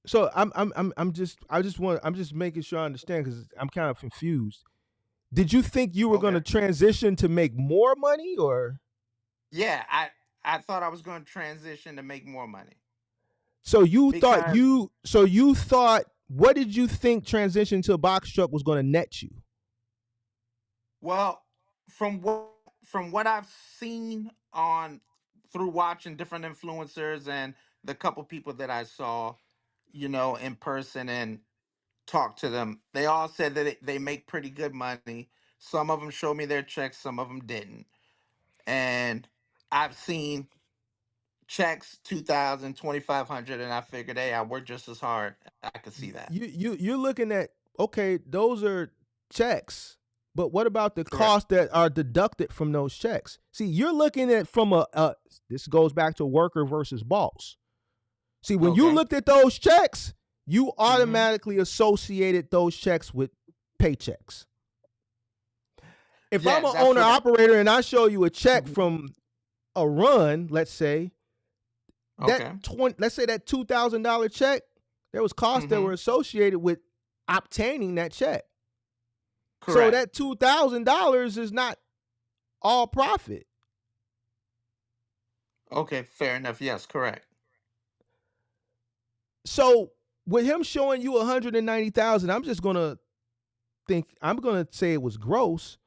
So I'm just making sure I understand because I'm kind of confused. Did you think you were going Okay. to transition to make more money, or Yeah, I thought I was going to transition to make more money because, so you thought what did you think transition to a box truck was going to net you? well, from what I've seen on through watching different influencers and the couple people that I saw, in person and talked to them, they all said that they make pretty good money. Some of them showed me their checks, some of them didn't. And I've seen checks 2,000, 2,500, and I figured, hey, I work just as hard. I could see that. You're looking at, okay, those are checks, but what about the Correct. costs that are deducted from those checks? See, you're looking at from a this goes back to worker versus boss. See, when you Okay. looked at those checks, you Mm-hmm. automatically associated those checks with paychecks. If I'm Yeah, an that's owner what I. operator and I show you a check Mhm. from a run, let's say that Okay. let's say that $2,000 check, there was costs that Mm-hmm. were associated with obtaining that check. So Correct. that $2,000 is not all profit. Okay, fair enough. Yes, correct. So with him showing you 190,000, I'm gonna say it was gross.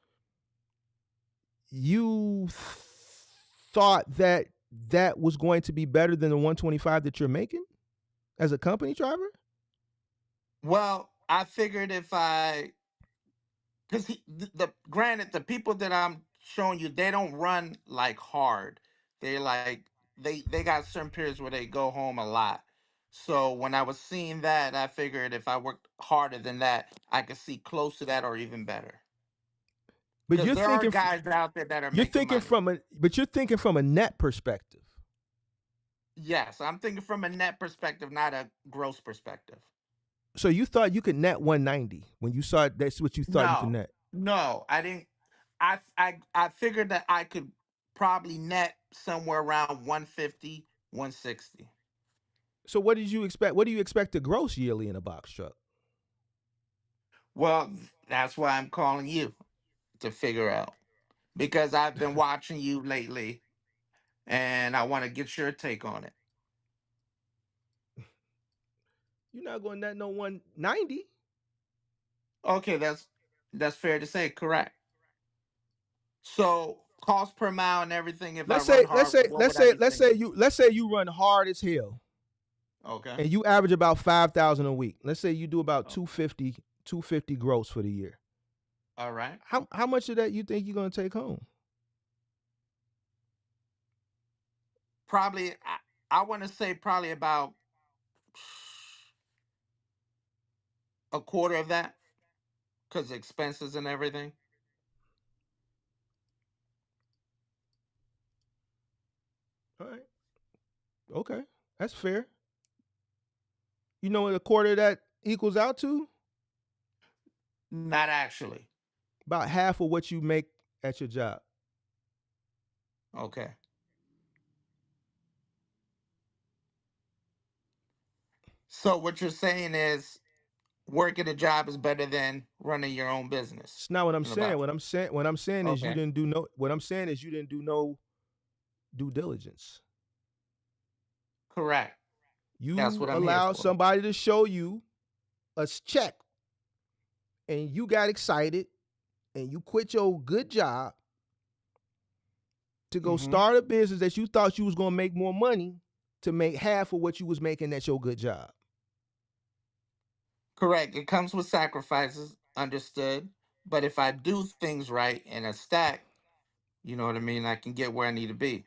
You thought that that was going to be better than the 125 that you're making as a company driver? Well, I figured if I, because granted, the people that I'm showing you, they don't run like hard. They like they got certain periods where they go home a lot. So when I was seeing that, I figured if I worked harder than that, I could see close to that or even better. But Because there are guys out there that are making money. you're thinking from a net perspective. Yes, I'm thinking from a net perspective, not a gross perspective. So you thought you could net 190 when you saw it, that's what you thought you could No, net. no, I didn't. I figured that I could probably net somewhere around 150, 160. So what did you expect? What do you expect to gross yearly in a box truck? Well, that's why I'm calling you to figure out because I've been watching you lately and I want to get your take on it. You're not going to net no 190. Okay, that's fair to say, correct. So, cost per mile and everything, if I Let's run say hard, what would I be thinking? let's say you run hard as hell Okay. and you average about 5,000 a week. Let's say you do about Oh, 250 gross for the year. all right. How much of that you think you're going to take home? Probably, I want to say probably about a quarter of that because expenses and everything. All right. Okay. That's fair. You know what a quarter of that equals out to? Not actually. About half of what you make at your job. Okay. So what you're saying is working a job is better than running your own business It's not what I'm in the saying. box. What I'm saying is you Okay. didn't do no what I'm saying is you didn't do no due diligence. Correct. That's You what I'm here allow for. somebody to show you a check and you got excited and you quit your good job to go Hmm. start a business that you thought you was going to make more money to make half of what you was making at your good job. Correct. It comes with sacrifices, understood. But if I do things right in a stack, you know what I mean, I can get where I need to be.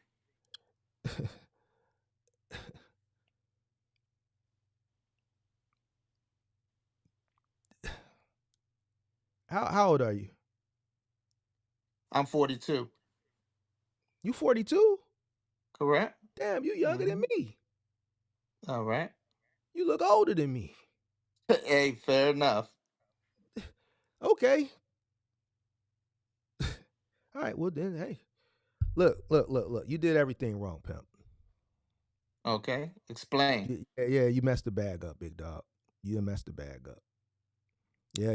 How old are you? I'm 42. You 42? Correct? Damn, you younger than Hmm. me. All right. You look older than me. Hey, fair enough. Okay. All right, well then, hey. Look. You did everything wrong, pimp. Okay, explain. Yeah, you messed the bag up, big dog. You messed the bag up. Yeah.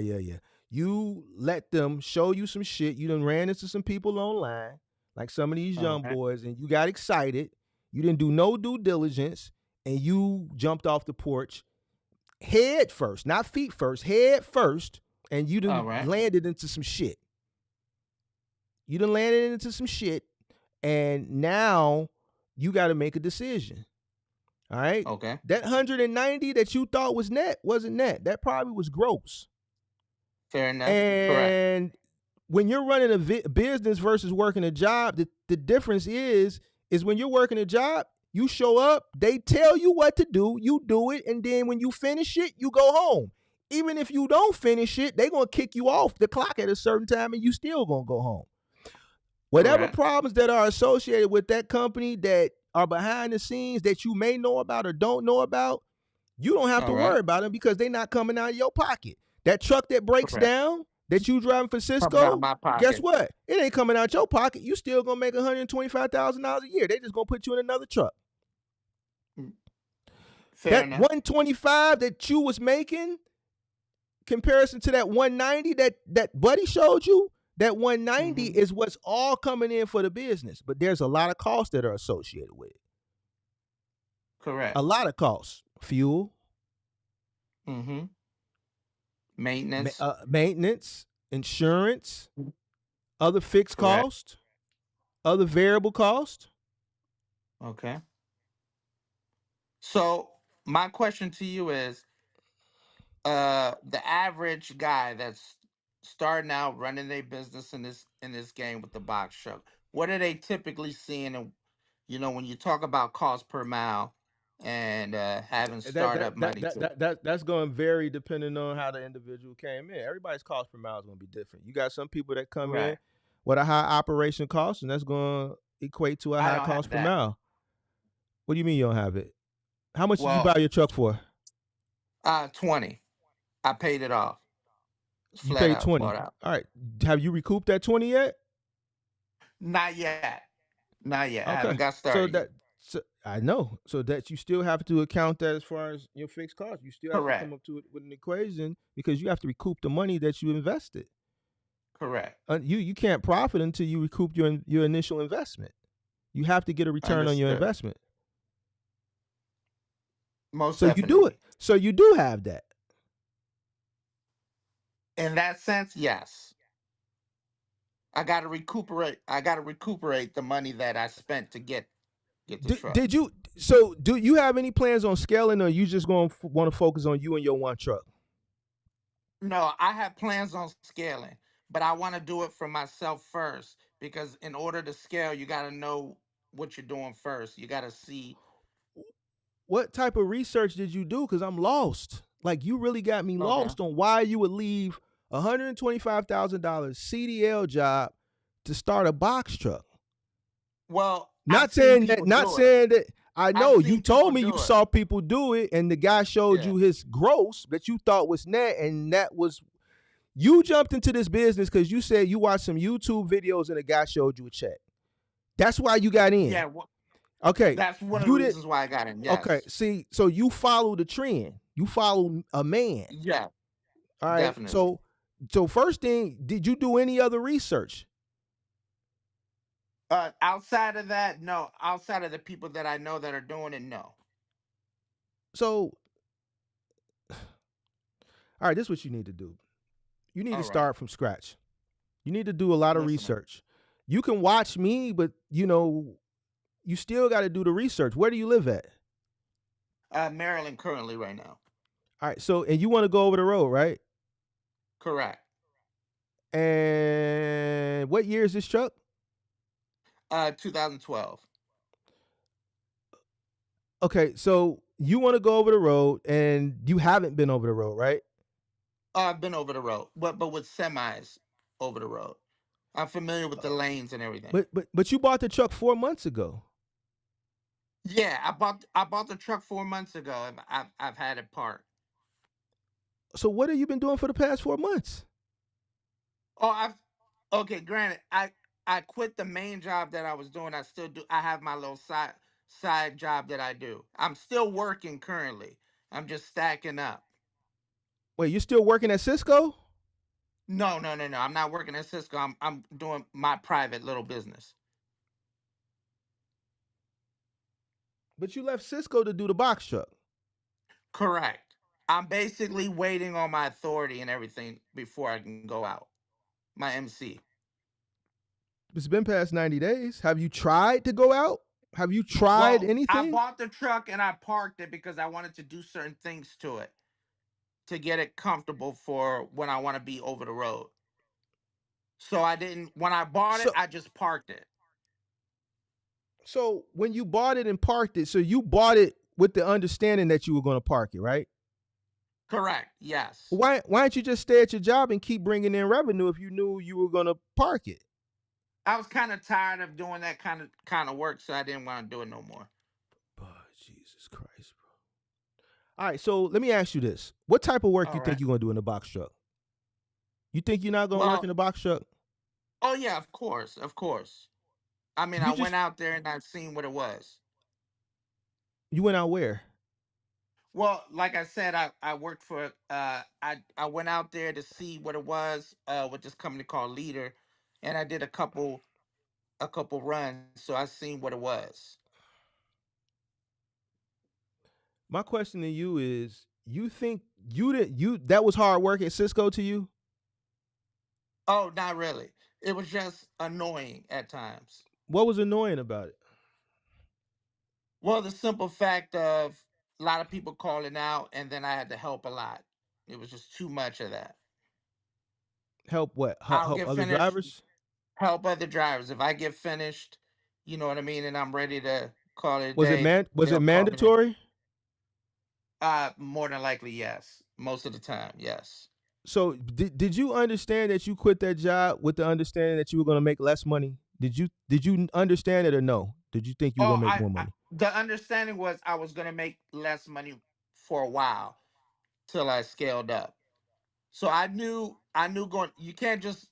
You let them show you some shit. You done ran into some people online, like some of these All young right. boys, and you got excited. You didn't do no due diligence, and you jumped off the porch head first, not feet first, head first, and you All done right. landed into some shit. You done landed into some shit, and now you got to make a decision. All right. Okay. That 190 that you thought was net wasn't net. That probably was gross. Fair enough. Correct. And when you're running a business versus working a job, the difference is when you're working a job, you show up, they tell you what to do, you do it, and then when you finish it, you go home. Even if you don't finish it, they're gonna kick you off the clock at a certain time and you still gonna go home. Whatever Correct. problems that are associated with that company that are behind the scenes that you may know about or don't know about, you don't have to All right. worry about them because they're not coming out of your pocket. That truck that breaks Correct. down that you driving for Coming out of Cisco, my guess pocket. what? It ain't coming out your pocket. You still gonna make $125,000 a year. They just gonna put you in another truck. Fair That enough. 125 that you was making, comparison to that 190 that Buddy showed you, that 190 Mm-hmm. is what's all coming in for the business. But there's a lot of costs that are associated with it. Correct. A lot of costs. Fuel, Mm-hmm. Maintenance. maintenance, insurance, other fixed Correct. costs, other variable costs. Okay. So my question to you is, the average guy that's starting out running their business in this game with the box truck, what are they typically seeing? And when you talk about cost per mile and having startup money too. That's going to vary depending on how the individual came in. Everybody's cost per mile is going to be different. You got some people that come in Right. with a high operation cost, and that's going to equate to a I high don't cost have per that. mile. What do you mean you don't have it? How much did you buy Well, your truck for? 20. I paid it off. You Flat paid out, 20. bought out. All right. Have you recouped that 20 yet? Not yet. Not yet. I haven't Okay. got So started yet. I know. So that you still have to account that as far as your fixed cost. You still have to come Correct. up to it with an equation because you have to recoup the money that you invested. Correct. You can't profit until you recoup your initial investment. You have to get a return on your Understood. investment. Most So you do it. definitely. So you do have that. In that sense, yes. I gotta recuperate. I gotta recuperate the money that I spent to get the truck. Did you? So do you have any plans on scaling, or you just going to want to focus on you and your one truck? No, I have plans on scaling, but I want to do it for myself first because in order to scale, you got to know what you're doing first. You got to see. What type of research did you do? Because I'm lost. Like you really got me Okay. lost on why you would leave $125,000 CDL job to start a box truck. Well, I've Not seen saying that. people Not do it. saying that. I I've know you seen people told me you do it. saw people do it, and the guy showed Yeah. you his gross that you thought was net, and that was you jumped into this business because you said you watched some YouTube videos and a guy showed you a check. That's why you got in. Yeah. Okay, That's one of the you did. reasons why I got in. Okay, Yes. see, so you follow the trend. You follow a man. Yeah. All right. Definitely. So first thing, did you do any other research? Outside of that, no. Outside of the people that I know that are doing it, no. So, all right, this is what you need to do. You need to All right. start from scratch. You need to do a lot of Listening. research. You can watch me, but you still got to do the research. Where do you live at? Maryland currently right now. All right. So, and you want to go over the road, right? Correct. And what year is this truck? 2012. Okay. So you want to go over the road, and you haven't been over the road, right? I've been over the road, but with semis over the road. I'm familiar with the lanes and everything. But you bought the truck 4 months ago. Yeah, I bought the truck 4 months ago, and I've had it parked. So what have you been doing for the past 4 months? Oh, okay. Granted, I quit the main job that I was doing. I still do. I have my little side job that I do. I'm still working currently. I'm just stacking up. Wait, you're still working at Cisco? No, no, no, no. I'm not working at Cisco. I'm doing my private little business. But you left Cisco to do the box truck. Correct. I'm basically waiting on my authority and everything before I can go out. My MC. It's been past 90 days. Have you tried to go out? Have you tried Well, I anything? bought the truck and I parked it because I wanted to do certain things to it to get it comfortable for when I want to be over the road. So I didn't, when I bought it, So I just parked it. so when you bought it and parked it, so you bought it with the understanding that you were going to park it, right? Correct. Yes. Why don't you just stay at your job and keep bringing in revenue if you knew you were going to park it? I was kind of tired of doing that kind of work, so I didn't want to do it no more. Oh, Jesus Christ, bro. All right, so let me ask you this. What type of work All you think right. you're going to do in the box truck? You think you're not going to work in Well, the box truck? oh yeah, of course, of course. I mean, I You went just out there and I seen what it was. you went out where? Well, like I said, I worked for I went out there to see what it was with this company called Leader, and I did a couple runs, so I seen what it was. My question to you is, you think you that was hard work at Cisco to you? Oh, not really. It was just annoying at times. What was annoying about it? Well, the simple fact of a lot of people calling out, and then I had to help a lot. It was just too much of that. Help what? I'll Help get other finished, drivers? help other drivers. If I get finished, you know what I mean, and I'm ready to call it a day, Was it they'll call me in. mandatory? More than likely, yes. Most of the time, yes. So did you understand that you quit that job with the understanding that you were going to make less money? Did you understand it or no? Did you think you were Oh, going to make more I money? the understanding was I was gonna make less money for a while till I scaled up. So I knew going. You can't just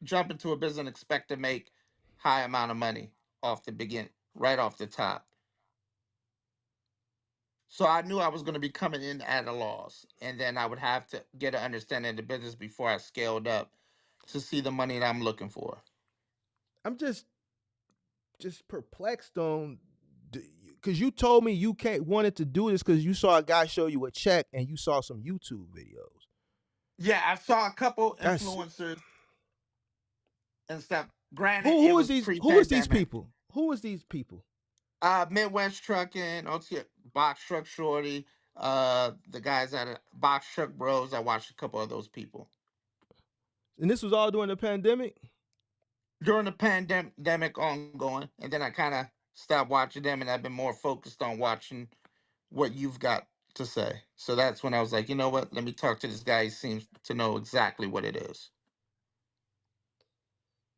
jump into a business and expect to make high amount of money off the begin right off the top. So I knew I was going to be coming in at a loss, and then I would have to get an understanding of the business before I scaled up to see the money that I'm looking for. I'm just perplexed on, because you told me you can't wanted to do this because you saw a guy show you a check and you saw some YouTube videos. Yeah, I saw a couple That's influencers and stuff. Granted, who it who is was these who is these pre-pandemic. people? Who is these people? Midwest Trucking, OT Box Truck Shorty, the guys at Box Truck Bros. I watched a couple of those people And this was all during the pandemic. during the pandemic ongoing, and then I kind of stopped watching them, and I've been more focused on watching what you've got to say. So that's when I was like, you know what? Let me talk to this guy. He seems to know exactly what it is.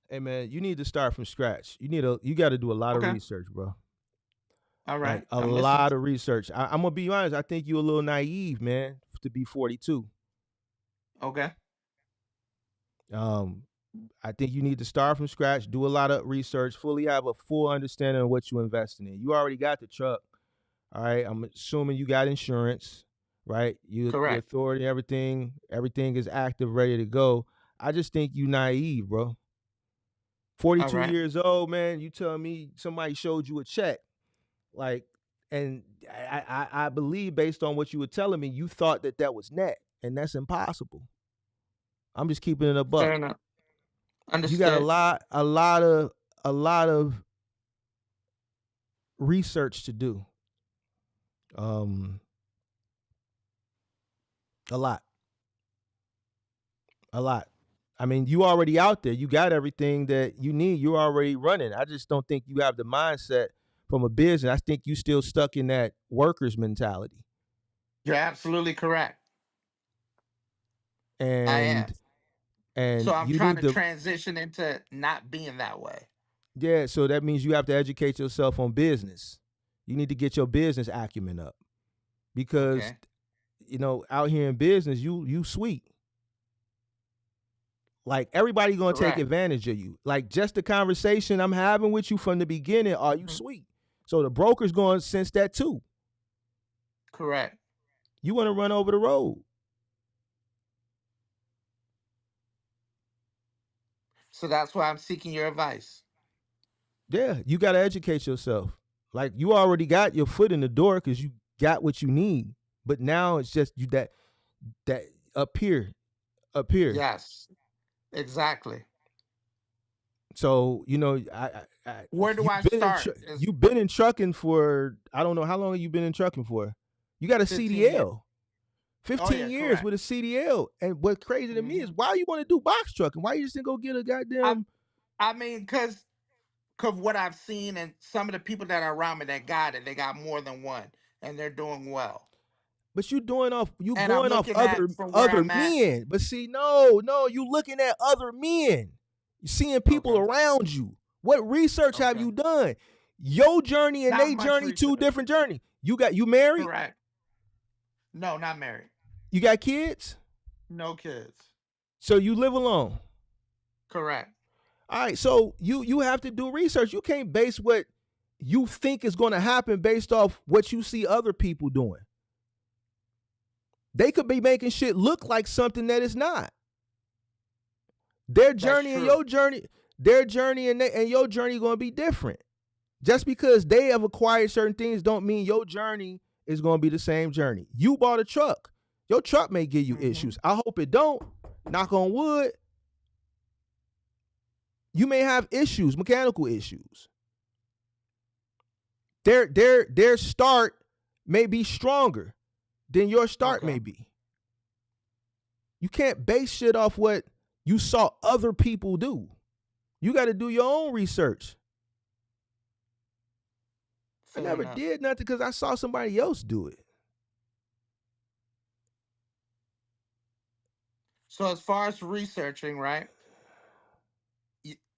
Hey man, you need to start from scratch. You got to do a lot of Okay. research, bro. All Like right. a I'm listening. lot of research. I'm gonna be honest. I think you're a little naive, man, to be 42. Okay. Um, I think you need to start from scratch, do a lot of research, fully have a full understanding of what you're investing in. You already got the truck, all right. I'm assuming you got insurance, right? Your Correct. authority, everything is active, ready to go. I just think you naive, bro. All 42 right. years old, man. You tell me somebody showed you a check, like, and I believe based on what you were telling me, you thought that was net, and that's impossible. I'm just keeping it a Fair buck. enough. You got Understood. a lot of research to do. Um, a lot, a lot. I mean, you already out there. You got everything that you need. You're already running. I just don't think you have the mindset from a business. I think you still stuck in that workers mentality. You're absolutely correct. I am. And So and I'm you trying need to to, transition into not being that way. yeah, so that means you have to educate yourself on business. You need to get your business acumen up because, Okay. out here in business, you sweet. Like everybody gonna take Correct. advantage of you. Like just the conversation I'm having with you from the beginning, are you Mhm. sweet? So the broker's going to sense that too. Correct. You want to run over the road. So that's why I'm seeking your advice. Yeah, you got to educate yourself. Like you already got your foot in the door because you got what you need. But now it's just you that up here. Yes, exactly. So Where do I you've been in start? Is you've been in trucking for I don't know how long have you been in trucking for. You got a 15 years. CDL, Oh 15 yeah, years correct. with a CDL. And what's crazy to me is why you want to do box trucking? Why you just didn't go get a I goddamn? I mean, cause what I've seen and some of the people that are around me that got it, they got more than one, and they're doing well. But you And I'm going off looking at from where other I'm at. men. But see, no, you looking at other men. You seeing people Okay. around you. What research have Okay. you done? Your journey and Not they much journey, two research. different journey. You married? Correct. No, not married. You got kids? No kids. So you live alone. Correct. All right, so you have to do research. You can't base what you think is going to happen based off what you see other people doing. They could be making shit look like something that it's not. Their That's journey and true. your journey, their journey and your journey going to be different. Just because they have acquired certain things don't mean your journey is going to be the same journey. You bought a truck. Your truck may give you issues. I hope it don't. Knock on wood. You may have issues, mechanical issues. Their start may be stronger than your start may be. You can't base shit off what you saw other people do. You got to do your own research. Fair I never enough. did nothing because I saw somebody else do it. So as far as researching, right?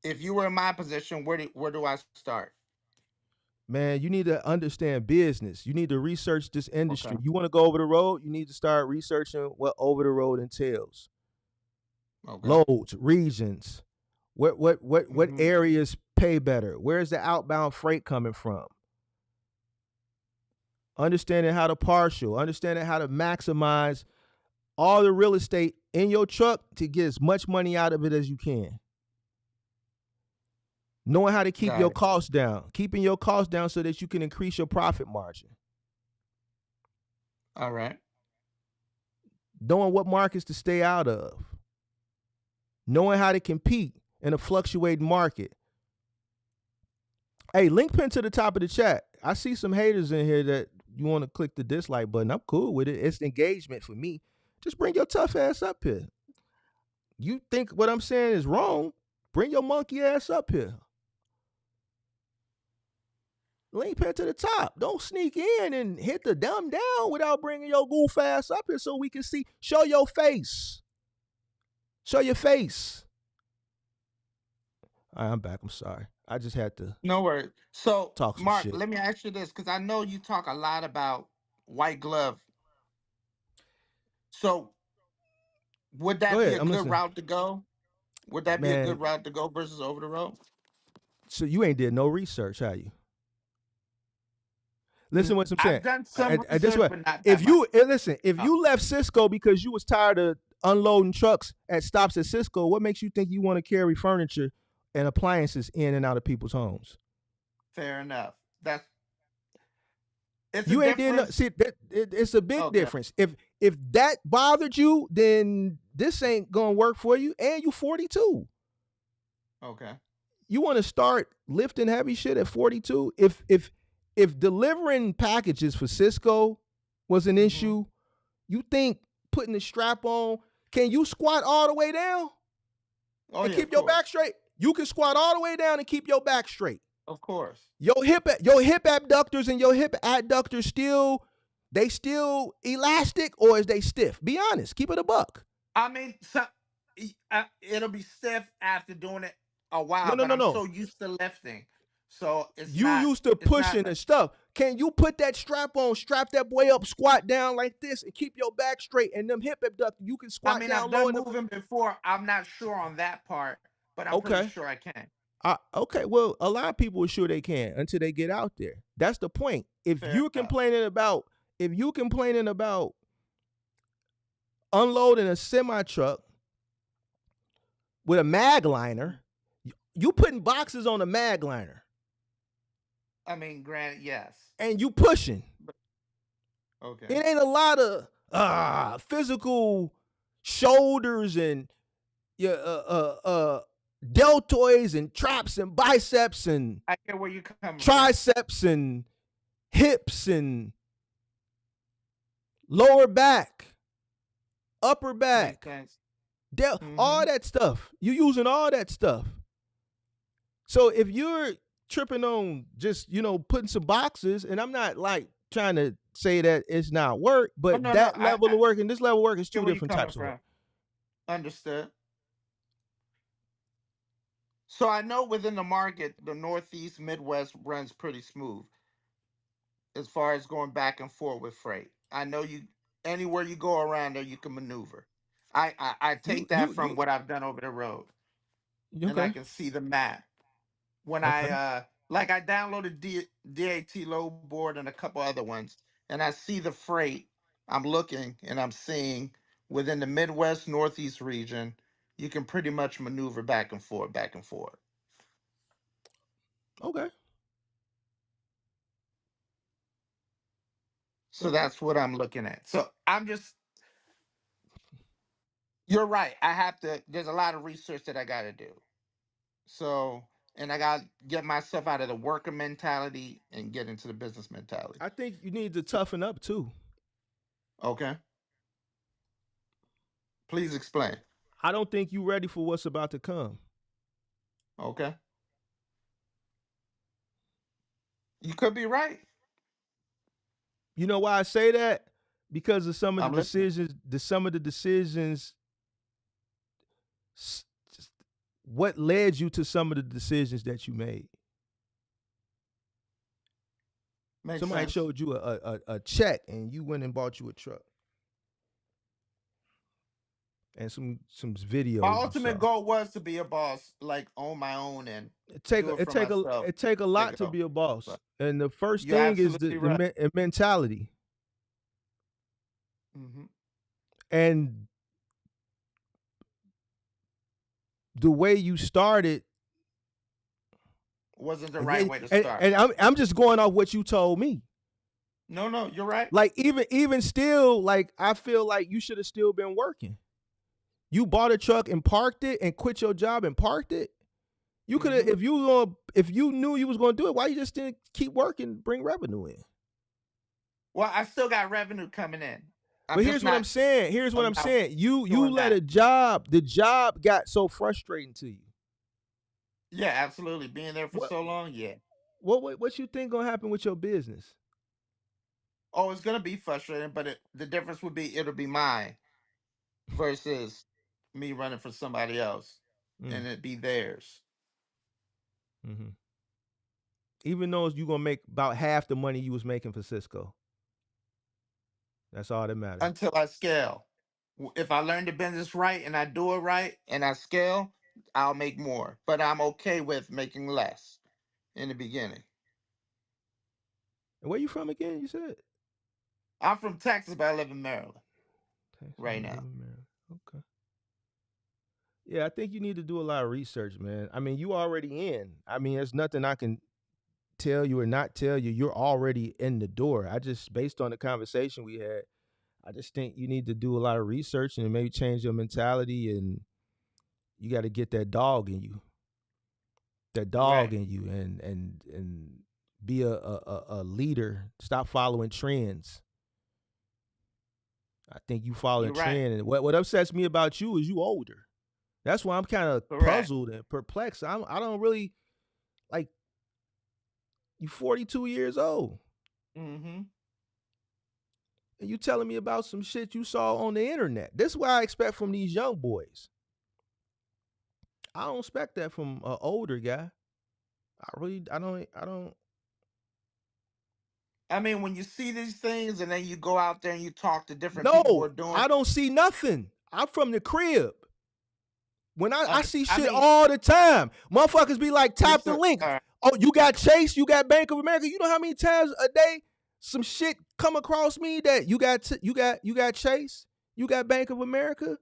If you were in my position, where do I start? Man, you need to understand business. You need to research this Okay. industry. You want to go over the road, you need to start researching what over the road entails. Okay. Loads, regions, what areas pay better? Where's the outbound freight coming from? Understanding how to partial, understanding how to maximize all the real estate in your truck to get as much money out of it as you can. Knowing how to keep your costs down, keeping your costs down so that you can increase your profit margin. All right. Knowing what markets to stay out of. Knowing how to compete in a fluctuating market. Hey, link pin to the top of the chat. I see some haters in here that you want to click the dislike button. I'm cool with it. It's engagement for me. Just bring your tough ass up here. You think what I'm saying is wrong? Bring your monkey ass up here. Link pin to the top. Don't sneak in and hit the dumb down without bringing your goof ass up here so we can see. Show your face. Show your face. All right, I'm back. I'm sorry. I just had to No worries. So, talk some Mark, shit. let me ask you this because I know you talk a lot about white glove. So, would Go that be ahead. a I'm good listening. route to go? Would that be a Man, good route to go versus over the road? so you ain't did no research, have you? Listen what I'm saying. I've done some This research, way, but not that if much. you listen, if you left Cisco because you was tired of unloading trucks at stops at Cisco, what makes you think you want to carry furniture and appliances in and out of people's homes? Fair enough. It's a You ain't did no, difference. see it's a big Okay. difference. If that bothered you, then this ain't gonna work for you. And you 42. Okay. You want to start lifting heavy shit at 42? If delivering packages for Cisco was an issue, you think putting the strap on, can you squat all the way down Oh and yeah, of keep your back course. straight? You can squat all the way down and keep your back straight. Of course. Your hip abductors and your hip adductors still elastic or is they stiff? Be honest. Keep it a buck. I mean, it'll be stiff after doing it a No, while, no, but no, I'm no. so used to lifting, so You used to it's not. pushing and stuff. Can you put that strap on, strap that boy up, squat down like this, and keep your back straight? And them hip abductors, you can I squat mean, I've down low done enough. moving before. I'm not sure on that part, but I'm pretty Okay. sure I can. Okay, well, a lot of people are sure they can until they get out there. That's the point. If Fair you're enough. complaining about unloading a semi truck with a mag liner, you putting boxes on a mag liner I mean, granted, yes. and you pushing. But okay. It ain't a lot of physical shoulders and your deltoids and traps and biceps and I get where you're coming from. triceps and hips and lower back, upper Makes back, sense. all Mm-hmm. that stuff. You using all that stuff. So if you're tripping on just, putting some boxes, and I'm not like trying to say that it's not work, Oh but no, no. that level of work and this level of work is Get two where you're different coming types of work. from. Understood. So I know within the market, the Northeast, Midwest runs pretty smooth as far as going back and forth with freight. I know you anywhere you go around there, you can maneuver. I You take that you from you what I've done over the road, and I okay. can see the map. When Okay. I downloaded DAT load board and a couple other ones, and I see the freight. I'm looking and I'm seeing within the Midwest Northeast region, you can pretty much maneuver back and forth, back and forth. Okay. So Okay. that's what I'm looking at. So I'm just, you're right. I have to, there's a lot of research that I got to do. So, and I got to get myself out of the worker mentality and get into the business mentality. I think you need to So, toughen up too. okay. Please explain. I don't think you ready for what's about to come. Okay. You could be right. You know why I say that? Because of some of the I'm listening. decisions, s- what led you to some of the decisions that you made. Makes Somebody sense. showed you a check and you went and bought you a truck and some My videos you ultimate saw. goal was to be a boss, like on my own and do it for myself. It take a There lot you to go. be a boss. But And the first you're thing is absolutely right. mentality. Hmm. And the way you started, Wasn't the right and, way to and, start. and I'm just going off what you told me. No, no, you're right. Like even still, like I feel like you should have still been working. You bought a truck and parked it and quit your job and parked it. You could have Hmm. if you knew you was going to do it, why you just didn't keep working, bring revenue in? Well, I still got revenue coming in. I'm But just here's what I'm not saying. Here's what I'm allowed saying. You doing let that. the job got so frustrating to you. Yeah, absolutely. Being there for What so long, yeah. what you think gonna happen with your business? Oh, it's gonna be frustrating, but the difference would be it'll be mine versus me running for somebody else, Mm, and it be theirs mm-hmm. Even though you gonna make about half the money you was making for Cisco, that's all that matter. until I scale. If I learn the business right and I do it right and I scale, I'll make more. But I'm okay with making less in the beginning. And where you from again? You said I'm from Texas, but I live in Maryland Texas. right You live now. in Maryland. Okay. Yeah, I think you need to do a lot of research, man. I mean, you already in. I mean, there's nothing I can tell you or not tell you. You're already in the door. I just, based on the conversation we had, I just think you need to do a lot of research and maybe change your mentality, and you got to get that dog Right. in you, and be a leader. Stop following trends. I think you follow a You're right. trend, and what upsets me about you is you older. That's why I'm kind of Correct. puzzled and perplexed. I don't really like you. 42 years old, Mm-hmm. and you telling me about some shit you saw on the internet. This is what I expect from these young boys. I don't expect that from an older guy. I don't. I mean, when you see these things and then you go out there and you talk to different people who are No, doing, I don't see nothing. I'm from the crib. When I see I shit mean, all the time, motherfuckers be like, tap the research. link. Oh, you got Chase, you got Bank of America. You know how many times a day some shit come across me that you got Chase, you got Bank of America.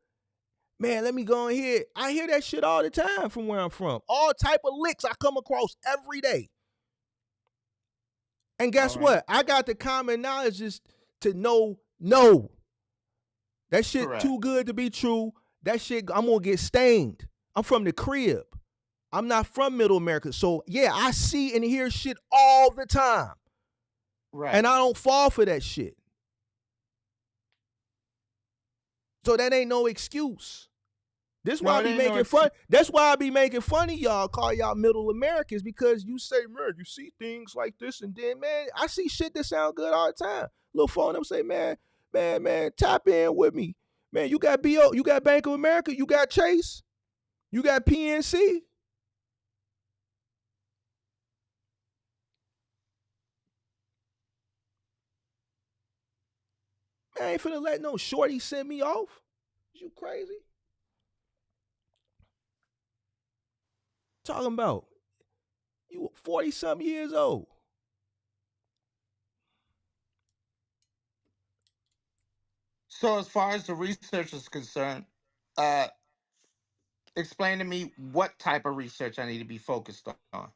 Man, let me go in here. I hear that shit all the time from where I'm from. All type of licks I come across every day. And guess All right. what? I got the common knowledge just to know no. That shit Correct. too good to be true. That shit, I'm gonna get stained. I'm from the crib. I'm not from Middle America. So yeah, I see and hear shit all the time. Right. And I don't fall for that shit. So that ain't no excuse. This why I be making fun. That's why I be making fun of y'all, call y'all Middle Americans, because you say, man, you see things like this, and then, man, I see shit that sound good all the time. Little phone them say, man, tap in with me. Man, you got BO, you got Bank of America, you got Chase, you got PNC. Man, I ain't finna let no shorty send me off. Is you crazy? Talking about you 40-something years old. So as far as the research is concerned, uh, explain to me what type of research I need to be focused on.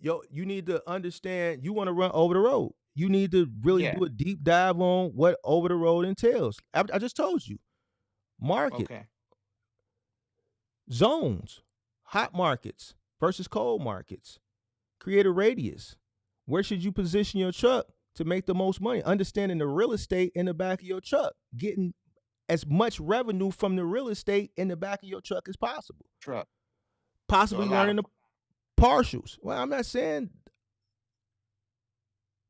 Yo, you need to understand, you want to run over the road. You need to really Yeah. do a deep dive on what over the road entails. I just told you. Market, Okay. zones, hot markets versus cold markets. Create a radius. Where should you position your truck to make the most money? Understanding the real estate in the back of your truck. Getting as much revenue from the real estate in the back of your truck as possible. Truck. Possibly So a lot learning of the partials. Well, I'm not saying,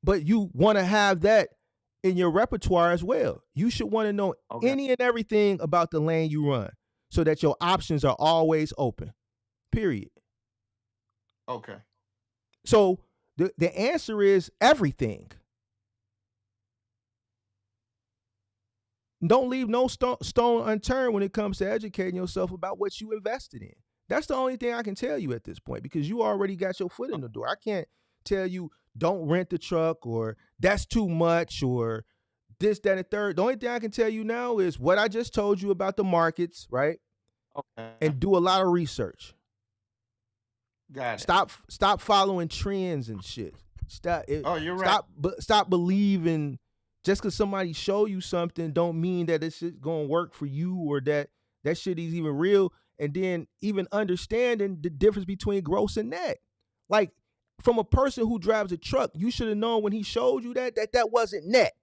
but you want to have that in your repertoire as well. You should want to know okay. any and everything about the lane you run so that your options are always open. Period. Okay. So the answer is everything. Don't leave no stone unturned when it comes to educating yourself about what you invested in. That's the only thing I can tell you at this point, because you already got your foot in the door. I can't tell you don't rent the truck or that's too much or this, that, and third. The only thing I can tell you now is what I just told you about the markets, right? Okay. And do a lot of research. Got it. Stop following trends and shit. You're right. Stop believing just because somebody show you something don't mean that it's gonna work for you or that shit is even real. And then even understanding the difference between gross and net. Like, from a person who drives a truck, you should have known when he showed you that wasn't net.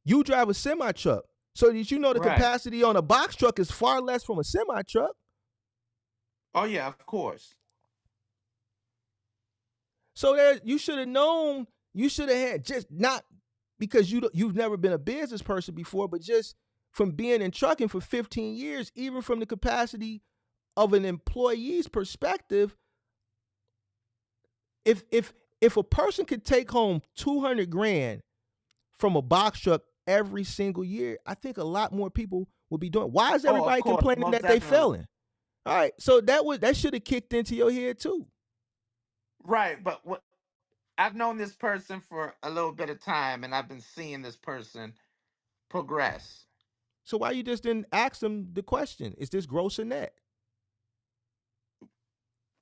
You drive a semi truck, so that you know the capacity on a box truck is far less from a semi truck. Oh yeah, of course. So there, you should have known. You should have had, just not because you've never been a business person before, but just from being in trucking for 15 years, even from the capacity of an employee's perspective, if a person could take home 200 grand from a box truck every single year, I think a lot more people would be doing. Why is everybody complaining that they failing? All right, so that should have kicked into your head too. Right, but what I've known this person for a little bit of time, and I've been seeing this person progress. So why you just didn't ask them the question? Is this gross or net?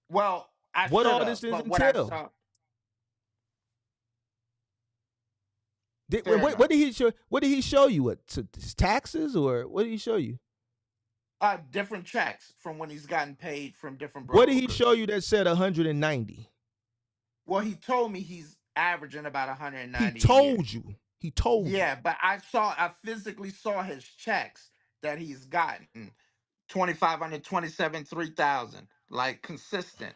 Well, I what should all have, this but entail? what I saw. What did he show? What did he show you? What, taxes, or what did he show you? Different checks from when he's gotten paid from different What brokers. did he show you that said 190? Well, he told me he's averaging about 190. He told you. He told you. Yeah, but I physically saw his checks that he's gotten. 2,500, 27, 3,000, like consistent.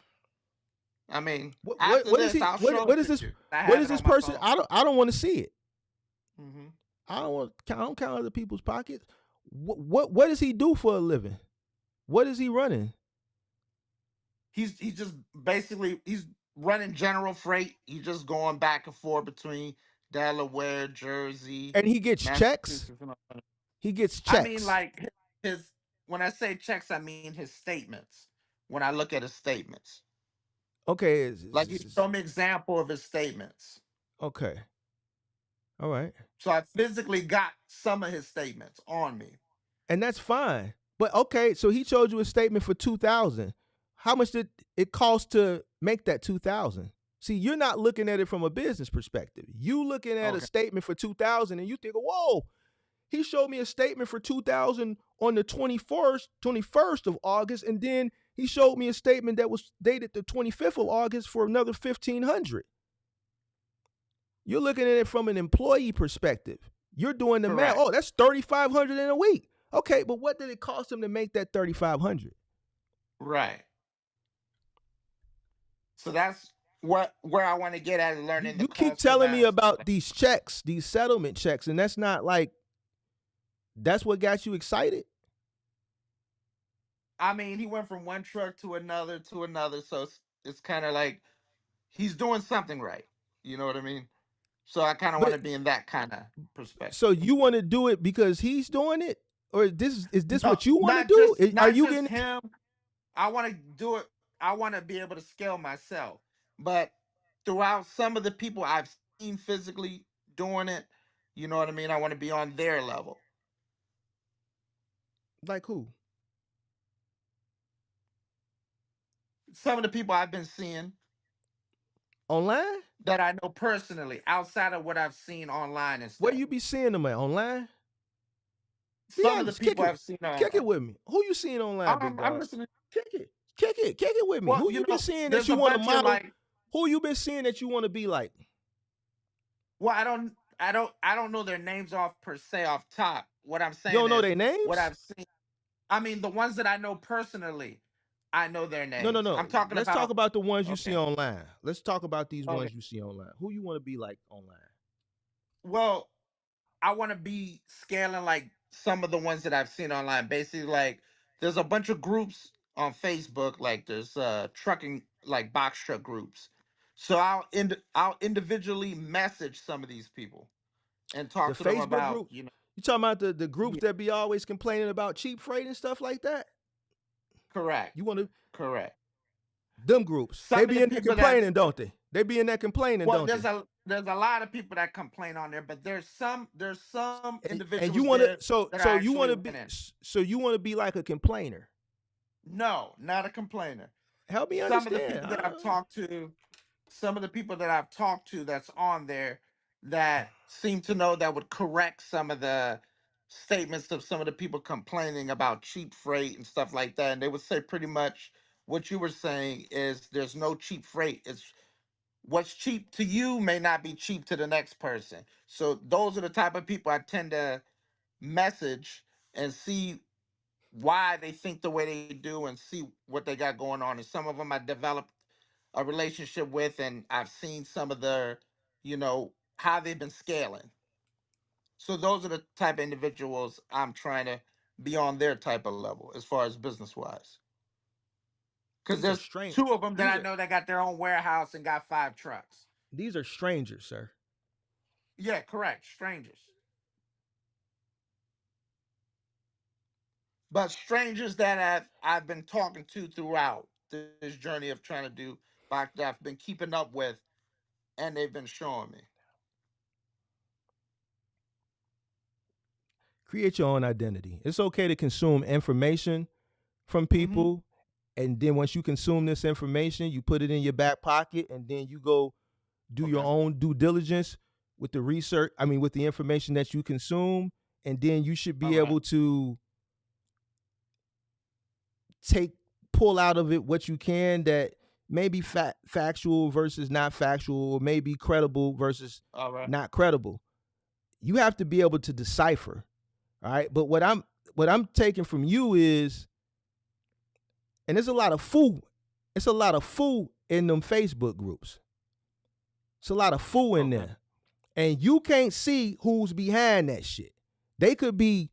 I mean, what is he? What is this? What is this person? I don't want to see it. Mm-hmm. I don't count other people's pockets. What does he do for a living? What is he running? He's just basically he's running general freight. He's just going back and forth between Delaware, Jersey, and he gets checks. He gets checks. I mean, like when I say checks, I mean his statements. When I look at his statements, Okay, like he showed me example of his statements. okay. All right. So I physically got some of his statements on me. And that's fine. But okay, so he showed you a statement for 2,000. How much did it cost to make that 2,000? See, you're not looking at it from a business perspective. You looking at a Okay. statement for 2,000 and you think, "Whoa, he showed me a statement for 2,000 on the 21st of August, and then he showed me a statement that was dated the 25th of August for another 1,500." You're looking at it from an employee perspective. You're doing the math. Correct. Oh, that's 3,500 in a week. Okay, but what did it cost him to make that 3,500? Right. So that's where I want to get at, You learning the you keep cost telling me analysis. about these checks, these settlement checks, and that's not like that's what got you excited. I mean, he went from one truck to another, so it's kind of like he's doing something right. You know what I mean? So I kind of want But to be in that kind of so perspective. you want to do it because he's doing it, or is this No, what you want to do? Are not you just getting? him. I want to do it. I want to be able to scale myself. But throughout some of the people I've seen physically doing it, you know what I mean? I want to be on their level. Like who? Some of the people I've been seeing Online? that I know personally, outside of what I've seen online and Where stuff. you be seeing them at? Online? Be Some of the honest. people I've seen Kick it online. with me. Who you seeing online, big I'm dog? listening. Kick it with me. Well, Who you been seeing that there's you a want to bunch of model? like, Who you been seeing that you want to be like? well, I don't know their names off per se off top. What I'm You saying don't know is their what names? I've seen. I mean, the ones that I know personally, I know their No, no, names. no. I'm talking Let's talk about, about the ones you see okay. online. Let's talk about these Okay. ones you see online. Who you want to be like online? Well, I want to be scaling like some of the ones that I've seen online. Basically, like there's a bunch of groups on Facebook, like there's trucking like box truck groups. So I'll individually message some of these people and The talk to them Facebook about, group? You talking about the groups yeah, that be always complaining about cheap freight and stuff like that? correct, You want to correct. them groups? They Some of be the in there people that complaining, don't they? They be in there complaining, well, don't they? there's a lot of people that complain on there, but there's some And you individuals want to there so that are so you want actually to be winning. like a complainer. No, not a complainer. Help me Some of the understand. people that I've talked to, some of the people that I've talked to that's on there that seem to know that would correct some of the statements of some of the people complaining about cheap freight and stuff like that. And they would say pretty much what you were saying is there's no cheap freight. It's what's cheap to you may not be cheap to the next person. So those are the type of people I tend to message and see why they think the way they do and see what they got going on. And some of them I developed a relationship with, and I've seen some of their, how they've been scaling. So those are the type of individuals I'm trying to be on their type of level as far as business wise. Because These are there's strange. two of them that These I are know that got their own warehouse and got 5 trucks. these are strangers, sir. Yeah, correct. Strangers. But strangers that I've been talking to throughout this journey of trying to do that I've been keeping up with, and they've been showing me. Create your own identity. It's okay to consume information from Mm-hmm. people, and then once you consume this information, you put it in your back pocket, and then you go do your Okay. own due diligence with the research. I mean, with the information that you consume, and then you should All be right. able to pull out of it what you can that may be factual versus not factual, or maybe credible versus All right. not credible. You have to be able to decipher. All right. But what I'm taking from you is, and there's a lot of fool. It's a lot of fool in them Facebook groups. It's a lot of fool in Okay. there. And you can't see who's behind that shit. They could be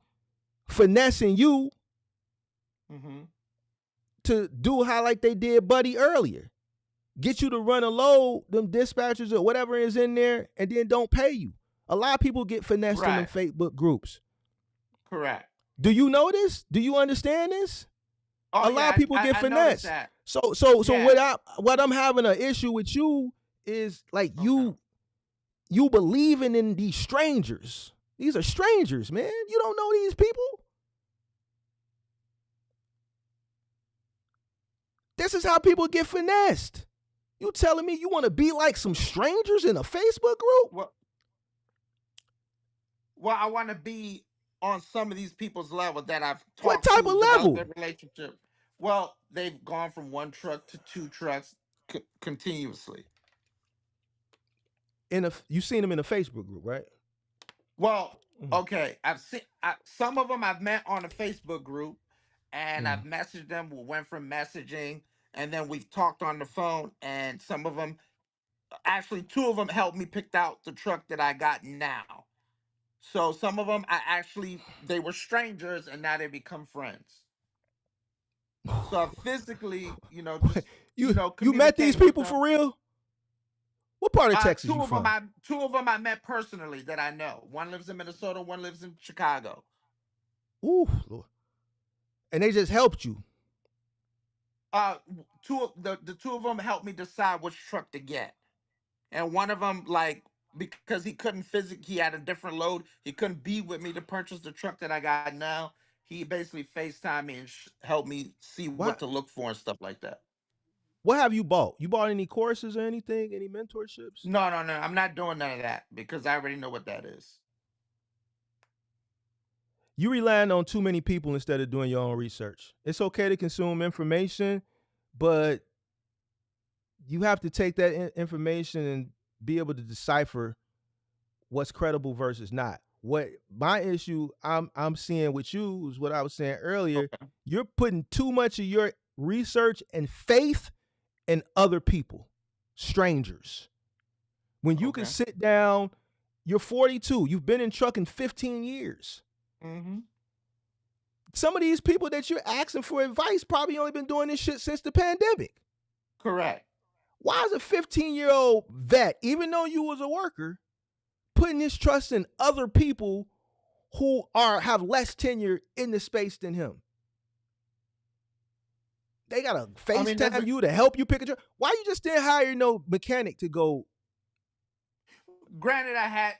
finessing you Mm-hmm. to do how like they did Buddy earlier. Get you to run a load, them dispatchers or whatever is in there, and then don't pay you. A lot of people get finessed in them Right. Facebook groups. Correct. Do you know this? Do you understand this? Oh A lot of yeah, people get I noticed finessed. that. So Yeah. what I'm having an issue with you is like Okay. you believing in these strangers. These are strangers, man. You don't know these people. This is how people get finessed. You telling me you want to be like some strangers in a Facebook group? Well, I want to be on some of these people's level that I've What talked type of to, developed a level? relationship. Well, they've gone from one truck to two trucks continuously. You seen them in a Facebook group, right? Well, Mm, okay, I've seen some of them I've met on a Facebook group, and mm. I've messaged them. We went from messaging, and then we've talked on the phone. And some of them, actually, two of them helped me pick out the truck that I got now. So some of them, they were strangers, and now they become friends. So I physically, just You met these communicating with people them. for real? What part of Texas you from? Two of them I met personally that I know. One lives in Minnesota, one lives in Chicago. Ooh, Lord. And they just helped you. The two of them helped me decide which truck to get, and one of them, like, because he couldn't physically, he had a different load, he couldn't be with me to purchase the truck that I got now. He basically FaceTime me and helped me see what What to look for and stuff like that. what have you bought? You bought any courses or anything? Any mentorships? No, no, no, I'm not doing none of that because I already know what that is. You relying on too many people instead of doing your own research. It's okay to consume information, but you have to take that information and be able to decipher what's credible versus not. What my issue I'm seeing with you is what I was saying earlier. Okay. You're putting too much of your research and faith in other people, strangers. When you can Okay. sit down, you're 42, you've been in trucking 15 years. Mm-hmm. Some of these people that you're asking for advice probably only been doing this shit since the pandemic. Correct. Why is a 15-year-old vet, even though you was a worker, putting his trust in other people who have less tenure in the space than him? They gotta I mean, FaceTime you to help you pick a truck. Why you just didn't hire no mechanic to go? granted, I had,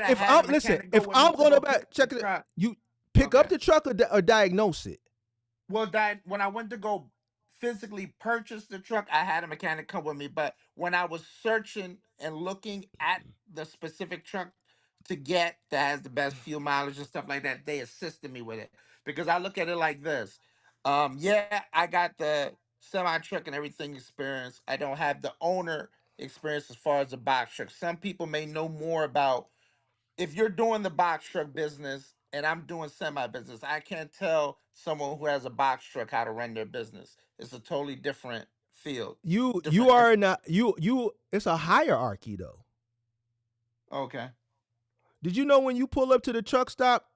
If a I'm listen, mechanic go if with me I'm to gonna go pick the check it, truck. you pick Okay. up the truck or diagnose it. Well, when I went to go physically purchase the truck, I had a mechanic come with me. But when I was searching and looking at the specific truck to get that has the best fuel mileage and stuff like that, they assisted me with it. Because I look at it like this. Yeah, I got the semi truck and everything experience. I don't have the owner experience as far as the box truck. Some people may know more about, if you're doing the box truck business and I'm doing semi business, I can't tell someone who has a box truck how to run their business. It's a totally different field. You Different. are not you. It's a hierarchy though. Okay. Did you know when you pull up to the truck stop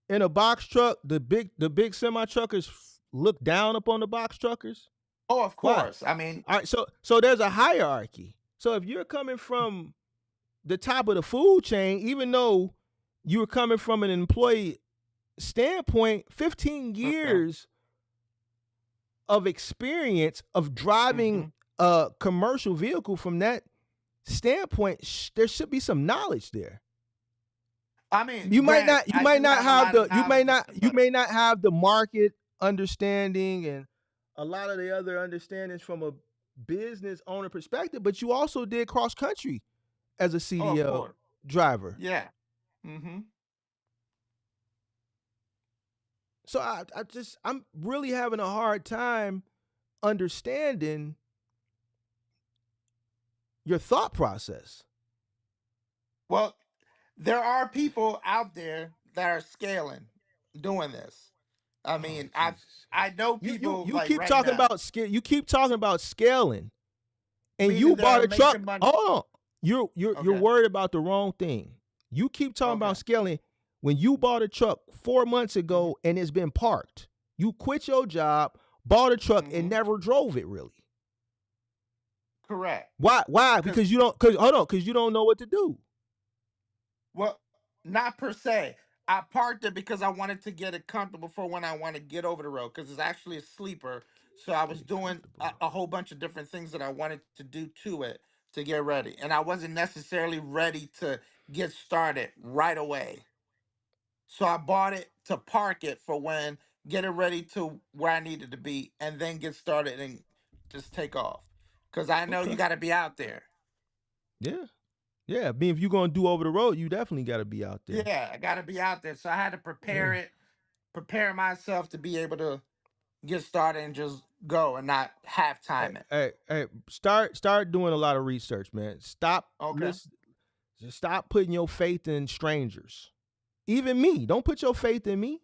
in a box truck, the big semi truckers look down upon the box truckers? Oh, of Why? course. I mean, All right, so there's a hierarchy. So if you're coming from the top of the food chain, even though you were coming from an employee standpoint, 15 okay. years of experience of driving Hmm. a commercial vehicle from that standpoint, there should be some knowledge there. I mean, You might granted, not you I might do not have a have lot of the knowledge, you but may not have the market understanding and a lot of the other understandings from a business owner perspective, but you also did cross country as a oh, of CDL course. driver. Yeah. Hmm. So I'm really having a hard time understanding your thought process. Well, there are people out there that are scaling, doing this. I Oh mean, Jesus. I know You people you like keep right talking now, about scale. You keep talking about scaling, and meaning you bought they're a truck. making money. Hold on, you're Okay. worried about the wrong thing. You keep talking Okay. about scaling when you bought a truck 4 months Hmm. ago and it's been parked. You quit your job, bought a truck, and Hmm. never drove it really. Correct. Why? Why? Because, Because you don't. Because hold on. Because you don't know what to do. well, not per se. I parked it because I wanted to get it comfortable for when I want to get over the road because it's actually a sleeper. So I Get was it doing comfortable. a whole bunch of different things that I wanted to do to it to get ready, and I wasn't necessarily ready to get started right away. So I bought it to park it for when get it ready to where I needed to be, and then get started and just take off. Because I know you Okay. got to be out there. Yeah. Yeah. I mean, if you're gonna do over the road, you definitely got to be out there. Yeah, I got to be out there. So I had to Yeah. prepare myself to be able to get started and just go and not half Hey, time it. hey, start doing a lot of research, man. Stop Okay. listen. Just stop putting your faith in strangers. Even me. Don't put your faith in me.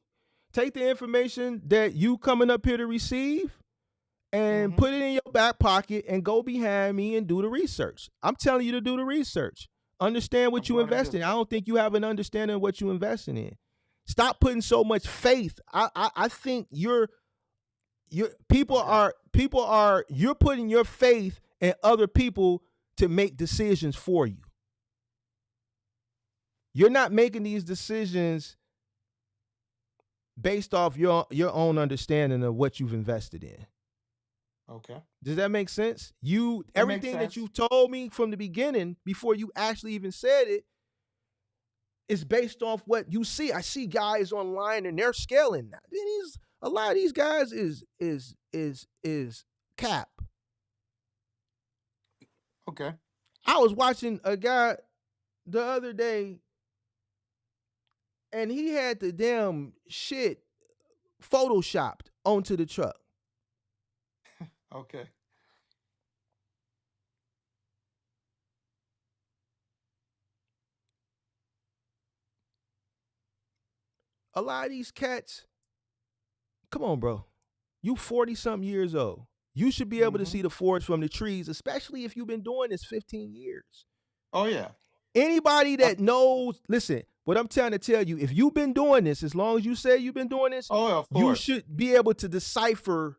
Take the information that you coming up here to receive and Mm-hmm. put it in your back pocket and go behind me and do the research. I'm telling you to do the research. Understand what I'm you going to invest do. in. I don't think you have an understanding of what you investing in. Stop putting so much faith. I think you're Okay. people are you're putting your faith in other people to make decisions for you. You're not making these decisions based off your own understanding of what you've invested in. Okay. Does that make sense? You It makes everything that sense. you've told me from the beginning before you actually even said it is based off what you see. I see guys online and they're scaling now. These a lot of these guys is cap. Okay. I was watching a guy the other day and he had the damn shit photoshopped onto the truck. Okay. A lot of these cats, come on, bro. You 40 something years old. You should be able to Mm-hmm. see the forest from the trees, especially if you've been doing this 15 years. Oh, yeah. Anybody Uh, that knows, listen, what I'm trying to tell you, if you've been doing this, as long as you say you've been doing this, oh, of you course. should be able to decipher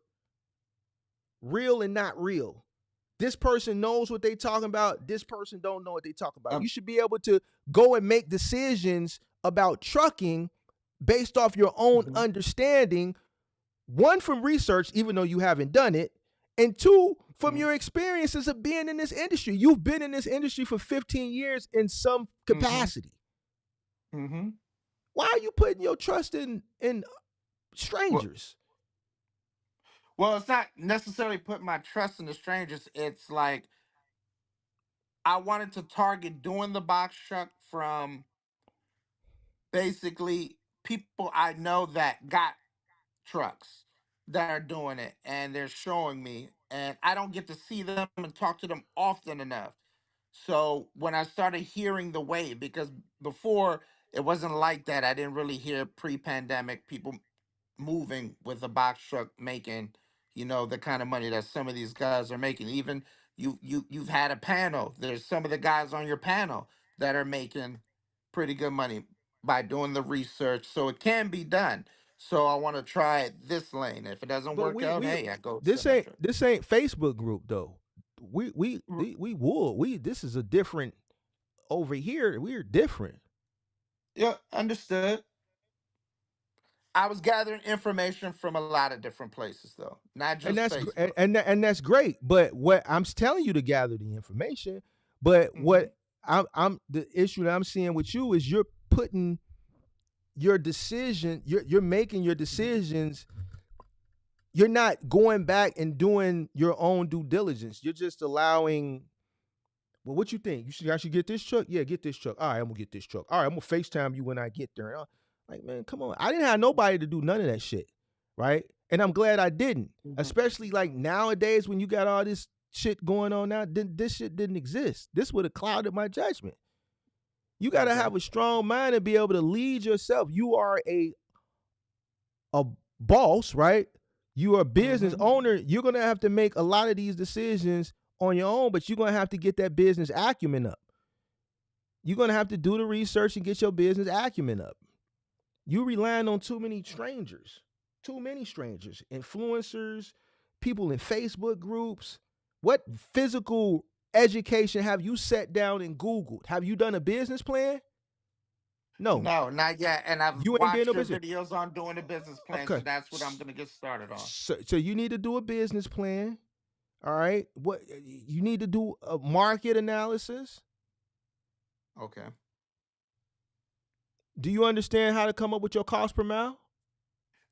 real and not real. This person knows what they talking about. This person don't know what they talking about. Um, You should be able to go and make decisions about trucking based off your own mhm, understanding. One, from research, even though you haven't done it, and two, from mhm, your experiences of being in this industry. You've been in this industry for 15 years in some mhm, capacity. mhm. Why are you putting your trust in Well, strangers? well, it's not necessarily putting my trust in the strangers. It's like I wanted to target doing the box truck from basically people I know that got trucks that are doing it and they're showing me, and I don't get to see them and talk to them often enough. So when I started hearing the wave, because before it wasn't like that, I didn't really hear pre-pandemic people moving with a box truck making, the kind of money that some of these guys are making. Even you've had a panel. There's some of the guys on your panel that are making pretty good money by doing the research. So it can be done. So I want to try this lane. If it doesn't But work out, we hey, I go this semi ain't truck. this ain't Facebook group though. We wool. We This is a different over here. We're different. Yeah, understood. I was gathering information from a lot of different places, though, not And just that's Facebook. and that's great. But what I'm telling you to gather the information, but Hmm. what I'm the issue that I'm seeing with you is you're putting your decision, you're making your decisions. You're not going back and doing your own due diligence. You're just allowing. Well, what you think? I should get this truck? Yeah, get this truck. All right, I'm gonna get this truck. All right, I'm gonna FaceTime you when I get there. Like, man, come on. I didn't have nobody to do none of that shit, right? And I'm glad I didn't. Hmm. Especially like nowadays when you got all this shit going on now. This shit didn't exist. This would have clouded my judgment. You got to Okay. have a strong mind and be able to lead yourself. You are a boss, right? You are a business Hmm. owner. You're gonna have to make a lot of these decisions on your own, but you're gonna have to get that business acumen up. You're gonna have to do the research and get your business acumen up. You relying on too many strangers, influencers, people in Facebook groups. What physical education have you sat down and Googled? Have you done a business plan? No, No, not yet. And I've you ain't did no watched your business. videos on doing a business plan, so Okay. that's what I'm gonna get started on. So you need to do a business plan. All right. What you need to do a market analysis. Okay. Do you understand how to come up with your cost per mile?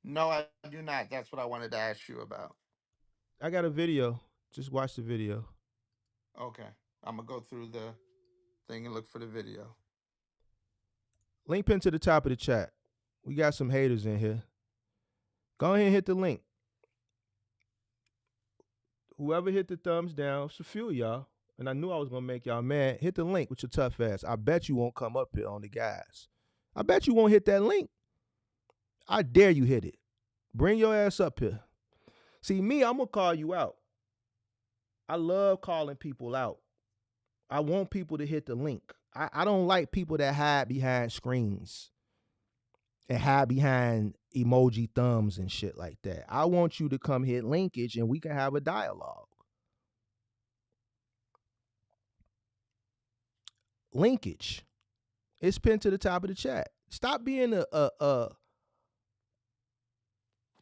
No, I do not. That's what I wanted to ask you about. I got a video. Just watch the video. Okay. I'm gonna go through the thing and look for the video. Link pin to the top of the chat. We got some haters in here. Go ahead and hit the link. Whoever hit the thumbs down, it's a few of y'all. And I knew I was gonna make y'all mad. Hit the link with your tough ass. I bet you won't come up here on the guys. I bet you won't hit that link. I dare you hit it. Bring your ass up here. See, me, I'm gonna call you out. I love calling people out. I want people to hit the link. I don't like people that hide behind screens and hide behind emoji thumbs and shit like that. I want you to come hit linkage and we can have a dialogue. Linkage. It's pinned to the top of the chat. Stop being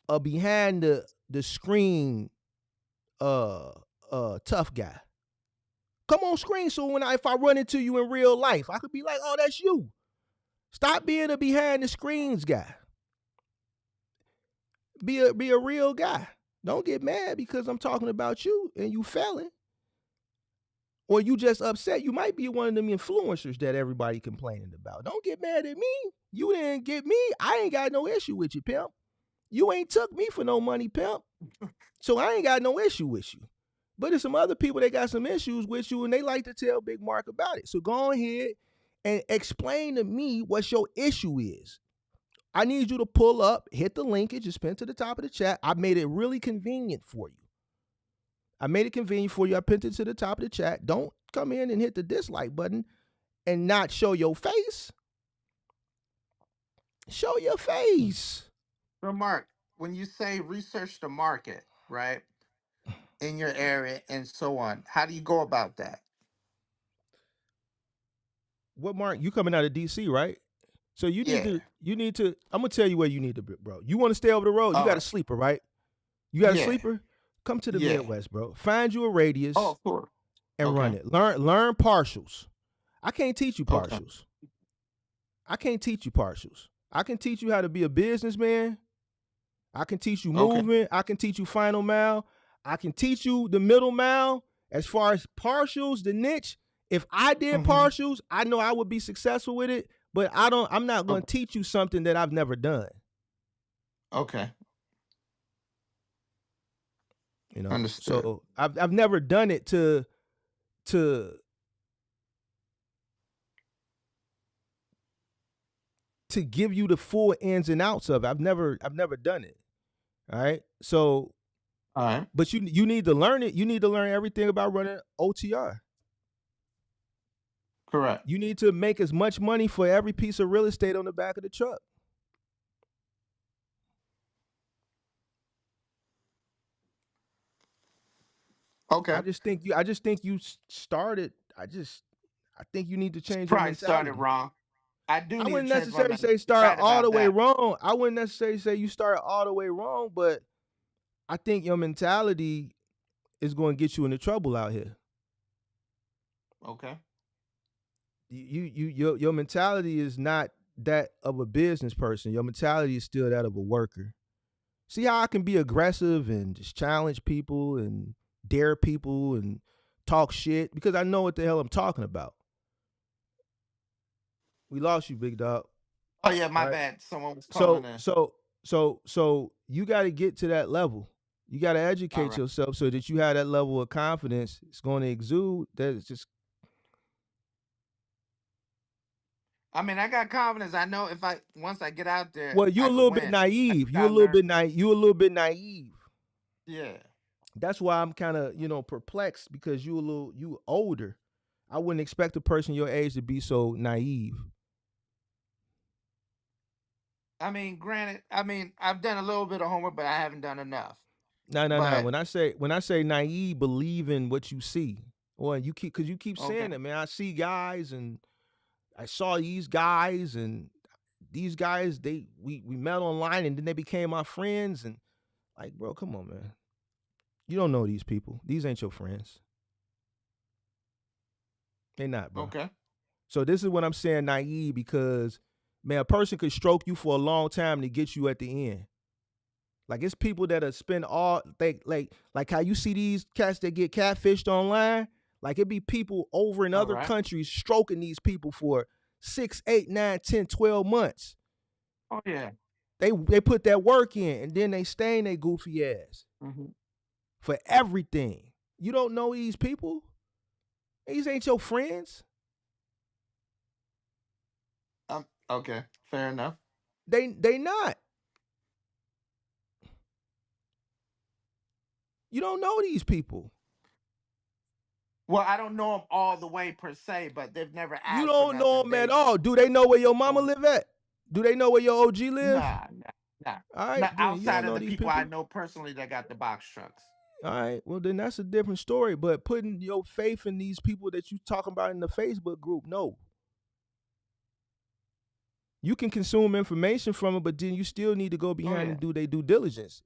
a behind the screen tough guy. Come on screen so if I run into you in real life, I could be like, oh, that's you. Stop being a behind the screens guy. Be a real guy. Don't get mad because I'm talking about you and you failing. Or you just upset. You might be one of them influencers that everybody complaining about. Don't get mad at me. You didn't get me. I ain't got no issue with you, pimp. You ain't took me for no money, pimp. So I ain't got no issue with you. But there's some other people that got some issues with you and they like to tell Big Mark about it. So go ahead and explain to me what your issue is. I need you to pull up, hit the linkage, it's pinned to the top of the chat. I made it really convenient for you. I pinned it to the top of the chat. Don't come in and hit the dislike button and not show your face. Show your face. So, Mark, when you say research the market, right, in your area and so on, how do you go about that? What, Mark? You coming out of DC, right? So you need Yeah. to, I'm gonna tell you where you need to be, bro. You want to stay over the road, you All got a right. sleeper, right? You got a Yeah. sleeper? Come to the Yeah. Midwest, bro. Find you a radius Oh, of course. and run Okay. it. Learn partials. I can't teach you Okay. partials. I can't teach you partials. I can teach you how to be a businessman. I can teach you Okay. movement. I can teach you final mile. I can teach you the middle mile. As far as partials, the niche, if I did partials, I know I would be successful with it, but I'm not going to teach you something that I've never done. Okay. You know, Understood. so I've never done it to give you the full ins and outs of it. I've never done it. All right. So, all right. But you need to learn it. You need to learn everything about running OTR. Correct. You need to make as much money for every piece of real estate on the back of the truck. Okay. I just think you started. I think you need to change your Probably mentality. started wrong. I wouldn't necessarily say start all the way wrong. I wouldn't necessarily say you start all the way wrong, but I think your mentality is going to get you into trouble out here. Okay. Your mentality is not that of a business person. Your mentality is still that of a worker. See how I can be aggressive and just challenge people and dare people and talk shit because I know what the hell I'm talking about. We lost you, big dog. Oh yeah, my bad. Someone was calling in. So you got to get to that level. You got to educate yourself so that you have that level of confidence. It's going to exude. That it's just. I mean, I got confidence. I know if once I get out there. Well, you're a little bit naive. You're a little bit naive. Yeah. That's why I'm kind of perplexed because you older. I wouldn't expect a person your age to be so naive. I mean, granted, I've done a little bit of homework, but I haven't done enough. No. When I say naive, believe in what you see. Well, you keep saying it, man. I see guys and I saw these guys and these guys, we met online and then they became my friends. And like, bro, come on, man. You don't know these people. These ain't your friends. They not, bro. Okay. So this is what I'm saying, naive, because man, a person could stroke you for a long time to get you at the end. Like it's people that spend all they like how you see these cats that get catfished online. Like it be people over in All other right. countries stroking these people for 6, 8, 9, 10, 12 months. Oh yeah. They put that work in and then they stain their goofy ass Hmm. for everything. You don't know these people. These ain't your friends. Okay. Fair enough. They not. You don't know these people. Well, I don't know them all the way per se, but they've never You asked for don't know nothing. them at They all. Do they know where your mama oh, live at? Do they know where your OG live? nah, nah, nah. All right, Not then you don't outside of know the these people I people. know personally that got the box trucks. All right, well then that's a different story. But putting your faith in these people that you talking about in the Facebook group, no. You can consume information from them, but then you still need to go Oh behind yeah. and do their due diligence.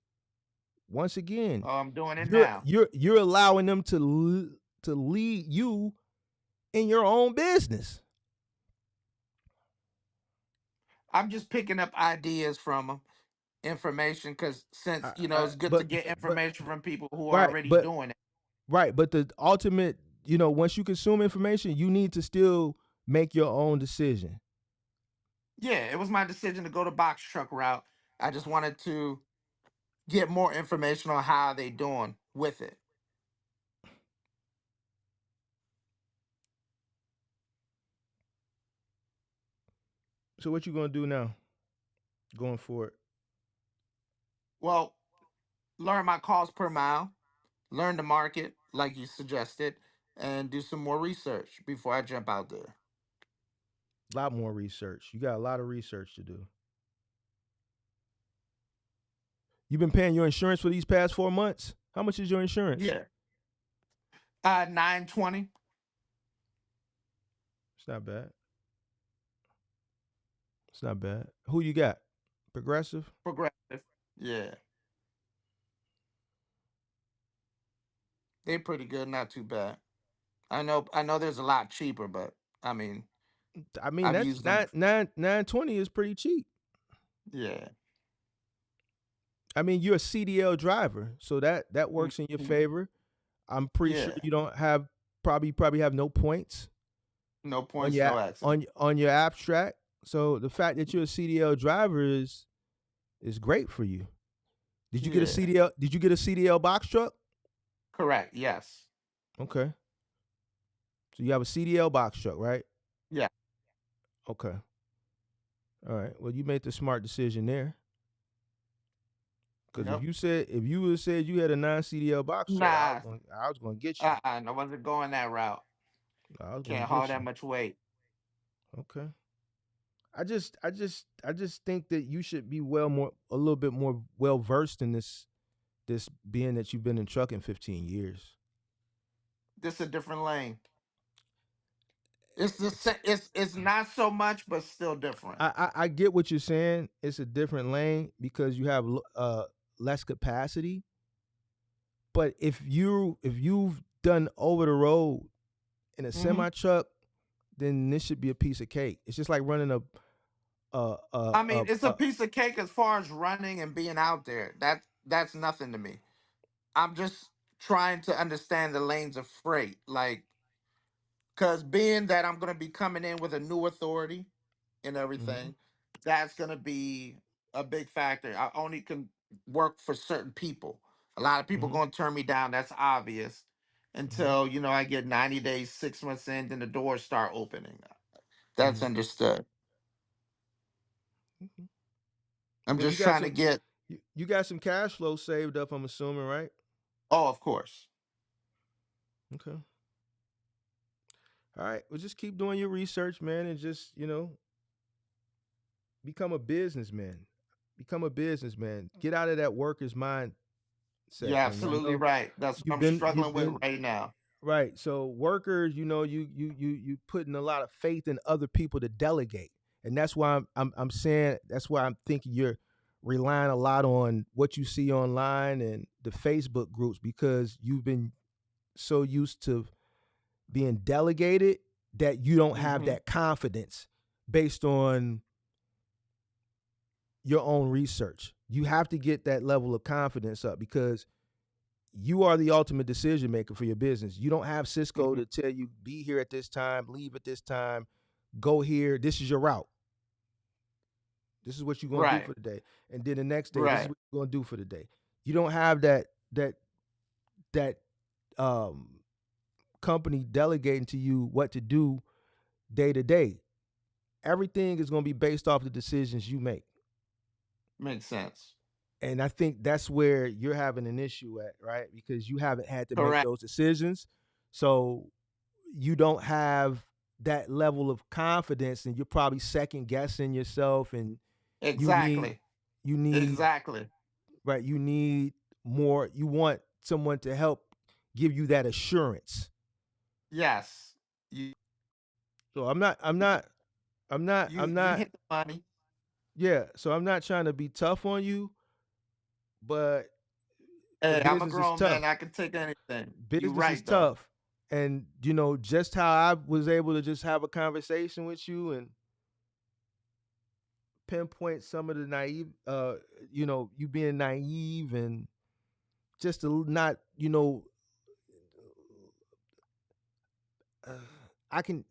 Once again, Oh, I'm doing it you're now. you're you're allowing them to lead you in your own business. I'm just picking up ideas from them, information, because since it's good to But get but information from people who are right, already but doing it. right, but the ultimate, once you consume information, you need to still make your own decision. Yeah, it was my decision to go the box truck route. I just wanted to get more information on how they doing with it. So what you gonna do now, going forward? Well, learn my cost per mile, learn the market like you suggested, and do some more research before I jump out there. A lot more research. You got a lot of research to do. You've been paying your insurance for these past 4 months. How much is your insurance? Yeah. 920 It's not bad. It's not bad. Who you got? Progressive. progressive. Yeah. They pretty good, not too bad. I know there's a lot cheaper, but I mean, I mean, I've that's used them. nine 920 is pretty cheap. Yeah. I mean, you're a CDL driver, so that works in your Mhm. favor. I'm pretty sure Yeah. you don't have probably have no points No on points, your no accident. on your abstract. So the fact that you're a CDL driver is great for you. Did you get a Yeah. CDL? Did you get a CDL box truck? Correct. Yes. Okay, so you have a CDL box truck, right? Yeah. Okay, all right. Well, you made the smart decision there. Because Yep. if you would have said you had a non CDL box truck, Nah. I was gonna get you. I wasn't going that route. I was gonna Can't haul get that you. much weight. Okay. I just think that you should be a little bit more well versed in this being that you've been in trucking 15 years. This a different lane. It's the It's it's not so much, but still different. I get what you're saying. It's a different lane because you have less capacity. But if you've done over the road in a Hmm. semi truck, then this should be a piece of cake. It's just like running a a I a, mean, it's a a piece of cake as far as running and being out there. That's nothing to me. I'm just trying to understand the lanes of freight, like, because being that I'm gonna be coming in with a new authority and mhm, everything, that's gonna be a big factor. I only can work for certain people. A lot of people mhm, gonna turn me down. That's obvious. mhm, Until I get 90 days, 6 months in, then the doors start opening. That's mhm, understood. mhm. I'm Now you just got trying to some get. you got some cash flow saved up, I'm assuming, right? Oh, of course. Okay. All right. Well, just keep doing your research, man, and just, become a businessman. Become a businessman. Get out of that worker's mindset, You're man. I absolutely know right. That's what you've I'm been struggling you've with been right now. right. So workers, you putting a lot of faith in other people to delegate. And that's why I'm saying that's why I'm thinking you're relying a lot on what you see online and the Facebook groups because you've been so used to being delegated that you don't have Mm-hmm. that confidence based on your own research. You have to get that level of confidence up because you are the ultimate decision maker for your business. You don't have Cisco Mm-hmm. to tell you be here at this time, leave at this time, go here. This is your route. This is what you're gonna do Right. for the day, and then the next day, this is Right. what you're gonna do for the day. You don't have that um, company delegating to you what to do day to day. Everything is gonna be based off the decisions you make. Makes sense. And I think that's where you're having an issue at, right? Because you haven't had to make Correct. those decisions. So you don't have that level of confidence and you're probably second guessing yourself and you need Exactly. you need Exactly. right, you need more, you want someone to help give you that assurance. Yes. You So I'm you not hit the money. yeah, so I'm not trying to be tough on you, but the Hey, I'm a business is grown man. tough. I can take anything. You Business is right though. tough. And just how I was able to just have a conversation with you and pinpoint some of the naive you being naive and just to not uh, I can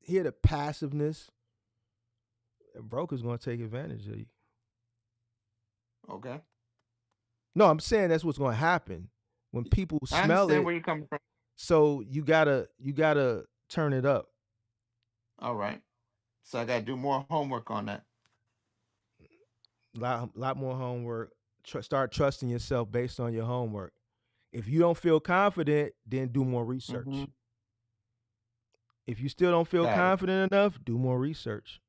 hear the passiveness. A broker's going to take advantage of you. Okay. No, I'm saying that's what's going to happen when people I smell understand it. where you're coming from. So you gotta turn it up. All right. So I gotta do more homework on that. Lot more homework. Start trusting yourself based on your homework. If you don't feel confident, then do more Mm-hmm. research. If you still don't feel Got it. confident enough, do more research.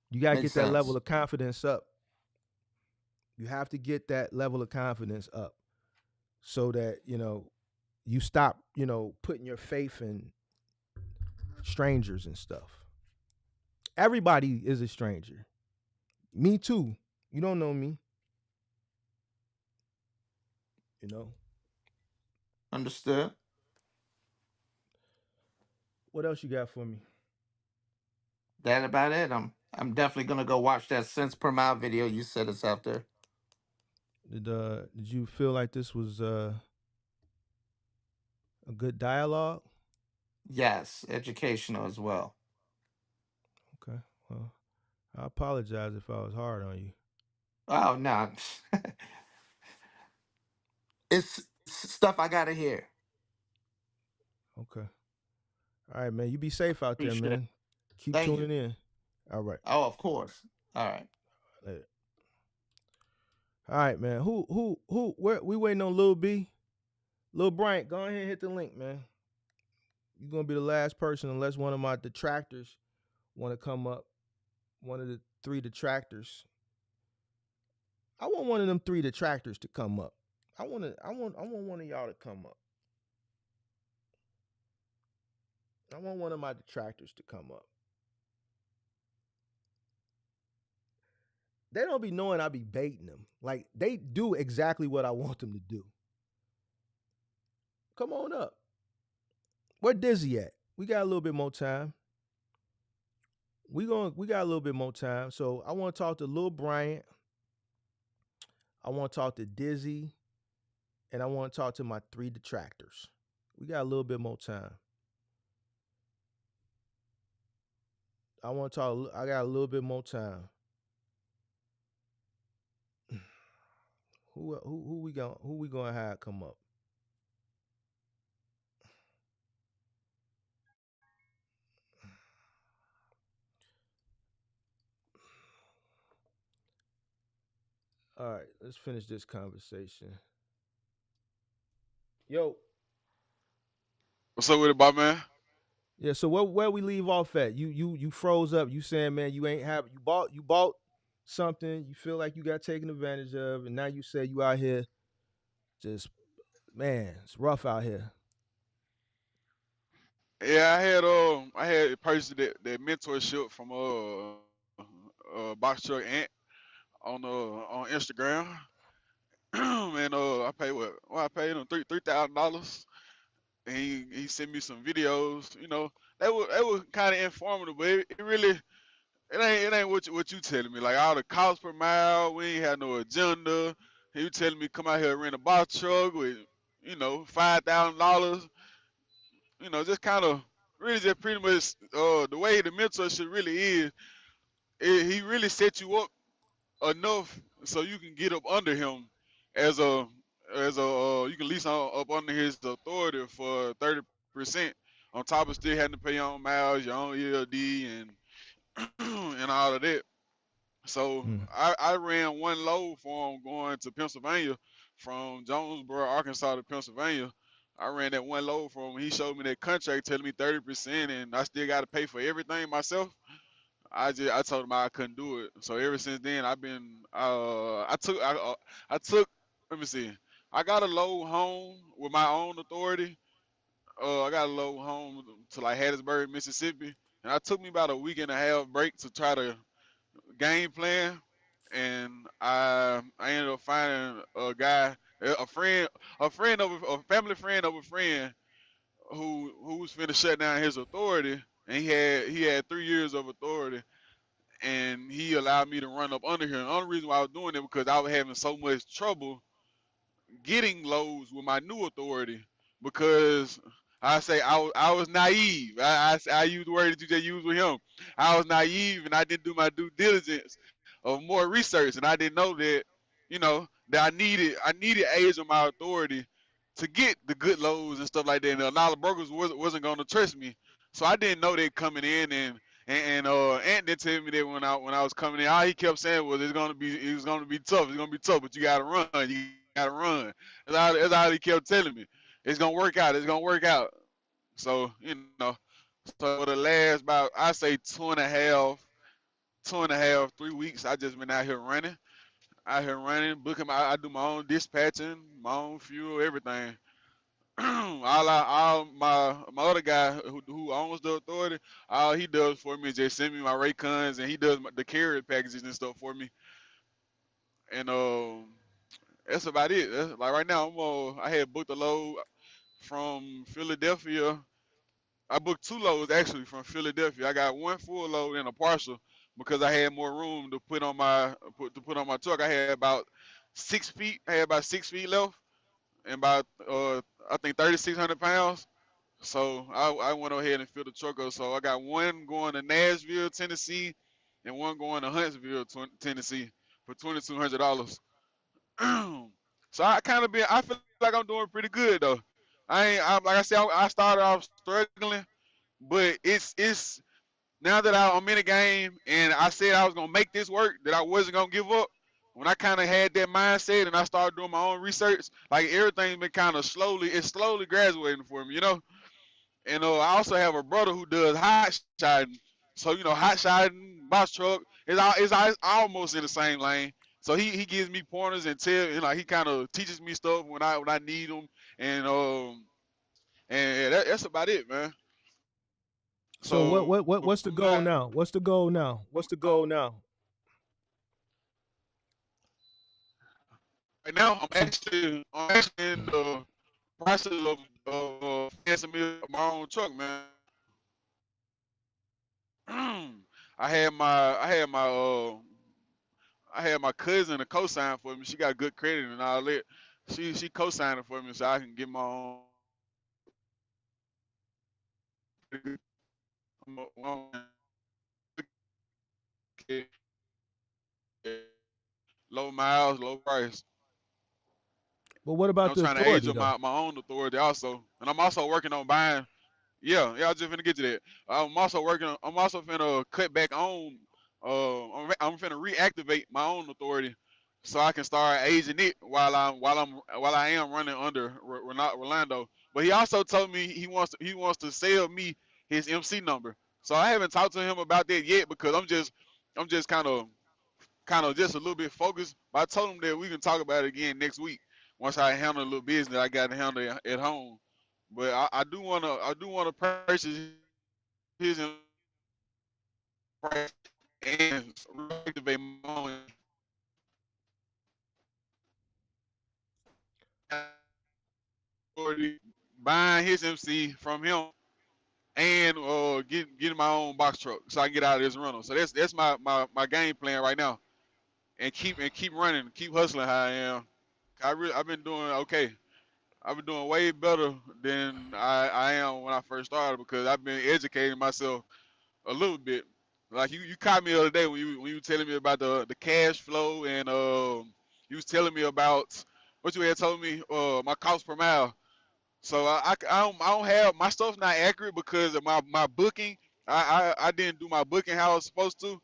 You got to Makes get that level sense. of confidence up. You have to get that level of confidence up so that, you stop, putting your faith in strangers and stuff. Everybody is a stranger. Me too. You don't know me, you know. Understood. What else you got for me? That about it. I'm definitely gonna go watch that cents per mile video you said it's out there. Did you feel like this was a good dialogue? Yes, educational as well. Okay. Well, I apologize if I was hard on you. Oh no. It's stuff I gotta hear. Okay. All right, man. You be safe out there, Appreciate it. man. Keep Thank you. tuning in. All right. Oh, of course. All right. Later. All right, man. Where we waiting on Lil B? Lil Bryant, go ahead and hit the link, man. You're gonna be the last person unless one of my detractors wanna come up. One of the three detractors. I want one of them three detractors to come up. I want one of y'all to come up. I want one of my detractors to come up. They don't be knowing I be baiting them. Like they do exactly what I want them to do. Come on up. Where Dizzy at? We got a little bit more time. We got a little bit more time. So I want to talk to Lil Bryant. I want to talk to Dizzy, and I want to talk to my three detractors. We got a little bit more time. I want to talk. I got a little bit more time. Who we gonna have come up? All right, let's finish this conversation. Yo, What's up with it, Bob man? yeah. So where we leave off at? You froze up. You saying, man, you bought something. You feel like you got taken advantage of, and now you say you out here just, man, it's rough out here. Yeah, I had purchased that mentorship from Box Truck Ant on Instagram. And I paid what? Well, I paid him $3,000, and he sent me some videos. You know, they were kind of informative, but it really it ain't what you telling me. Like all the cost per mile, we ain't had no agenda. He was telling me come out here and rent a box truck with $5,000. Just kind of really just pretty much the way the mentorship really is. He really set you up enough so you can get up under him as a you can lease up under his authority for 30% on top of still having to pay your own miles, your own ELD, and all of that. So Mm. I ran one load for him going to Pennsylvania from Jonesboro, Arkansas to Pennsylvania. I ran that one load for him. He showed me that contract telling me 30%, and I still got to pay for everything myself. I told him I couldn't do it. So ever since then, I've been I took let me see. I got a load home with my own authority. I got a load home to like Hattiesburg, Mississippi, and I took me about a week and a half break to try to game plan, and I ended up finding a guy, a friend of a family friend of a friend who was finna shut down his authority, and he had 3 years of authority, and he allowed me to run up under him. The only reason why I was doing it because I was having so much trouble getting lows with my new authority because I was naive. I use the word that you just used with him. I was naive and I didn't do my due diligence of more research, and I didn't know that I needed age on my authority to get the good lows and stuff like that. And a lot of brokers wasn't going to trust me, so I didn't know that coming in. And Ant did tell me that when I was coming in, all he kept saying was it was gonna be tough. It's gonna be tough, but you gotta run. You gotta run. That's all he kept telling me. It's gonna work out. It's gonna work out. So so for the last about I say 2.5, 3 weeks, I just been out here running, booking. I do my own dispatching, my own fuel, everything. All my other guy who owns the authority, all he does for me is just send me my Raycons, and he does the carrier packages and stuff for me. And that's about it. Like right now, I had booked a load from Philadelphia. I booked two loads actually from Philadelphia. I got one full load and a partial because I had more room to put on my truck. I had about 6 feet. I had about 6 feet left, and about I think 3,600 pounds. So I went ahead and filled the truck up. So I got one going to Nashville, Tennessee, and one going to Huntsville, Tennessee, for $2,200. So I feel like I'm doing pretty good though. Like I said, I started off struggling, but it's now that I'm in the game and I said I was gonna make this work, that I wasn't gonna give up. When I kind of had that mindset and I started doing my own research, like everything's been kind of it's slowly graduating for me. And I also have a brother who does hot shotting. So hot shotting, box truck is almost in the same lane. So he gives me pointers and like he kind of teaches me stuff when I need them, and yeah, that's about it, man. So So what's the I'm goal not now? What's the goal now? What's the goal now? right now. I'm So actually in the process of financing me my own truck, man. I had my cousin to co-sign for me. She got good credit and all that. She co-signed it for me so I can get my own pretty good. Low miles, low price. but what And about I'm the trying to age authority up though? my own authority also. And I'm also working on buying. Yeah, I was just finna get to that. I'm also finna cut back on. I'm finna reactivate my own authority, so I can start aging it while I am running under Rolando. But he also told me he wants to sell me his MC number. So I haven't talked to him about that yet because I'm just kind of just a little bit focused. But I told him that we can talk about it again next week once I handle a little business that I got to handle at home. But I do wanna purchase his employees and reactivate my own already buying his MC from him and getting my own box truck so I can get out of this rental. So that's my game plan right now. And keep running, keep hustling how I am. I've been doing okay. I've been doing way better than I am when I first started because I've been educating myself a little bit. Like you caught me the other day when you were telling me about the cash flow and you was telling me about what you had told me my cost per mile. So I don't have my stuff's not accurate because of my booking. I didn't do my booking how I was supposed to.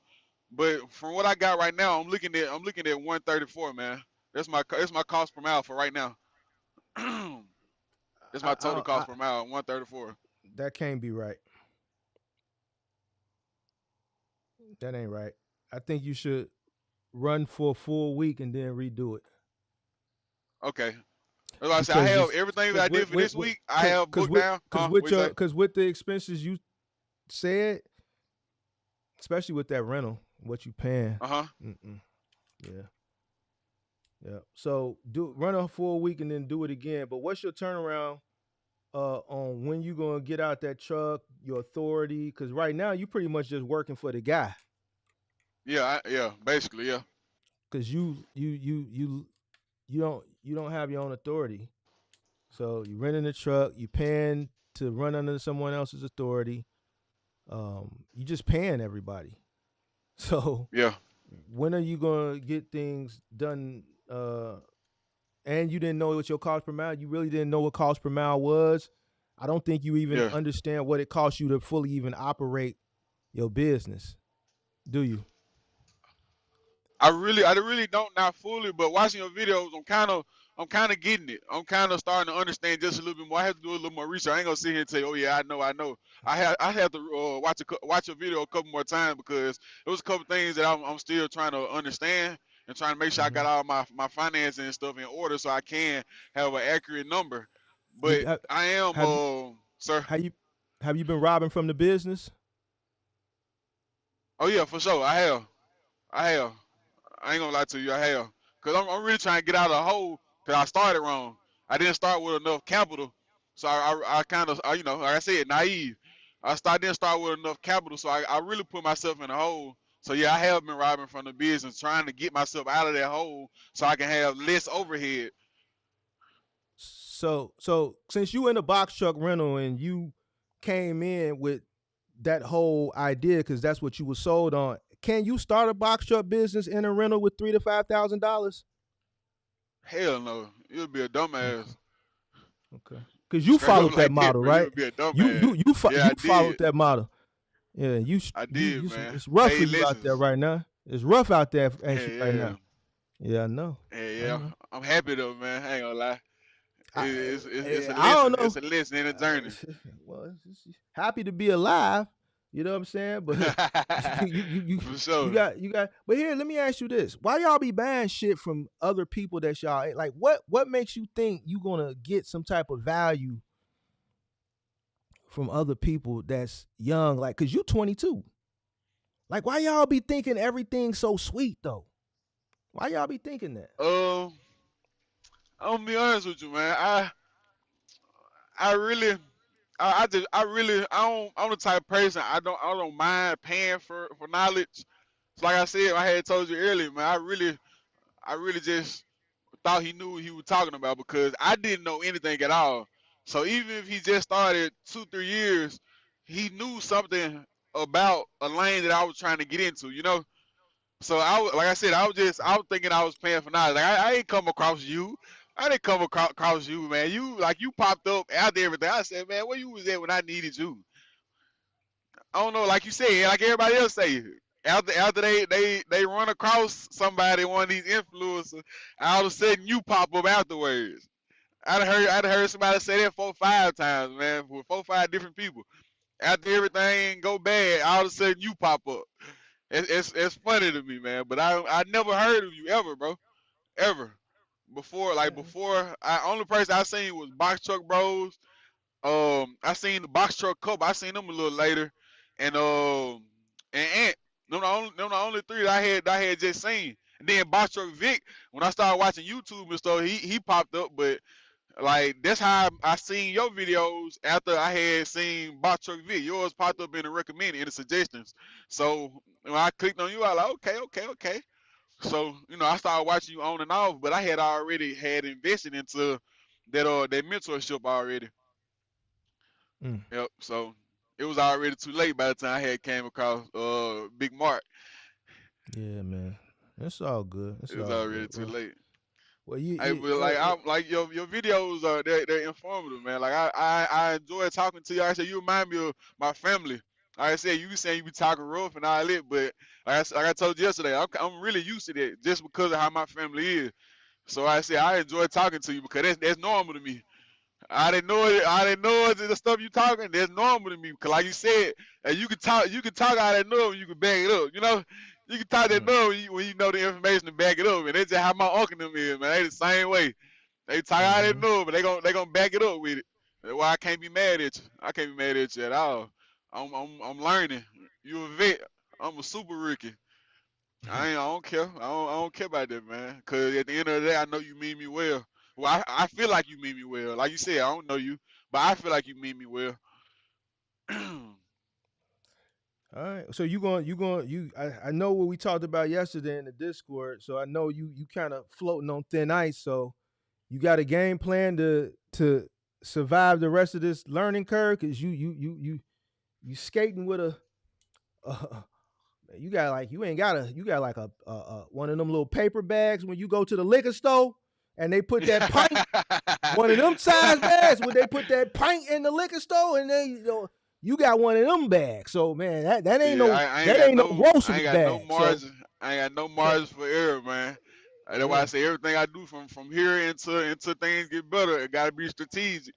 But from what I got right now, I'm looking at 134, man. That's my cost per mile for right now. That's my total I cost per mile, 134. that can't be right. That ain't right. I think you should run for a full week and then redo it Okay. That's why I said I because have it's everything that because I did for this with week. I have booked down. Huh? What with you your say? because with the expenses you said, especially with that rental, what you paying. Uh huh. Mm-mm. Yeah, yeah. So do run a full week and then do it again. But what's your turnaround on when you gonna get out that truck, your authority? Because right now you pretty much just working for the guy. Yeah. Yeah. Basically, yeah. Because you don't have your own authority. So you renting a truck, you paying to run under someone else's authority. You just paying everybody. So Yeah. when are you gonna get things done? And you didn't know what your cost per mile. You really didn't know what cost per mile was. I don't think you even Yeah. understand what it costs you to fully even operate your business. Do you? I really don't not fully, but watching your videos, I'm kind of getting it. I'm kind of starting to understand just a little bit more. I have to do a little more research. I ain't gonna sit here and tell you, oh yeah, I know. I have to watch a video a couple more times because there was a couple things that I'm still trying to understand and trying to make sure I Mm-hmm. got all my finances and stuff in order so I can have an accurate number. You But I am, have you sir. have you have you been robbing from the business? Oh yeah, for sure. I have. I have. I ain't gonna lie to you, I have. Cause I'm really trying to get out of the hole. Cause I started wrong. I didn't start with enough capital, so I kind of like I said, naive. Didn't start with enough capital, so I really put myself in a hole. So yeah, I have been robbing from the business, trying to get myself out of that hole so I can have less overhead. So since you in the box truck rental and you came in with that whole idea because that's what you were sold on, can you start a box truck business in a rental with $3,000 to $5,000? Hell no, you'll be a Okay, dumbass. okay. Because you Straight up followed that like that, model, bro. right? You'll be a dumbass. Yeah, You I followed did. that model. Yeah, I did, man. it's rough for Paid you out there lessons. right now. It's rough out there, ain't Hell you, right yeah. now? Yeah, I know. Hell I yeah. know. I'm happy though, man. I ain't gonna lie. I It's a I don't lesson. know. It's a lesson in a journey. Well, happy to be alive. You know what I'm saying? But For sure. you got. But here, let me ask you this: why y'all be buying shit from other people that y'all like? What makes you think you gonna get some type of value from other people that's young? Like, cause you 22. Like, why y'all be thinking everything so sweet though? Why y'all be thinking that? Um, I'm gonna be honest with you, man. I really, I just, I really, I'm the type of person I don't mind paying for knowledge. So like I said, I had told you earlier, man. I really just thought he knew what he was talking about because I didn't know anything at all. So even if he just started 2, 3 years, he knew something about a lane that I was trying to get into, you know. So like I said, I was thinking I was paying for knowledge. Like I ain't come across you. I didn't come across you, man. You popped up after everything. I said, man, where you was at when I needed you? I don't know, like you said, like everybody else say. After they run across somebody, one of these influencers, all of a sudden you pop up afterwards. I'd heard somebody say that 4, 5 times, man, with 4, 5 different people. After everything go bad, all of a sudden you pop up. It's funny to me, man. But I never heard of you ever, bro. Ever. Before, Yeah. only person I seen was Box Truck Bros I seen the box truck couple. I seen them a little later, and Ant. Them the only three that I had just seen. And then box truck Vic. When I started watching YouTube and stuff, he popped up. But like that's how I seen your videos after I had seen box truck Vic. Yours popped up in the recommended in the suggestions. So when I clicked on you, I was like, okay. So I started watching you on and off, but I had already had invested into that mentorship already. Mm. Yep. So it was already too late by the time I had came across Big Mark. Yeah, man. It's all good. It's It was all good. already too late. Well, Hey, but like I like your videos are they're informative, man. Like I enjoy talking to you. Like I said you remind me of my family. Like I said, you saying you be talking rough and all that, but like I told you yesterday, I'm really used to that just because of how my family is. So I said I enjoy talking to you because that's normal to me. I didn't know it. I didn't know it. The stuff you talking, that's normal to me. Cause like you said, and you can talk out that know and you can back it up. You can talk that mm, know when you know the information to back it up. And that's just how my uncle them is, man. They the same way. They talk out that mm-hmm. know, but they gonna back it up with it. That's why I can't be mad at you. I can't be mad at you at all. I'm learning. You a vet. I'm a super rookie. I don't care. I don't care about that, man. Cause at the end of the day, I know you mean me well. Well, I feel like you mean me well. Like you said, I don't know you, but I feel like you mean me well. All right. So I know what we talked about yesterday in the Discord. So I know you kind of floating on thin ice. So you got a game plan to survive the rest of this learning curve because you skating with a you got like you got like a one of them little paper bags when you go to the liquor store and they put that pint one of them size bags when they put that pint in the liquor store and they you got one of them bags. So man, that ain't Yeah, no I grocery ain't got no bag. So margin. I ain't got no so margin for error, man. That's why I yeah. say everything I do from here until things get better, it gotta be strategic.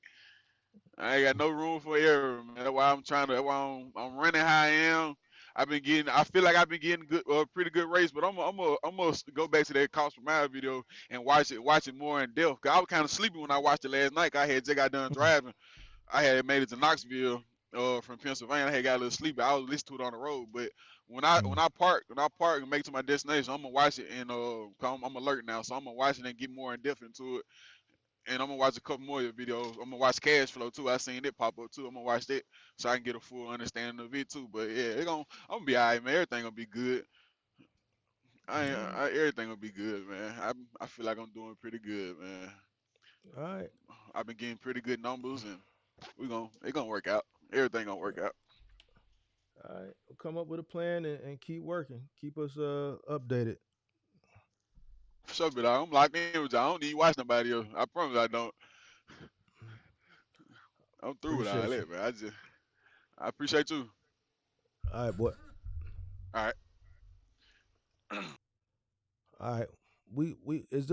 I ain't got no room for error, man. That's why I'm trying to. That's why I'm running how I am. I've been getting. I feel like I've been getting good, pretty good race. But I'm gonna go back to that cost per mile video and watch it more in depth. Cause I was kind of sleepy when I watched it last night. 'Cause I had just got done driving. I had made it to Knoxville, from Pennsylvania. I had got a little sleepy. I was listening to it on the road. But Mm. when I park and make it to my destination, I'm gonna watch it and 'cause I'm alert now, so I'm gonna watch it and get more in depth into it, and I'm gonna watch a couple more of your videos. I'm gonna watch cash flow too. I seen it pop up too. I'm gonna watch that so I can get a full understanding of it too. But yeah, I'm gonna be alright, man. Everything gonna be good. Everything gonna be good, man. I feel like I'm doing pretty good, man. All right. I've been getting pretty good numbers, and it gonna work out. Everything gonna work out. All right. We'll come up with a plan and keep working. Keep us updated. For sure, but I'm locked in with you. I don't need to watch nobody else. I promise I don't. I'm through with all Appreciate you. that, man. I appreciate you. All right, boy. All right. All right. We is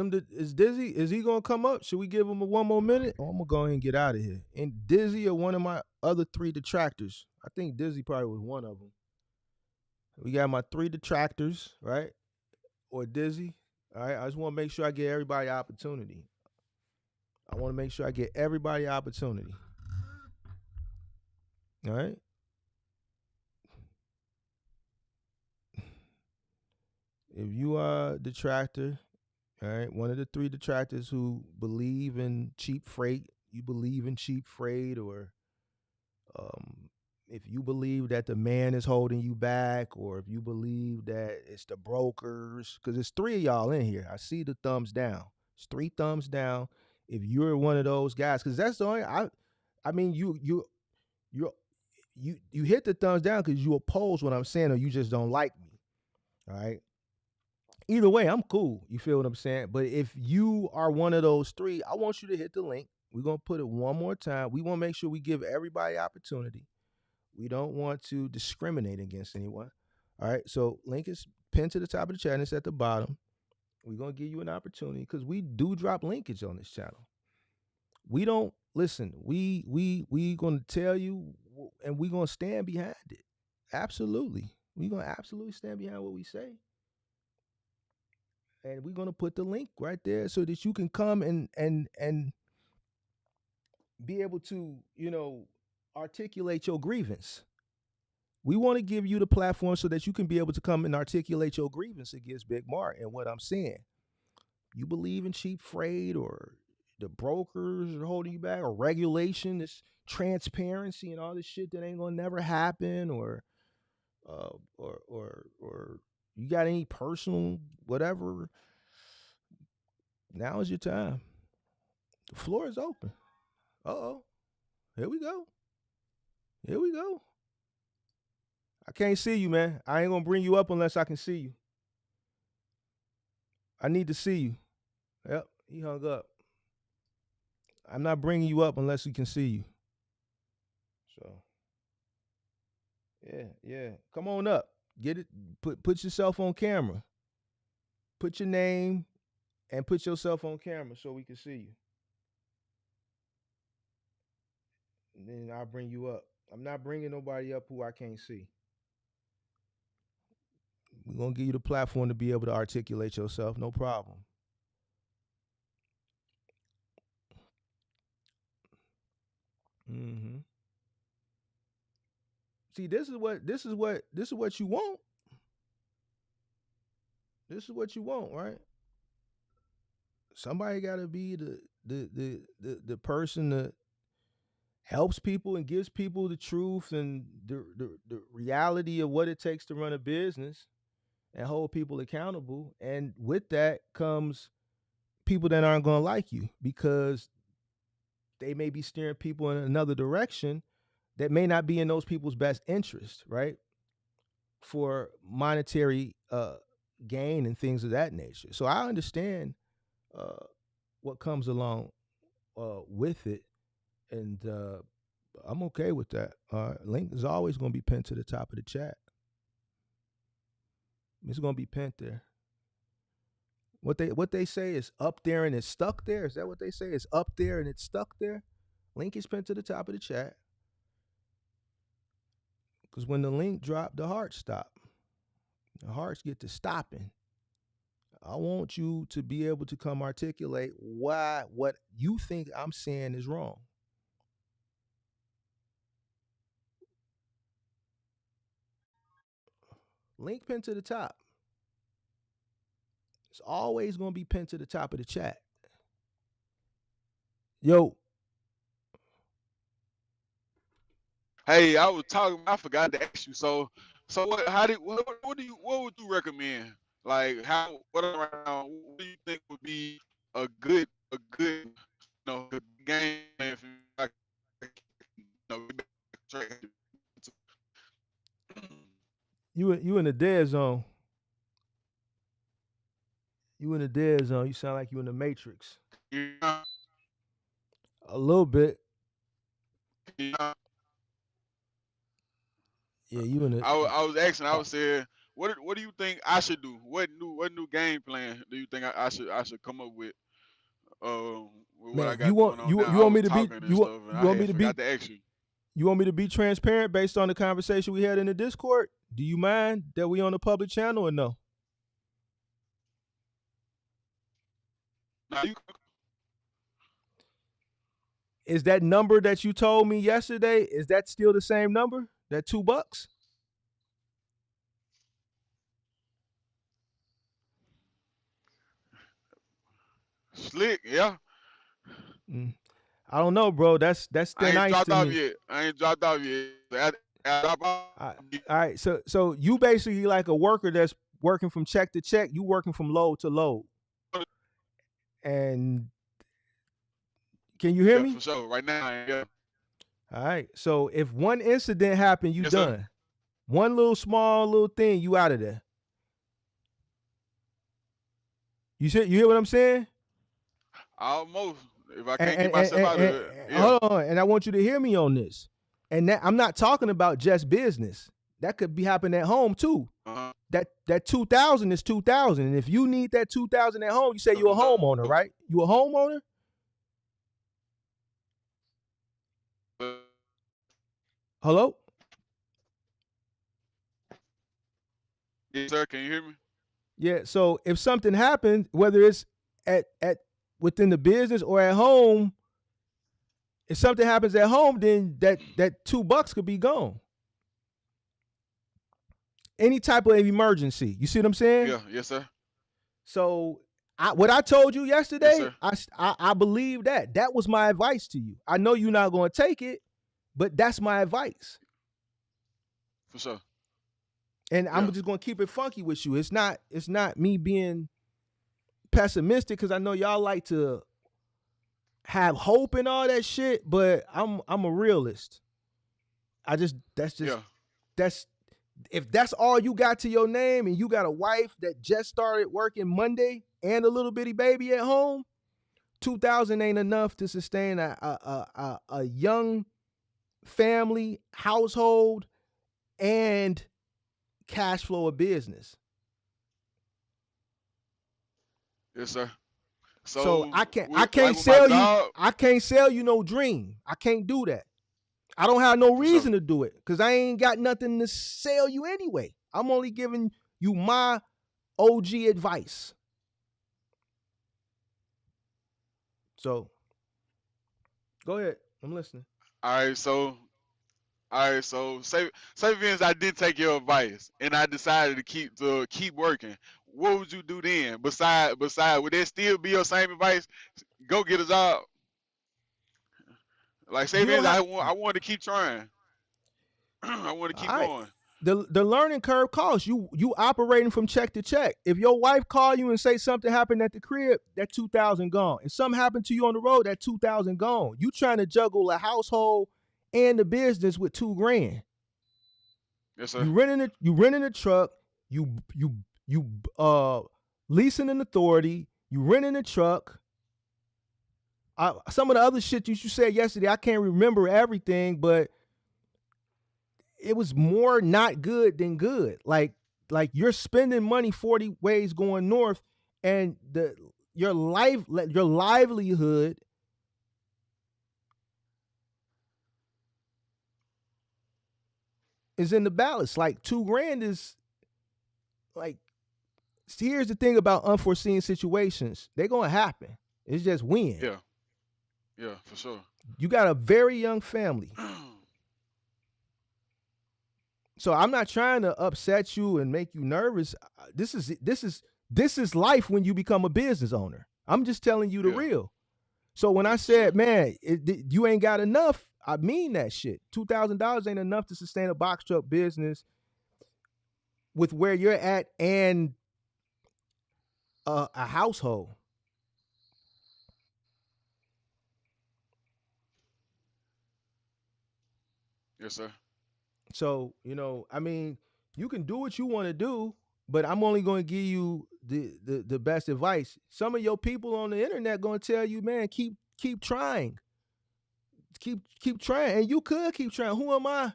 Dizzy, is he gonna come up? Should we give him a one more minute? Or I'm gonna go ahead and get out of here. And Dizzy or one of my other three detractors. I think Dizzy probably was one of them. We got my three detractors, right? Or Dizzy. All right. I just want to make sure I get everybody opportunity. I want to make sure I get everybody opportunity. All right. If you are a detractor, all right, one of the three detractors who believe in cheap freight, you believe in cheap freight, or um, if you believe that the man is holding you back, or if you believe that it's the brokers, because it's three of y'all in here. I see the thumbs down. It's three thumbs down. If you're one of those guys, because that's the only I mean, you you hit the thumbs down because you oppose what I'm saying, or you just don't like me. All right. Either way, I'm cool. You feel what I'm saying? But if you are one of those three, I want you to hit the link. We're gonna put it one more time. We want to make sure we give everybody opportunity. We don't want to discriminate against anyone. All right. So link is pinned to the top of the chat and it's at the bottom. We're gonna give you an opportunity because we do drop linkage on this channel. We don't listen. We gonna tell you and we gonna stand behind it. Absolutely. We gonna absolutely stand behind what we say. And we're gonna put the link right there so that you can come and be able to, articulate your grievance. We want to give you the platform so that you can be able to come and articulate your grievance against Big Mart. And what I'm saying, you believe in cheap freight, or the brokers are holding you back, or regulation, this transparency and all this shit that ain't gonna never happen, or you got any personal whatever, now is your time. The floor is open. Uh-oh. Here we go. Here we go. I can't see you, man. I ain't gonna bring you up unless I can see you. I need to see you. Yep, he hung up. I'm not bringing you up unless we can see you. So, yeah. Come on up. Get it. Put yourself on camera. Put your name and put yourself on camera so we can see you. And then I'll bring you up. I'm not bringing nobody up who I can't see. We're gonna give you the platform to be able to articulate yourself. No problem. Mm-hmm. See, this is what you want. This is what you want, right? Somebody got to be the person that helps people and gives people the truth and the reality of what it takes to run a business and hold people accountable. And with that comes people that aren't going to like you because they may be steering people in another direction that may not be in those people's best interest, right? For monetary gain and things of that nature. So I understand what comes along with it, and I'm okay with that. Link is always going to be pinned to the top of the chat. It's going to be pinned there. What they say is up there and it's stuck there. Is that what they say? It's up there and it's stuck there. Link is pinned to the top of the chat. Because when the link drop, the hearts stop. The hearts get to stopping. I want you to be able to come articulate why what you think I'm saying is wrong. Link pinned to the top. It's always going to be pinned to the top of the chat. Yo. Hey, I was talking. I forgot to ask you. So what? What would you recommend? Like, what around? What do you think would be a good, good game plan for me? Like, get back on track? You in the dead zone. You in the dead zone. You sound like you in the Matrix. Yeah. A little bit. Yeah. Yeah, you in the. I was asking. I was saying, what do you think I should do? What new game plan do you think I should come up with what I Man, you got want going on you now? you I want was me to be talking and you want stuff, and you I want me had to be forgot to ask you. you want me to be transparent based on the conversation we had in the Discord? Do you mind that we on the public channel or no? Now you Is that number that you told me yesterday, is that still the same number? That $2? slick, yeah. Mm. I don't know, bro. That's I thin ain't ice dropped to off me. yet. I ain't dropped off yet. I drop off. All right. So you basically like a worker that's working from check to check. You working from load to load. And can you hear Yeah, me? for sure. Right now, yeah. All right. So if one incident happened, you Yes, sir. done. One little small little thing, you out of there. You hear what I'm saying? Almost. If I And, can't get myself out of and it, yeah. hold on, and I want you to hear me on this. And that, I'm not talking about just business. That could be happening at home too. Uh-huh. That 2,000 is 2,000, and if you need that 2,000 at home, you say you're a homeowner, right? You a homeowner? Hello? Yes, sir. Can you hear me? Yeah. So if something happens, whether it's at within the business or at home, If something happens at home, then that $2 could be gone. Any type of emergency. You see what I'm saying? Yeah. Yes, sir. So what I told you Yes, yesterday, sir. I believe that. That was my advice to you. I know you're not going to take it, but that's my advice. For sure. And Yeah. I'm just going to keep it funky with you. It's not me being pessimistic, because I know y'all like to have hope and all that shit, but I'm a realist. Yeah. That's if that's all you got to your name, and you got a wife that just started working Monday and a little bitty baby at home, 2,000 ain't enough to sustain a young family, household, and cash flow of business. Yes, sir. So So I can't with like with my job, sell you no dream. I can't do that. I don't have no for sure. reason to do it, because I ain't got nothing to sell you anyway. I'm only giving you my OG advice. So go ahead. I'm listening. All right. So say for instance I did take your advice and I decided to keep working. What would you do then? Beside, would that still be your same advice? Go get a job. Like say You for don't instance have I wanted to keep trying. I want to all keep right. going. The learning curve costs you operating from check to check. If your wife call you and say something happened at the crib, that 2,000 gone. If something happened to you on the road, that 2,000 gone. You trying to juggle a household and the business with $2,000. Yes, sir. You renting a truck. You leasing an authority. You renting a truck. Some of the other shit you said yesterday, I can't remember everything, but it was more not good than good. Like you're spending money 40 ways going north, and your livelihood is in the balance. Like $2,000 is like. Here's the thing about unforeseen situations: they're gonna happen. It's just when. Yeah. Yeah, for sure. You got a very young family. So I'm not trying to upset you and make you nervous. This is life when you become a business owner. I'm just telling you the Yeah. real. So when Yeah, I for sure. said, man, you ain't got enough, I mean that shit. $2,000 ain't enough to sustain a box truck business with where you're at and a household. Yes, sir. So, I mean, you can do what you want to do, but I'm only going to give you the best advice. Some of your people on the internet going to tell you, man, keep trying. Keep trying, and you could keep trying. Who am I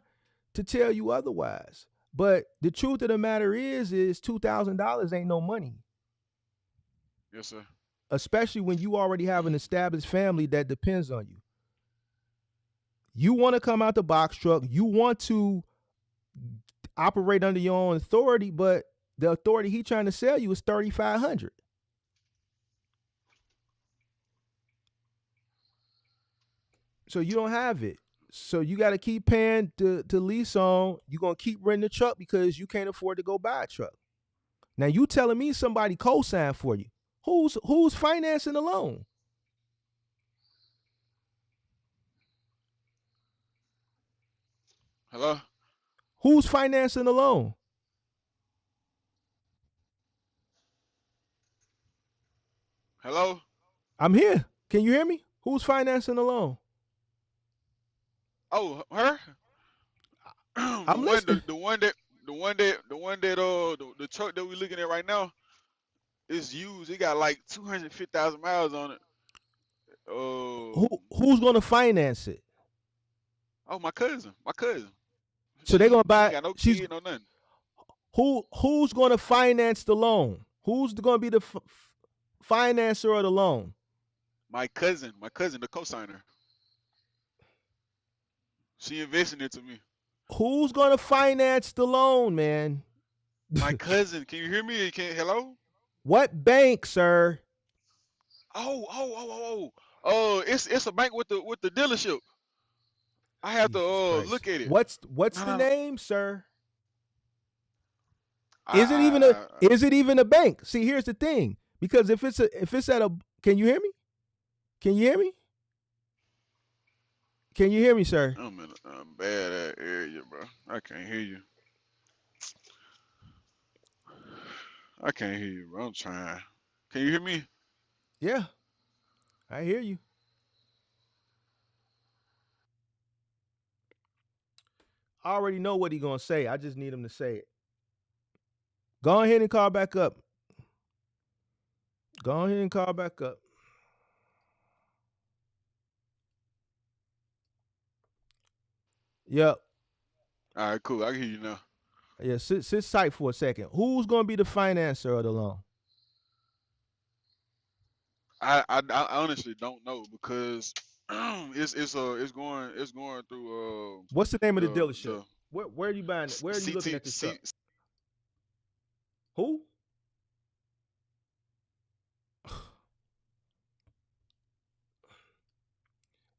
to tell you otherwise? But the truth of the matter is $2,000 ain't no money, Yes, sir. especially when you already have an established family that depends on you. You want to come out the box truck. You want to operate under your own authority, but the authority he trying to sell you is 3,500. So you don't have it. So you got to keep paying to lease on. You're gonna keep renting a truck because you can't afford to go buy a truck. Now you telling me somebody co-signed for you? Who's financing the loan? Hello? Who's financing the loan? Hello? I'm here. Can you hear me? Who's financing the loan? Oh, her? the I'm one listening. the truck that we looking at right now is used. It got like 250,000 miles on it. Who's gonna finance it? Oh, my cousin. My cousin. So they're gonna She ain't buy. got no She's kid, no nothing. who's gonna finance the loan? Who's gonna be the financer of the loan? My cousin, the co-signer. She invested into me. Who's gonna finance the loan, man? My cousin, can you hear me? Hello? What bank, sir? Oh. Oh, it's a bank with the dealership. I have to Jesus Christ. look at it. What's No, the no, no. name, sir? I, Is it even a I, is it even a bank? See, here's the thing. Because if it's at a can you hear me? Can you hear me? Can you hear me, sir? I'm in a bad area, bro. I can't hear you. I can't hear you, bro. I'm trying. Can you hear me? Yeah, I hear you. I already know what he gonna say. I just need him to say it. Go ahead and call back up. Go ahead and call back up. Yep. All right, cool. I can hear you now. Yeah, sit tight for a second. Who's gonna be the financer of the loan? I honestly don't know because it's going through What's the name of the dealership? the Where are you buying it? Where are you looking CT at this truck? Who?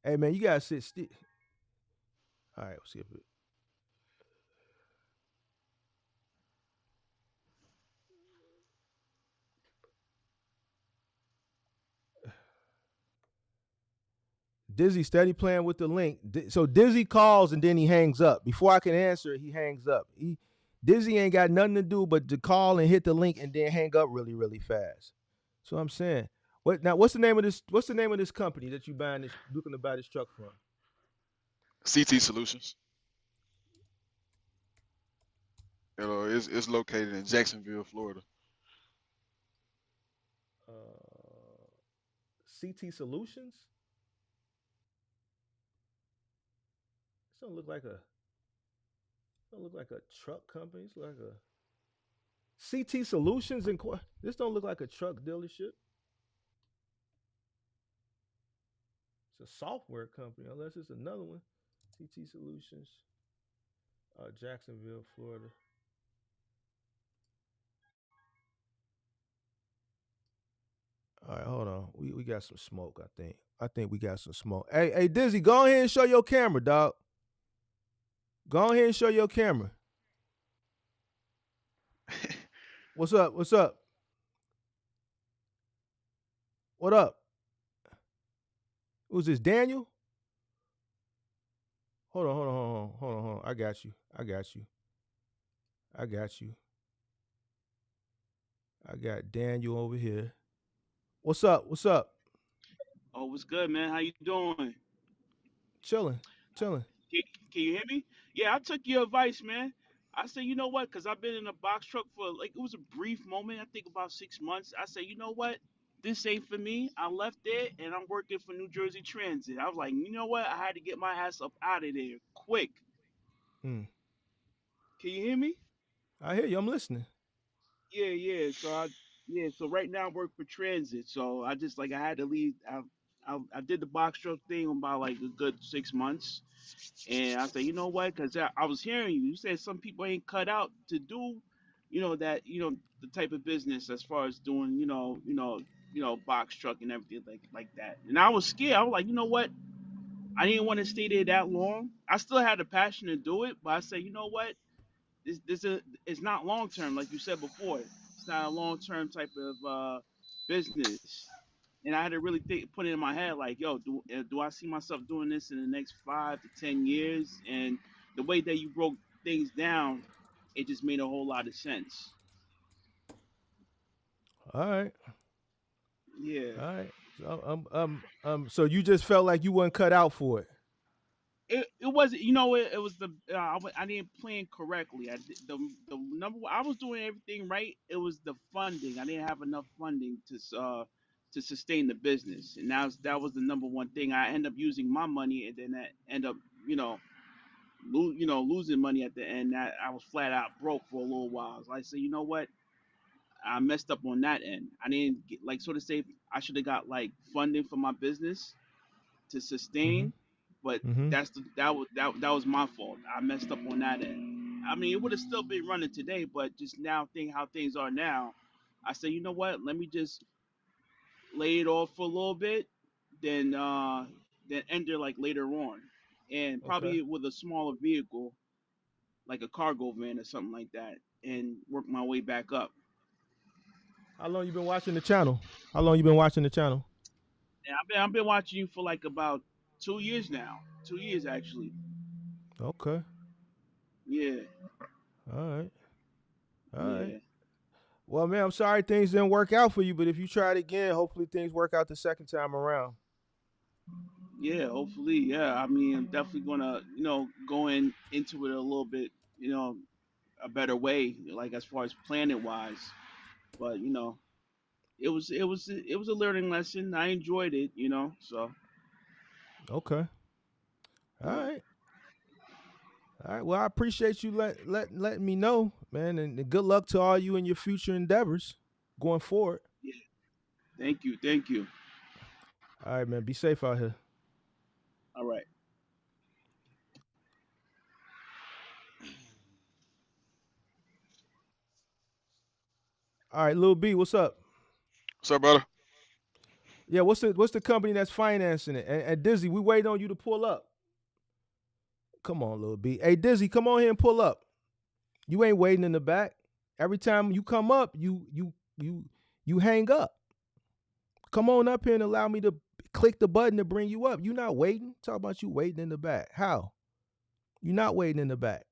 Hey man, you gotta sit still. All right, we'll see if it. Dizzy steady playing with the link. So Dizzy calls and then he hangs up. Before I can answer, he hangs up. Dizzy ain't got nothing to do but to call and hit the link and then hang up really, really fast. So I'm saying, what's the name of this? What's the name of this company that you buying this looking to buy this truck from? CT Solutions. It's located in Jacksonville, Florida. Uh, CT Solutions. This don't look like a truck company. It's like a CT Solutions and this don't look like a truck dealership. It's a software company, unless it's another one. CT Solutions, Jacksonville, Florida. All right, hold on. We got some smoke. I think. I think we got some smoke. Hey, Dizzy, go ahead and show your camera, dog. Go ahead and show your camera. What's up? What's up? What up? Who's this? Daniel? Hold on. I got you. I got you. I got you. I got Daniel over here. What's up? What's up? Oh, what's good, man? How you doing? Chilling. Chilling. Can, can you hear me? Yeah, I took your advice, man. I said, you know what? Because I've been in a box truck for like it was a brief moment. I think about 6 months. I said, you know what? This ain't for me. I left it, and I'm working for New Jersey Transit. I was like, you know what? I had to get my ass up out of there quick. Hmm. Can you hear me? I hear you. I'm listening. Yeah, yeah. So right now I work for Transit. So I just like I had to leave. I did the box truck thing about like a good 6 months. And I said, you know what? Because I was hearing you. You said some people ain't cut out to do, that the type of business as far as doing, box truck and everything like that. And I was scared. I was like, you know what? I didn't want to stay there that long. I still had the passion to do it, but I said, you know what? It's not long term, like you said before. It's not a long term type of business. And I had to really put it in my head, like, yo, do I see myself doing this in the next 5 to 10 years? And the way that you broke things down, it just made a whole lot of sense. All right. Yeah. All right. So you just felt like you weren't cut out for it. It wasn't, it was I didn't plan correctly. The number I was doing everything right. It was the funding. I didn't have enough funding to sustain the business, and that was the number one thing. I end up using my money, and then I end up losing money at the end. That I was flat out broke for a little while. So I said, you know what? I messed up on that end. I didn't get, like, sort of say I should have got like funding for my business to Mm-hmm. sustain, but Mm-hmm. that was my fault. I messed up on that end. I mean, it would have still been running today, but just now, think how things are now. I said, you know what? Let me just lay it off for a little bit, than enter like later on, and Okay. probably with a smaller vehicle like a cargo van or something like that, and work my way back up. How long you been watching the channel? How long you been watching the channel? And I've been watching you for like about 2 years now. 2 years actually. Okay. Yeah, All right. All right. yeah, Well, man, I'm sorry things didn't work out for you, but if you try it again, hopefully things work out the second time around. yeah. Hopefully, yeah. I mean, I'm definitely gonna go into it a little bit, a better way, like as far as planning wise. But it was a learning lesson. I enjoyed it, So Okay. All yeah, right. All right. Well, I appreciate you letting me know, man, and good luck to all you in your future endeavors going forward. yeah. Thank you, thank you. All right, man. Be safe out here. All right. All right, Lil B, what's up? What's up, brother? Yeah, what's the company that's financing it? And Dizzy, we waiting on you to pull up. Come on, Lil B. Hey, Dizzy, come on here and pull up. You ain't waiting in the back. Every time you come up, you hang up. Come on up here and allow me to click the button to bring you up. You not waiting. Talk about you waiting in the back. How? You not waiting in the back.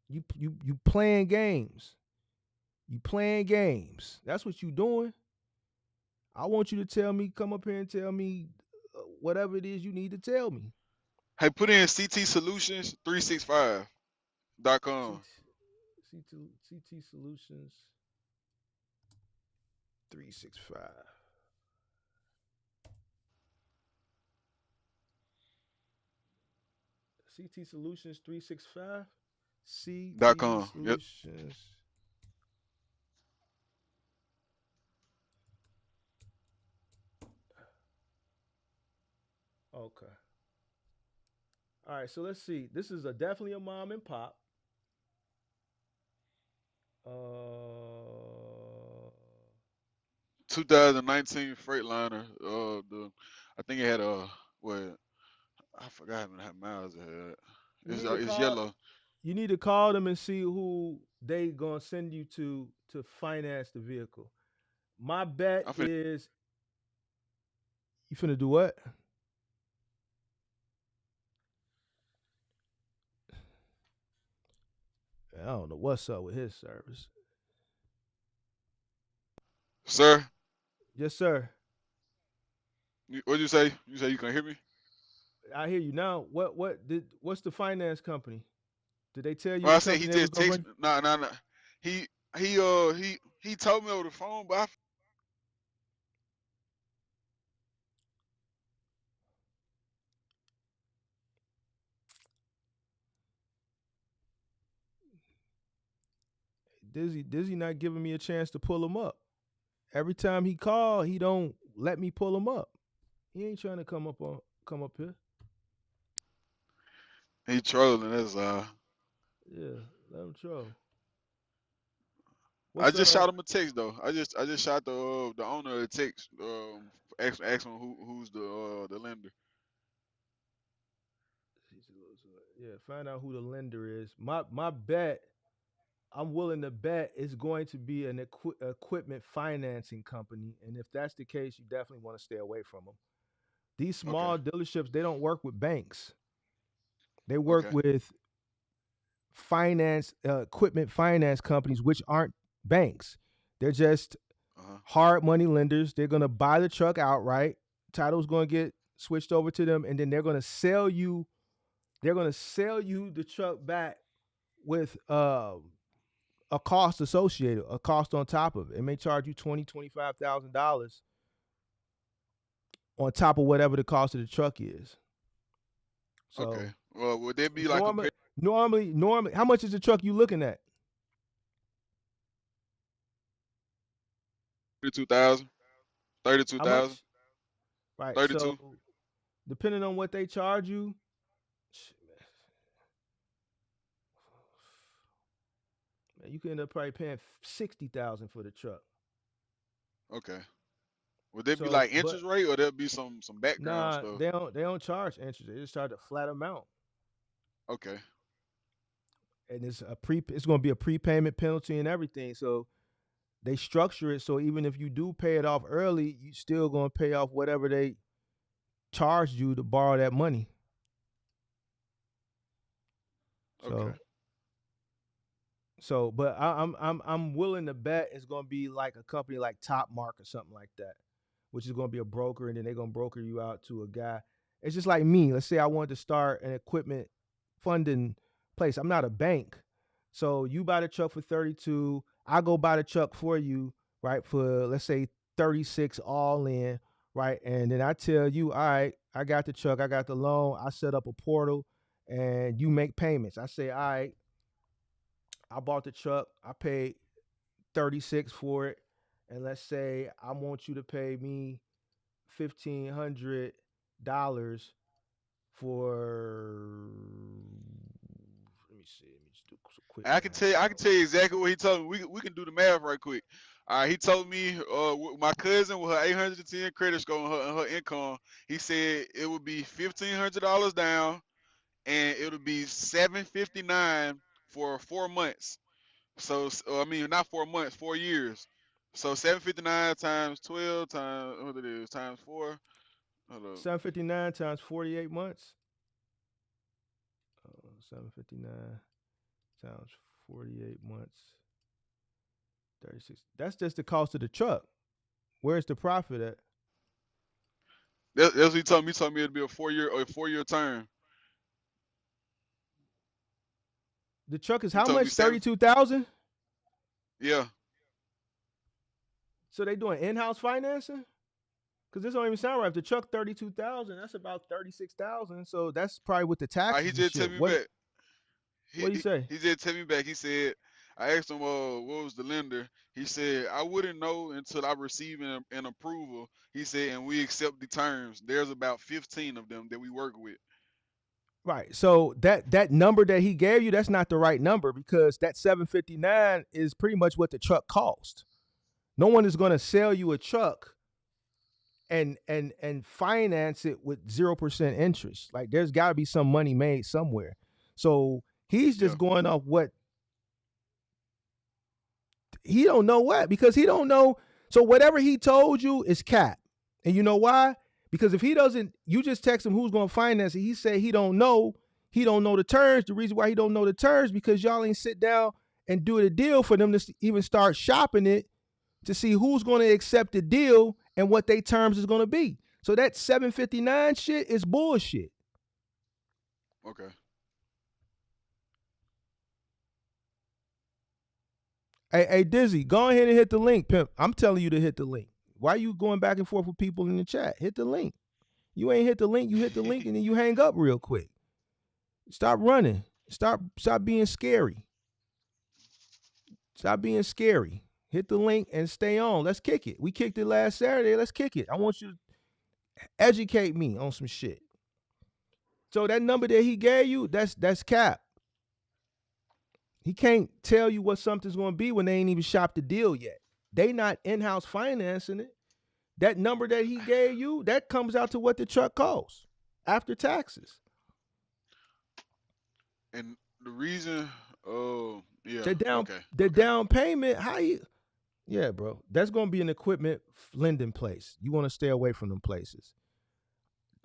You playing games. You playing games. That's what you doing. I want you to tell me, come up here and tell me whatever it is you need to tell me. Hey, put in CT Solutions 365.com. CT Solutions 365. CT Solutions 365. CT .com. Yep. Solutions. Okay. All right. So let's see. This is definitely a mom and pop. Uh, 2019 Freightliner. I think it had what I forgot how many miles it had. you need to It's call. yellow. You need to call them and see who they gonna send you to finance the vehicle. My bet I finna is you finna do what? I don't know what's up with his service. Sir. Yes, sir. What'd you say? You say you can hear me? I hear you now. What's the finance company? Did they tell you Well, I what said he company they was just gonna texted bring? me. Nah, nah, nah. He he told me over the phone, but Dizzy not giving me a chance to pull him up. Every time he call, he don't let me pull him up. He ain't trying to come up here. he trolling. That's Yeah, let him troll. I What's just shot him a text though. I just shot the owner a text. Asking who's the lender. yeah, find out who the lender is. My bet, I'm willing to bet it's going to be an equipment financing company, and if that's the case, you definitely want to stay away from them. These Okay. small dealerships, they don't work with banks. They work Okay. with finance equipment finance companies, which aren't banks. They're just Uh huh. hard money lenders. They're gonna buy the truck outright. Title's gonna get switched over to them, and then they're gonna sell you. They're gonna sell you the truck back with a cost associated, a cost on top of it. It may charge you $25,000 on top of whatever the cost of the truck is. Okay. So Well, would there be like normally, normally, how much is the truck you looking at? 32,000, thirty-two How thousand, much? Right. 32? So depending on what they charge you, man, you can end up probably paying 60,000 for the truck. Okay. Would there be So, like but interest rate, or there'll be some background nah, stuff? they don't charge interest. They just charge a flat amount, Okay. and it's going to be a prepayment penalty and everything. So they structure it so even if you do pay it off early, you still going to pay off whatever they charged you to borrow that money. Okay. So but I'm willing to bet it's gonna be like a company like Top Mark or something like that, which is gonna be a broker, and then they're gonna broker you out to a guy. It's just like me. Let's say I wanted to start an equipment funding place. I'm not a bank, so you buy the truck for 32. I go buy the truck for you, right? For let's say 36 all in, right? And then I tell you, all right, I got the truck, I got the loan. I set up a portal, and you make payments. I say, all right, I bought the truck. I paid 36 for it. And let's say I want you to pay me $1,500 for, let me see. Let me just do some quick I can math. tell you, I can tell you exactly what he told me. We can do the math right quick. He told me, my cousin with her 810 credit score and her income, he said it would be $1,500 down, and it would be 759 for 4 months. So I mean, not 4 months, 4 years. So 759 times 12 times what it is times four. Hold up. 759 times 48 months. 759 times 48 months. 36. That's just the cost of the truck. Where's the profit at? That's what he told me. He told me it'd be a 4 year term. The truck is He how told me much? seven. 32,000? Yeah. So they doing in-house financing? Because this don't even sound right. If the truck 32,000, that's about 36,000. So that's probably with the He taxes and just tell shit. me What back. what He, do you he say? he just tell me back. He said, I asked him, what was the lender? He said, I wouldn't know until I receive an approval. He said, and we accept the terms. There's about 15 of them that we work with. Right. So that number that he gave you, that's not the right number because that 759 is pretty much what the truck cost. No one is going to sell you a truck and finance it with 0% interest. Like there's got to be some money made somewhere. So he's Yeah. just going off what he don't know what because he don't know. So whatever he told you is cap. And you know why? Because if he doesn't, you just text him who's going to finance it. He say he don't know. He don't know the terms. The reason why he don't know the terms because y'all ain't sit down and do the deal for them to even start shopping it to see who's going to accept the deal and what they terms is going to be. So that 759 shit is bullshit. Okay. Hey, Dizzy, go ahead and hit the link, pimp. I'm telling you to hit the link. Why are you going back and forth with people in the chat? Hit the link. You ain't hit the link, you hit the link and then you hang up real quick. Stop running. Stop being scary. Stop being scary. Hit the link and stay on. Let's kick it. We kicked it last Saturday. Let's kick it. I want you to educate me on some shit. So that number that he gave you, that's cap. He can't tell you what something's going to be when they ain't even shopped the deal yet. They not in-house financing it. That number that he gave you, that comes out to what the truck costs after taxes. And the reason, oh yeah, The down okay, the okay, down payment, how you yeah, bro. That's gonna be an equipment lending place. You want to stay away from them places.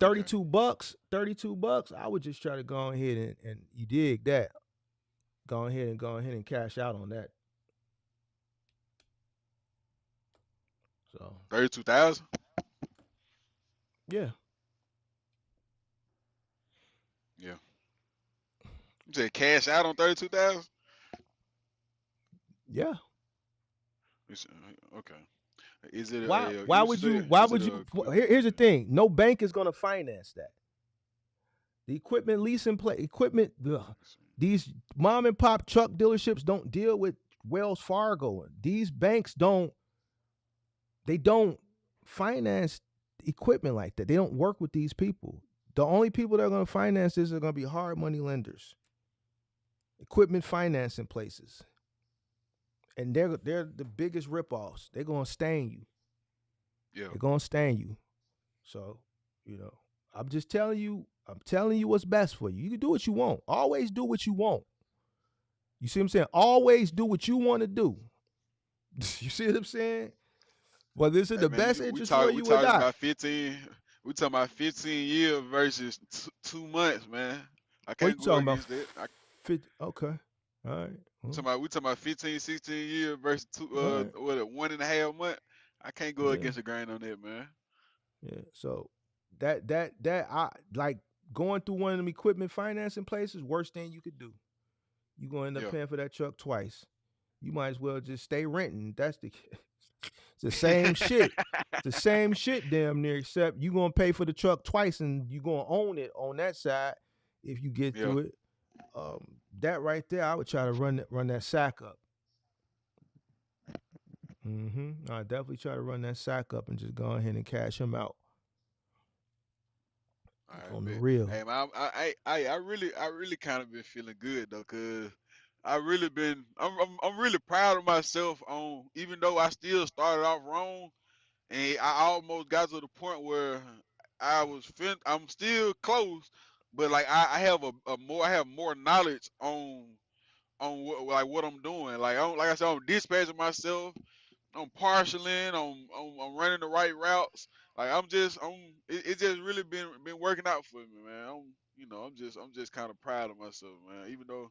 okay. 32 bucks, 32 bucks. I would just try to go ahead and you dig that. Go ahead and cash out on that. So 32,000. yeah, Yeah. You said cash out on 32,000. yeah. Okay. Is it Why a why would usage you rate? why Is it would a you quick? here's the thing. No bank is gonna finance that. The equipment leasing play equipment these mom and pop truck dealerships don't deal with Wells Fargo. These banks don't finance equipment like that. They don't work with these people. The only people that are going to finance this are going to be hard money lenders, equipment financing places, and they're the biggest ripoffs. They're going to stain you. Yeah. They're gonna stain you. So, I'm just telling you, I'm telling you what's best for you. You can do what you want. Always do what you want. You see what I'm saying? Always do what you want to do. You see what I'm saying? Whether it's in Hey the man, best we interest for talk we you or talking not. about 15. We talking about 15 years versus 2 months, man. I What you can't go talking about? against that. 50, okay. All right. Well, We talking about 15, 16 years versus two all right. what 1.5 month. I can't go Yeah. against the grain on that, man. Yeah. So that I like going through one of them equipment financing places, worst thing you could do. You gonna end up Yeah. paying for that truck twice. You might as well just stay renting. That's the it's the same shit. It's the same shit damn near, except you gonna pay for the truck twice and you gonna own it on that side if you get Yeah. through it. That right there, I would try to run that sack up. I definitely try to run that sack up and just go ahead and cash him out All right, on the bet. real. Hey man, I really kind of been feeling good though, cause I really been I'm really proud of myself on even though I still started off wrong and I almost got to the point where I'm still close, but like I have I have more knowledge on what I'm doing. Like I said, I'm dispatching myself. I'm parceling. I'm running the right routes. Like it just really been working out for me, man. I'm just kind of proud of myself, man. Even though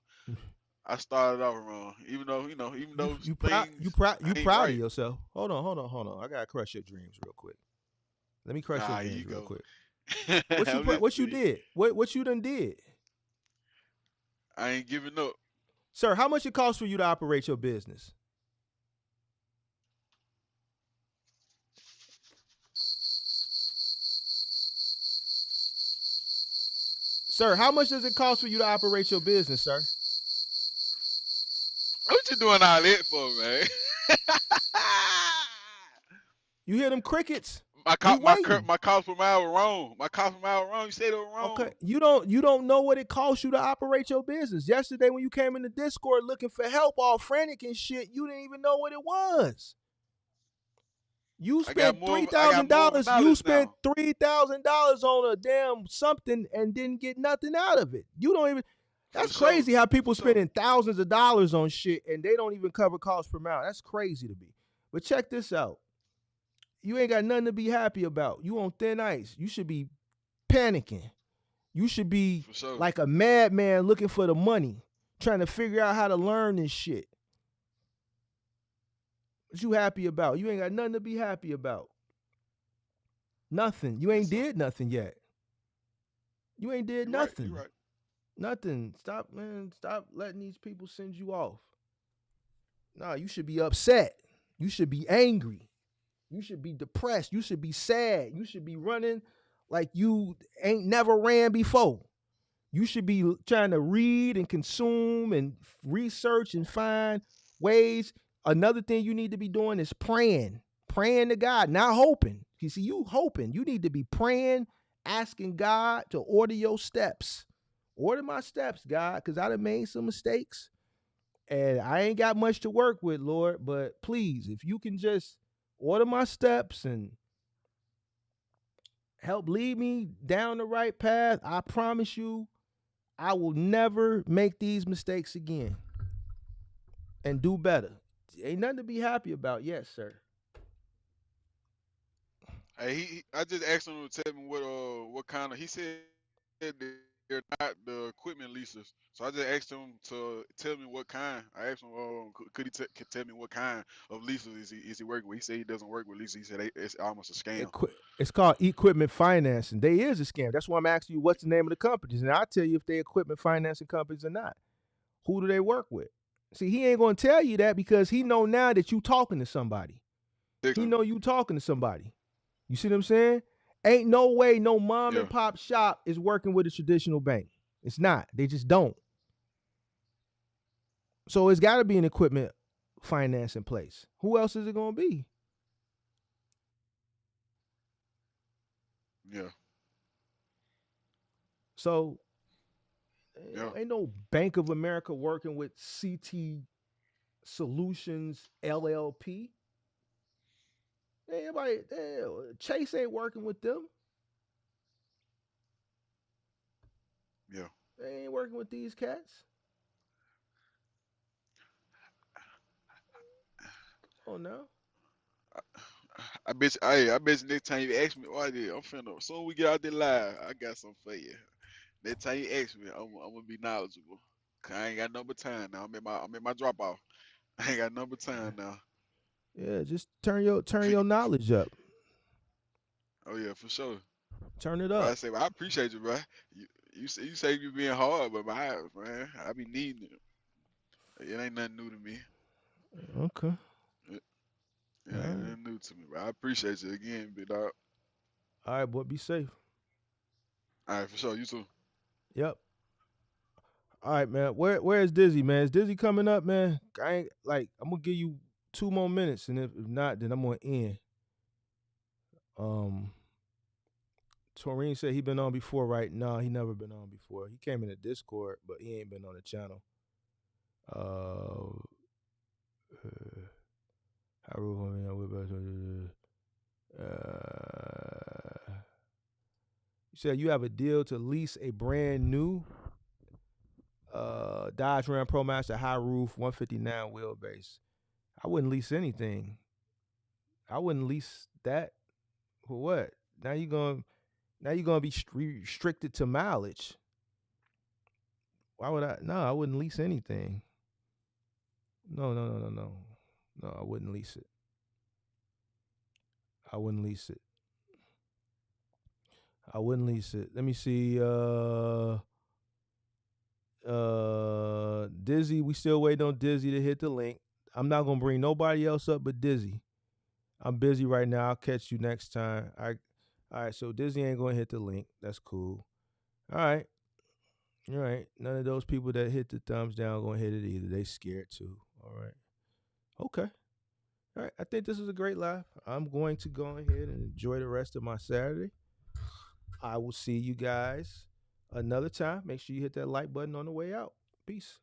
I started off wrong, even You though you proud you things proud you ain't proud of right. yourself. Hold on. I gotta crush your dreams real quick. Let me crush your Here you dreams real go. quick. I'm listening What to you you. did? What you done did? I ain't giving up. Sir, how much it costs for you to operate your business? Sir, how much does it cost for you to operate your business, sir? What you doing all that for, man? You hear them crickets? my We co- my cur- waiting. my cost per mile were wrong. My cost per mile were wrong. You said it was Okay. wrong. You don't know what it costs you to operate your business. Yesterday when you came in the Discord looking for help, all frantic and shit, you didn't even know what it was. You spent three I got thousand more of a dollars. You knowledge spent now. $3,000 on a damn something and didn't get nothing out of it. You don't even. For That's sure. crazy how For people sure. spending thousands of dollars on shit and they don't even cover costs per mile. That's crazy to me. But check this out. You ain't got nothing to be happy about. You on thin ice. You should be panicking. You should be For sure. like a madman looking for the money, trying to figure out how to learn this shit. What you happy about? You ain't got nothing to be happy about. Nothing. You Yes, ain't sir. did nothing yet. You ain't did You right. You nothing. right. Nothing. Stop, man. Stop letting these people send you off. No, you should be upset. You should be angry. You should be depressed. You should be sad. You should be running like you ain't never ran before. You should be trying to read and consume and research and find ways. Another thing you need to be doing is praying. Praying to God, not hoping. You see, you hoping. You need to be praying, asking God to order your steps. Order my steps, God, because I done made some mistakes and I ain't got much to work with, Lord. But please, if you can just order my steps and help lead me down the right path, I promise you, I will never make these mistakes again and do better. Ain't nothing to be happy about. Yes, sir. Hey, I just asked him to tell me what kind of. He said they're not the equipment leases. So I just asked him to tell me what kind. I asked him, could he could tell me what kind of leases is he working with? He said he doesn't work with leases. He said it's almost a scam. It's called equipment financing. They is a scam. That's why I'm asking you what's the name of the companies, and I'll tell you if they equipment financing companies or not. Who do they work with? See, he ain't gonna tell you that because he know now that you talking to somebody. He Dixon. know you talking to somebody. You see what I'm saying? Ain't no way no mom Yeah. and pop shop is working with a traditional bank. It's not. They just don't. So it's got to be an equipment finance in place. Who else is it going to be? Yeah. So Yeah. ain't no Bank of America working with CT Solutions LLP. Anybody, Chase ain't working with them. Yeah. They ain't working with these cats. Come on now. I bet you next time you ask me, oh yeah, I'm finna. Soon we get out there live, I got something for you. Next time you ask me, I'm gonna be knowledgeable. 'Cause I ain't got no more time now. I'm in my drop off. I ain't got no more time now. Yeah, just turn your knowledge up. Oh yeah, for sure. Turn it But I up. say, well, I appreciate you, bro. You say you being hard, but man, I be needing it. It ain't nothing new to me. Okay. It, it All ain't right. nothing new to me, but I appreciate you again, big dog. All right, boy. Be safe. All right, for sure. You too. Yep. All right, man. Where is Dizzy, man? Is Dizzy coming up, man? I ain't like. I'm gonna give you 2 more minutes, and if not, then I'm gonna end. Um, Taurine said he been on before, right? No, he never been on before. He came in the Discord, but he ain't been on the channel. Uh, you said you have a deal to lease a brand new Dodge Ram ProMaster high roof 159 wheelbase. I wouldn't lease anything. I wouldn't lease that for what? Now you're gonna be restricted to mileage. Why would I? No, I wouldn't lease anything. No, no, no, no, no. No, I wouldn't lease it. I wouldn't lease it. I wouldn't lease it. Let me see. Dizzy, we still waiting on Dizzy to hit the link. I'm not gonna bring nobody else up but Dizzy. I'm busy right now. I'll catch you next time. All right, so Dizzy ain't gonna hit the link. That's cool. All right. All right. None of those people that hit the thumbs down gonna hit it either. They scared too. All right. Okay. All right. I think this is a great live. I'm going to go ahead and enjoy the rest of my Saturday. I will see you guys another time. Make sure you hit that like button on the way out. Peace.